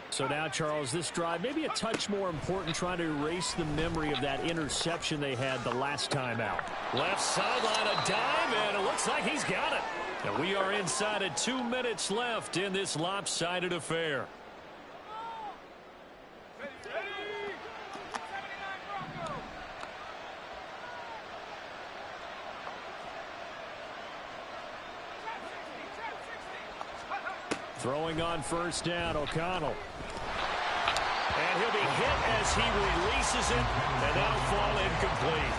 So now, Charles, this drive maybe a touch more important, trying to erase the memory of that interception they had the last time out. Left sideline, a dive, and it looks like he's got it. And we are inside of 2 minutes left in this lopsided affair. Throwing on 1st down, O'Connell. And he'll be hit as he releases it, and that'll fall incomplete.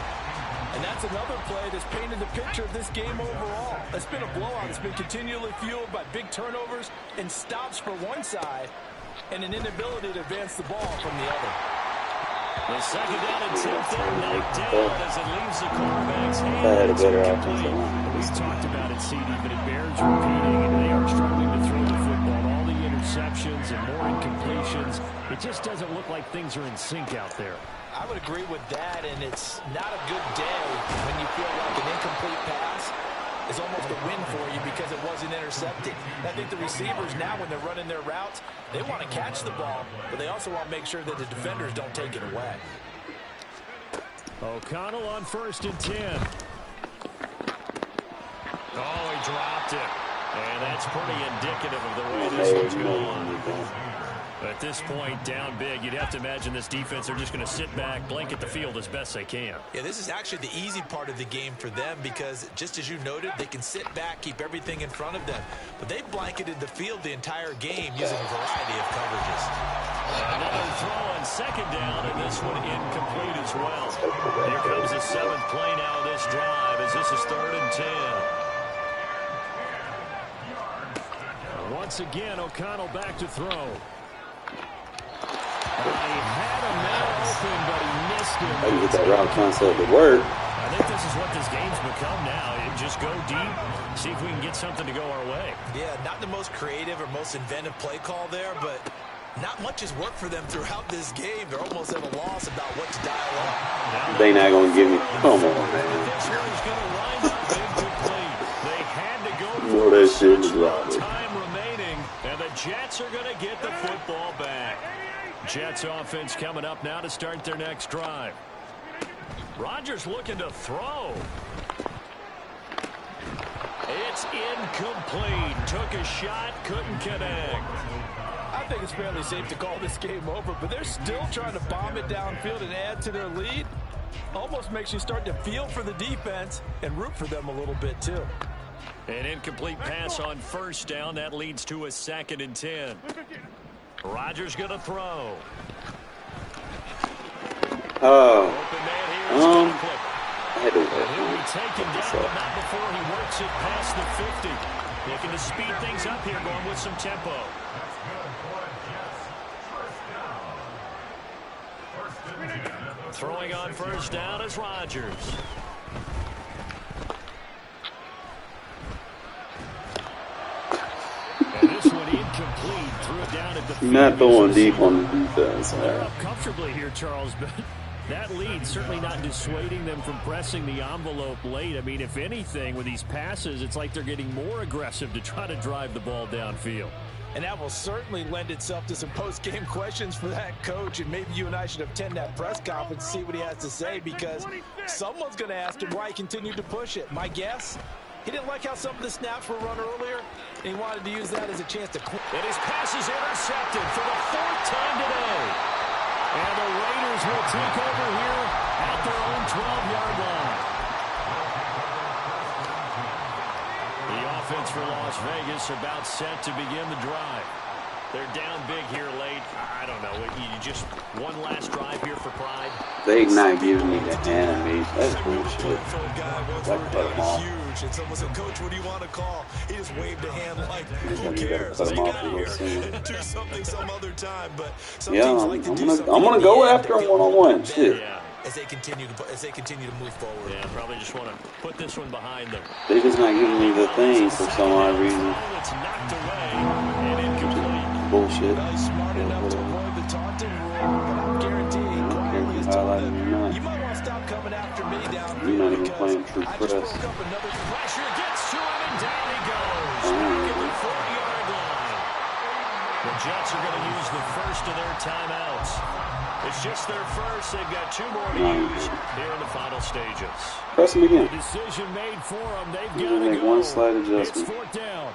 And that's another play that's painted the picture of this game overall. It's been a blowout. It's been continually fueled by big turnovers and stops for one side and an inability to advance the ball from the other. The 2nd down attempt knocked down as it leaves the quarterback's hands. I had a better offensive line. We've talked about it, CD, but it bears repeating. And they are struggling to throw the football. All the interceptions and more incompletions. It just doesn't look like things are in sync out there. I would agree with that, and it's not a good day when you feel like an incomplete pass is almost a win for you because it wasn't intercepted. I think the receivers now, when they're running their routes, they want to catch the ball, but they also want to make sure that the defenders don't take it away. O'Connell on 1st and 10. Oh, he dropped it. And that's pretty indicative of the way this one's going. At this point, down big, you'd have to imagine this defense are just going to sit back, blanket the field as best they can. Yeah, this is actually the easy part of the game for them because, just as you noted, they can sit back, keep everything in front of them. But they've blanketed the field the entire game using a variety of coverages. Another throw on 2nd down, and this one incomplete as well. Here comes the 7th play now of this drive as this is 3rd and 10. Once again, O'Connell back to throw. He had a man open, but he missed him. I can get that route concept to work. I think this is what this game's become now. Just go deep, see if we can get something to go our way. Yeah, not the most creative or most inventive play call there, but not much has worked for them throughout this game. They're almost at a loss about what to dial up. They not going to give me. Come on, man. This one's going to wind up incomplete. They had to go for that shit was time remaining, and the Jets are going to get the football back. Jets offense coming up now to start their next drive. Rodgers looking to throw. It's incomplete. Took a shot, couldn't connect. I think it's fairly safe to call this game over, but they're still trying to bomb it downfield and add to their lead. Almost makes you start to feel for the defense and root for them a little bit too. An incomplete pass on first down. That leads to a 2nd and 10. Rodgers going to throw. Open man here is Coughlin. He'll be taken down, but not before he works it past the 50. Looking to speed things up here, going with some tempo. Throwing on first down is Rodgers. And this one incomplete. Threw it down at the not throwing deep on the defense. They're up comfortably here, Charles, but that lead certainly not dissuading them from pressing the envelope late. I mean, if anything, with these passes, it's like they're getting more aggressive to try to drive the ball downfield. And that will certainly lend itself to some post-game questions for that coach, and maybe you and I should attend that press conference to see what he has to say, because someone's going to ask him why he continued to push it. My guess, he didn't like how some of the snaps were run earlier, and he wanted to use that as a chance to quit. And his pass is intercepted for the 4th time today. And the Raiders will take over here at their own 12-yard line. The offense for Las Vegas about set to begin the drive. They're down big here late. I don't know. You just one last drive here for pride. They not giving me the animation. That's bullshit. Huge. It's almost a coach, what do you want to call? He just waved a hand like, who cares? They got here and do something some other time. But some teams like to do something. I'm gonna go after him one-on-one. Shit. Yeah. As they continue to move forward. Yeah, probably just want to put this one behind them. They just not giving me the thing for some odd reason. It's knocked away and incomplete. Bullshit. Smart enough to avoid the taunting rule, but I'm guaranteeing quietly has told them, you might want to stop coming after me downfield. You're not even playing true I press. just broke up another Pressure gets to him and down he goes. Back at the 40-yard line. The Jets are going to use the first of their timeouts. It's just their first. They've got 2 more to use here in the final stages. Press him again. The decision made for them. They've He's got gonna to make go. one slight It's adjustment. 4th down.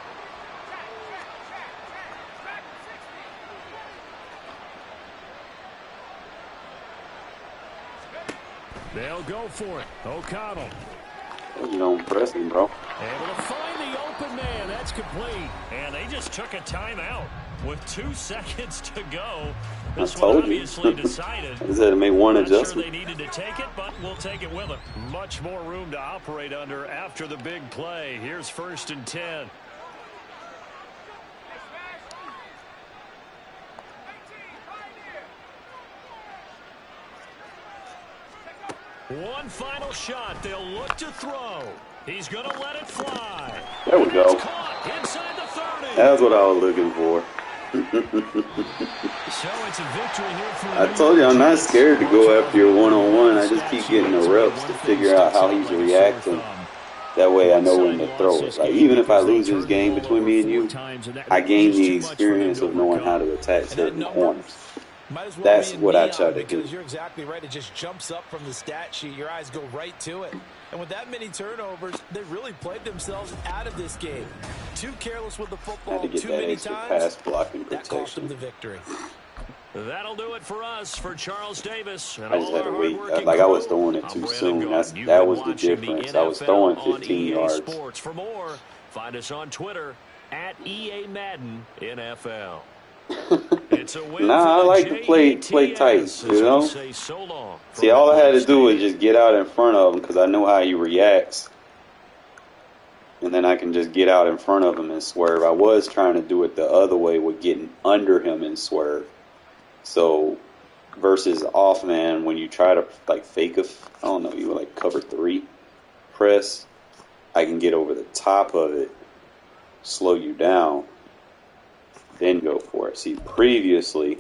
They'll go for it. O'Connell. You don't press him, bro. Able to find the open man. That's complete. And they just took a timeout with 2 seconds to go. This I told one you. obviously decided. I just had to make one Not sure adjustment. they needed to take it, but we'll take it with them. Much more room to operate under after the big play. Here's 1st and 10. One final shot. They'll look to throw. He's going to let it fly. There we go. It's caught inside the 30. That's what I was looking for. So it's a victory here for I told you I'm not scared to go after your one-on-one. I just keep getting the reps to figure out how he's reacting. That way I know when to throw it. Like, even if I lose this game between me and you, I gain the experience of knowing how to attack certain corners. That's what I try to do. You're exactly right. It just jumps up from the stat sheet. Your eyes go right to it. And with that many turnovers, they really played themselves out of this game. Too careless with the football too many times. Pass blocking That cost them protection. the victory. That'll do it for us. For Charles Davis and I just all had to our wait. hardworking Like I was crew, throwing it I'm too Brandon soon. Gaudin. You've That been was the watching difference. the I was NFL throwing on 15 EA yards. Sports. For more, find us on Twitter at EA Madden NFL. It's a win Nah, I for like the to play JETS, tight, as you we know? say so long See, from all I had to the do was stadium. just get out in front of him because I know how he reacts. And then I can just get out in front of him and swerve. I was trying to do it the other way with getting under him and swerve. So, versus off man, when you try to like fake I don't know, you like cover 3 press, I can get over the top of it, slow you down, then go for it. See, previously,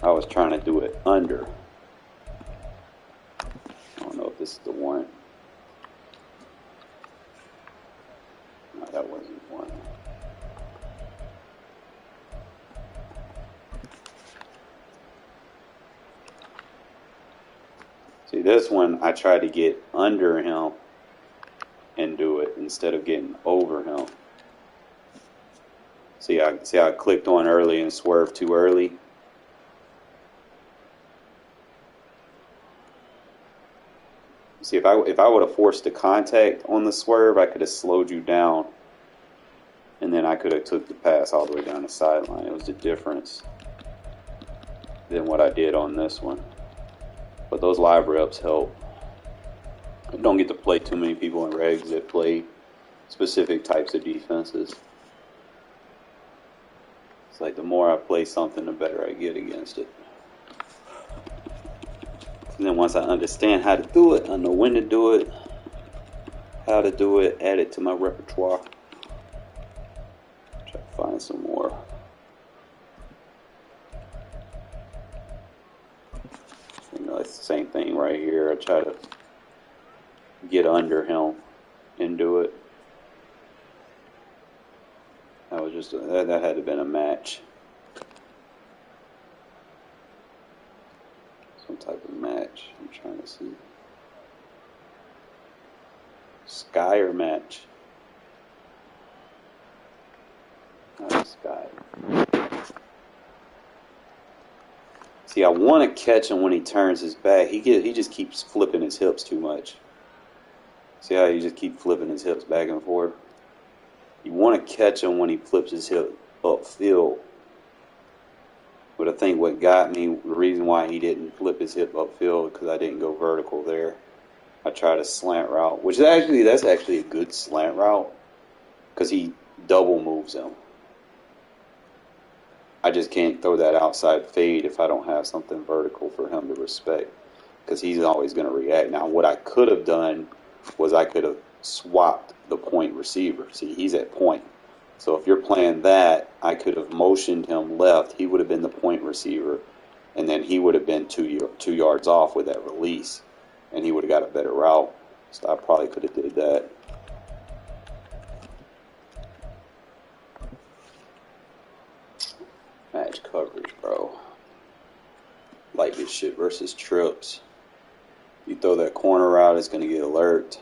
I was trying to do it under. I don't know if this is the one. No, that wasn't one. this one, I tried to get under him and do it instead of getting over him. See how I clicked on early and swerved too early? See, if I would have forced the contact on the swerve, I could have slowed you down, and then I could have took the pass all the way down the sideline. It was the difference than what I did on this one. But those live reps help. I don't get to play too many people in regs that play specific types of defenses. It's like the more I play something, the better I get against it. And then once I understand how to do it, I know when to do it, how to do it, add it to my repertoire. Try to find some more. You know, it's the same thing right here. I try to get under him and do it. That was just that had to have been a match. Some type of match. I'm trying to see. Sky or match? Not Sky. See, I want to catch him when he turns his back. He just keeps flipping his hips too much. See how he just keeps flipping his hips back and forth? You want to catch him when he flips his hip upfield. But I think what got me, the reason why he didn't flip his hip upfield, because I didn't go vertical there. I tried a slant route, which that's actually a good slant route, because he double moves him. I just can't throw that outside fade if I don't have something vertical for him to respect, because he's always going to react. Now, what I could have done was I could have swapped the point receiver. See, he's at point. So if you're playing that, I could have motioned him left. He would have been the point receiver, and then he would have been 2 yards off with that release, and he would have got a better route. So I probably could have did that. Match coverage, bro. Like this shit versus trips. You throw that corner route, it's going to get alert.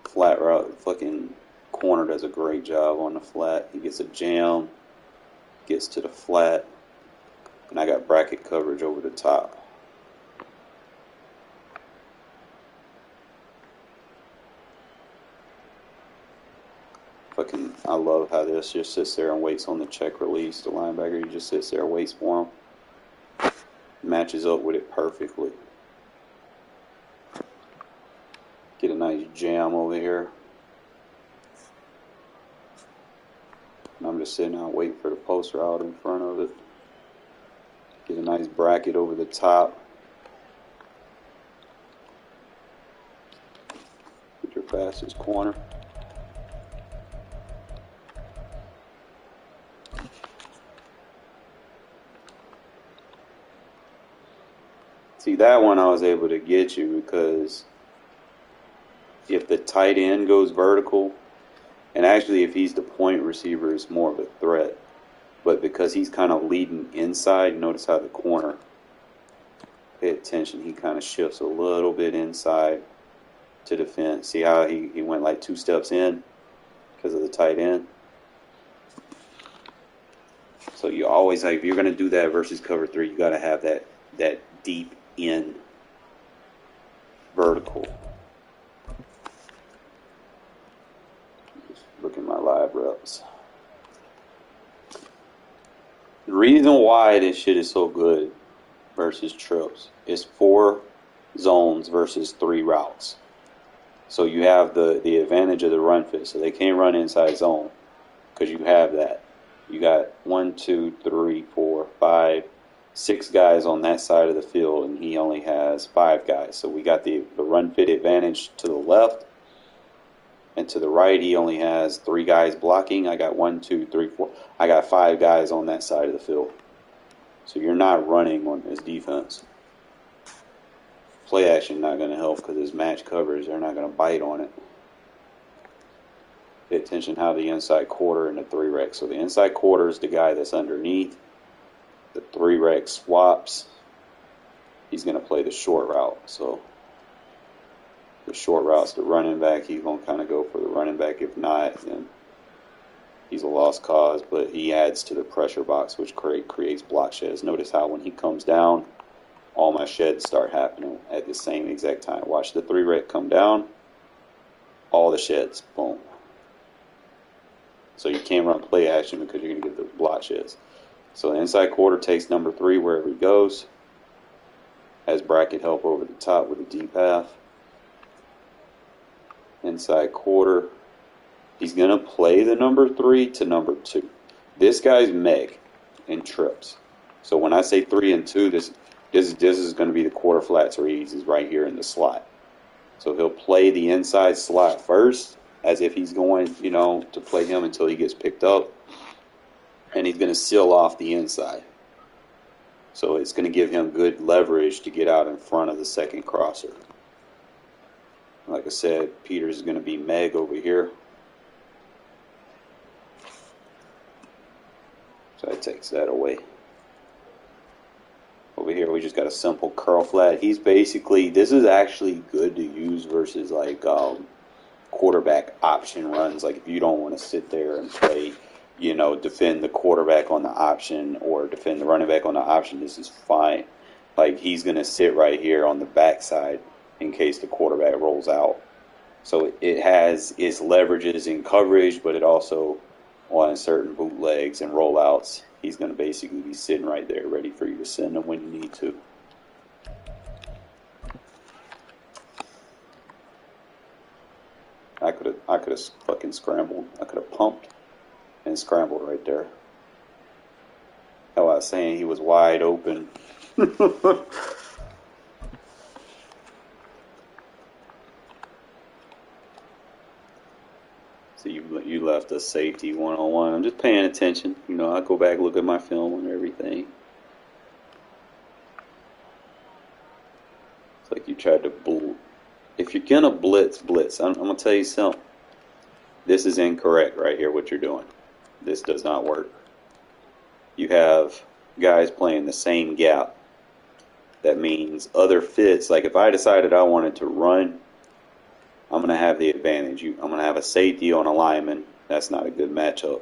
Flat route, fucking corner does a great job on the flat. He gets a jam, gets to the flat, and I got bracket coverage over the top. Fucking, I love how this just sits there and waits on the check release. The linebacker, he just sits there and waits for him. Matches up with it perfectly. Get a nice jam over here. And I'm just sitting out waiting for the post route in front of it. Get a nice bracket over the top. Get your fastest corner. See, that one I was able to get you because if the tight end goes vertical, and actually if he's the point receiver, it's more of a threat. But because he's kind of leading inside, notice how the corner, pay attention, he kind of shifts a little bit inside to defend. See how he went like 2 steps in because of the tight end? So you always, like, if you're going to do that versus cover 3, you got to have that deep in vertical. Just look at my live reps. The reason why this shit is so good versus trips is 4 zones versus 3 routes. So you have the advantage of the run fit. So they can't run inside zone because you have that. You got 1, 2, 3, 4, 5, 6 guys on that side of the field, and he only has 5 guys. So we got the run fit advantage to the left, and to the right he only has 3 guys blocking. I got 1, 2, 3, 4. I got 5 guys on that side of the field. So you're not running on his defense. Play action not going to help because his match coverage, they're not going to bite on it. Pay attention how the inside quarter and the 3 rec. So the inside quarter is the guy that's underneath. The 3 rec swaps. he's going to play the short route. So the short route's the running back. He's going to kind of go for the running back. If not, then he's a lost cause. But he adds to the pressure box, which creates block sheds. Notice how when he comes down, all my sheds start happening at the same exact time. Watch the 3 rec come down, all the sheds, boom. So you can't run play action because you're going to get the block sheds. So the inside quarter takes number 3 wherever he goes. Has bracket help over the top with a D path. Inside quarter. He's going to play the number 3 to number 2. This guy's Meg and trips. So when I say 3 and 2, this is going to be the quarter flats reads is right here in the slot. So he'll play the inside slot first, as if he's going, you know, to play him until he gets picked up. And he's going to seal off the inside. So it's going to give him good leverage to get out in front of the second crosser. Like I said, Peters is going to be Meg over here. So that takes that away. Over here we just got a simple curl flat. He's basically, this is actually good to use versus like quarterback option runs. Like if you don't want to sit there and play, you know, defend the quarterback on the option or defend the running back on the option, this is fine. Like he's going to sit right here on the backside in case the quarterback rolls out. So it has its leverages in coverage, but it also on certain bootlegs and rollouts, he's going to basically be sitting right there ready for you to send him when you need to. I could have fucking scrambled. I could have pumped and scrambled right there. How I was saying he was wide open. So you left a safety one-on-one. I'm just paying attention. You know, I go back, look at my film and everything. It's like you tried to if you're gonna blitz. I'm gonna tell you something. This is incorrect right here. What you're doing. This does not work. You have guys playing the same gap. That means other fits. Like if I decided I wanted to run, I'm going to have the advantage. I'm going to have a safety on a lineman. That's not a good matchup.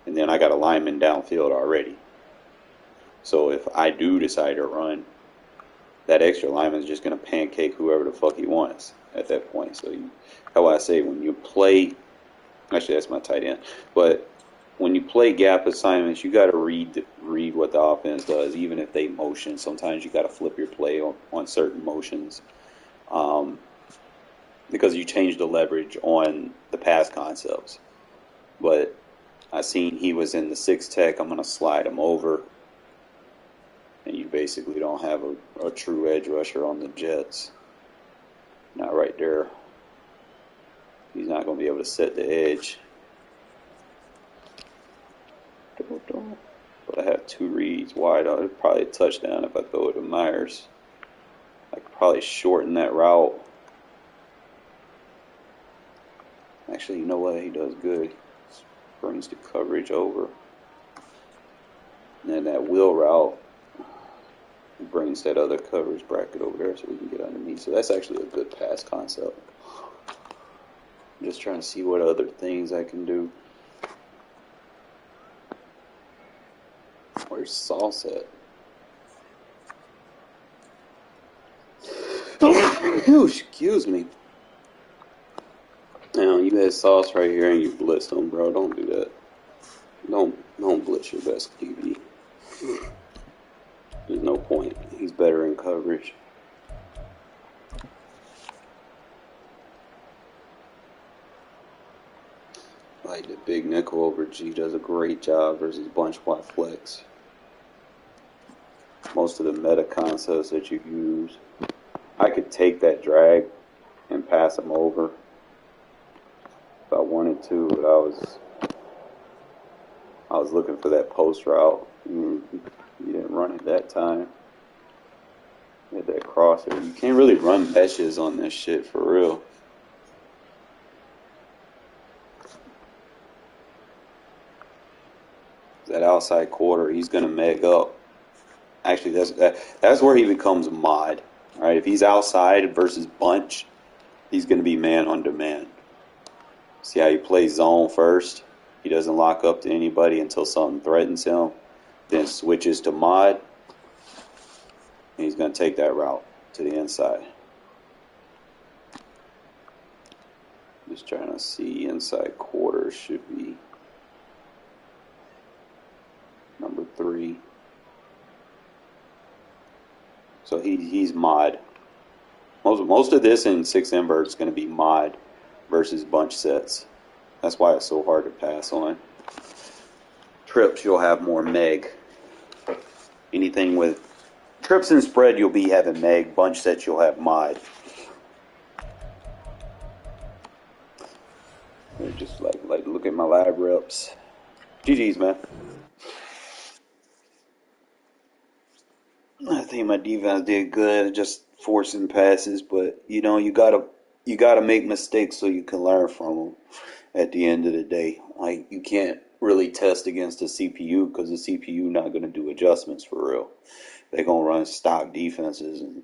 And then I got a lineman downfield already. So if I do decide to run, that extra lineman is just going to pancake whoever the fuck he wants at that point. So how I say when you play, actually that's my tight end, but when you play gap assignments, you got to read what the offense does, even if they motion. Sometimes you got to flip your play on certain motions. Because you change the leverage on the pass concepts. But I seen he was in the 6 tech. I'm going to slide him over. And you basically don't have a true edge rusher on the Jets. Not right there. He's not going to be able to set the edge. But I have 2 reads wide. It'd probably a touchdown if I throw it to Myers. I could probably shorten that route. Actually, you know what? He does good. Brings the coverage over. And then that wheel route brings that other coverage bracket over there so we can get underneath. So that's actually a good pass concept. I'm just trying to see what other things I can do. Where's Sauce at? Oh, excuse me. Now you had Sauce right here and you blitzed him, bro. Don't do that. Don't blitz your best QB. There's no point. He's better in coverage. Like the big nickel over G does a great job versus bunch wide flex. Most of the meta concepts that you use, I could take that drag and pass him over if I wanted to, but I was looking for that post route. You didn't run it that time. You had that crosser. You can't really run meshes on this shit for real. That outside quarter, he's gonna meg up. Actually, that's where he becomes mod. Right? If he's outside versus bunch, he's going to be man on demand. See how he plays zone first? He doesn't lock up to anybody until something threatens him. Then switches to mod. And he's going to take that route to the inside. Just trying to see inside quarter should be number 3. So he's mod. Most of this in 6 invert is going to be mod versus bunch sets. That's why it's so hard to pass on. Trips, you'll have more meg. Anything with trips and spread, you'll be having meg. Bunch sets, you'll have mod. Just like look at my live reps. GG's, man. I think my defense did good, just forcing passes, but you gotta make mistakes so you can learn from them. At the end of the day, like you can't really test against the CPU because the CPU not gonna do adjustments for real. They're gonna run stock defenses, and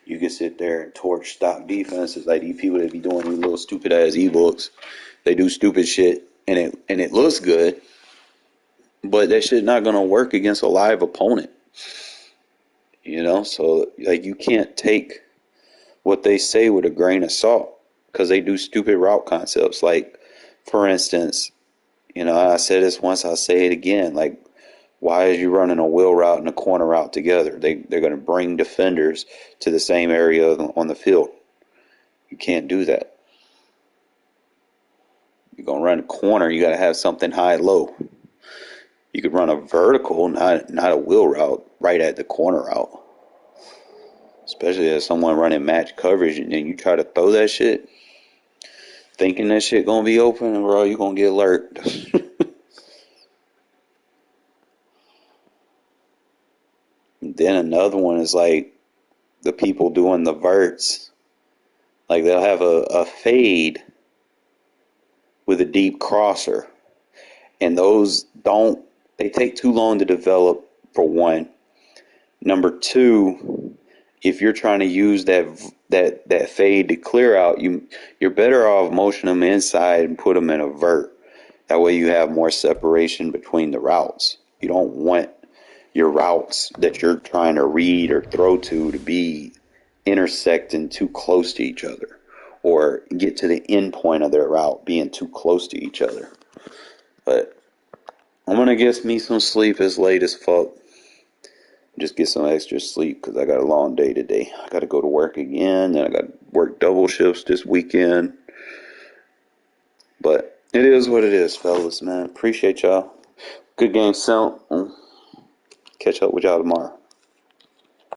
you can sit there and torch stock defenses like these people that be doing these little stupid ass ebooks. They do stupid shit, and it looks good, but that shit not gonna work against a live opponent. So like you can't take what they say with a grain of salt because they do stupid route concepts. Like, for instance, I said this once, I'll say it again. Like, why is you running a wheel route and a corner route together? They're going to bring defenders to the same area on the field. You can't do that. You're going to run a corner, you got to have something high-low. You could run a vertical, not a wheel route, right at the corner route. Especially as someone running match coverage, and then you try to throw that shit, thinking that shit gonna be open, and bro, you gonna get lurked. Then another one is like the people doing the verts. Like they'll have a fade with a deep crosser, and those they take too long to develop, for one. Number 2, if you're trying to use that fade to clear out, you're better off motion them inside and put them in a vert. That way you have more separation between the routes. You don't want your routes that you're trying to read or throw to be intersecting too close to each other, or get to the end point of their route being too close to each other. But I'm gonna get me some sleep. It's late as fuck. Just get some extra sleep because I got a long day today. I got to go to work again, and I got to work double shifts this weekend. But it is what it is, fellas, man. Appreciate y'all. Good game, Sal. Catch up with y'all tomorrow.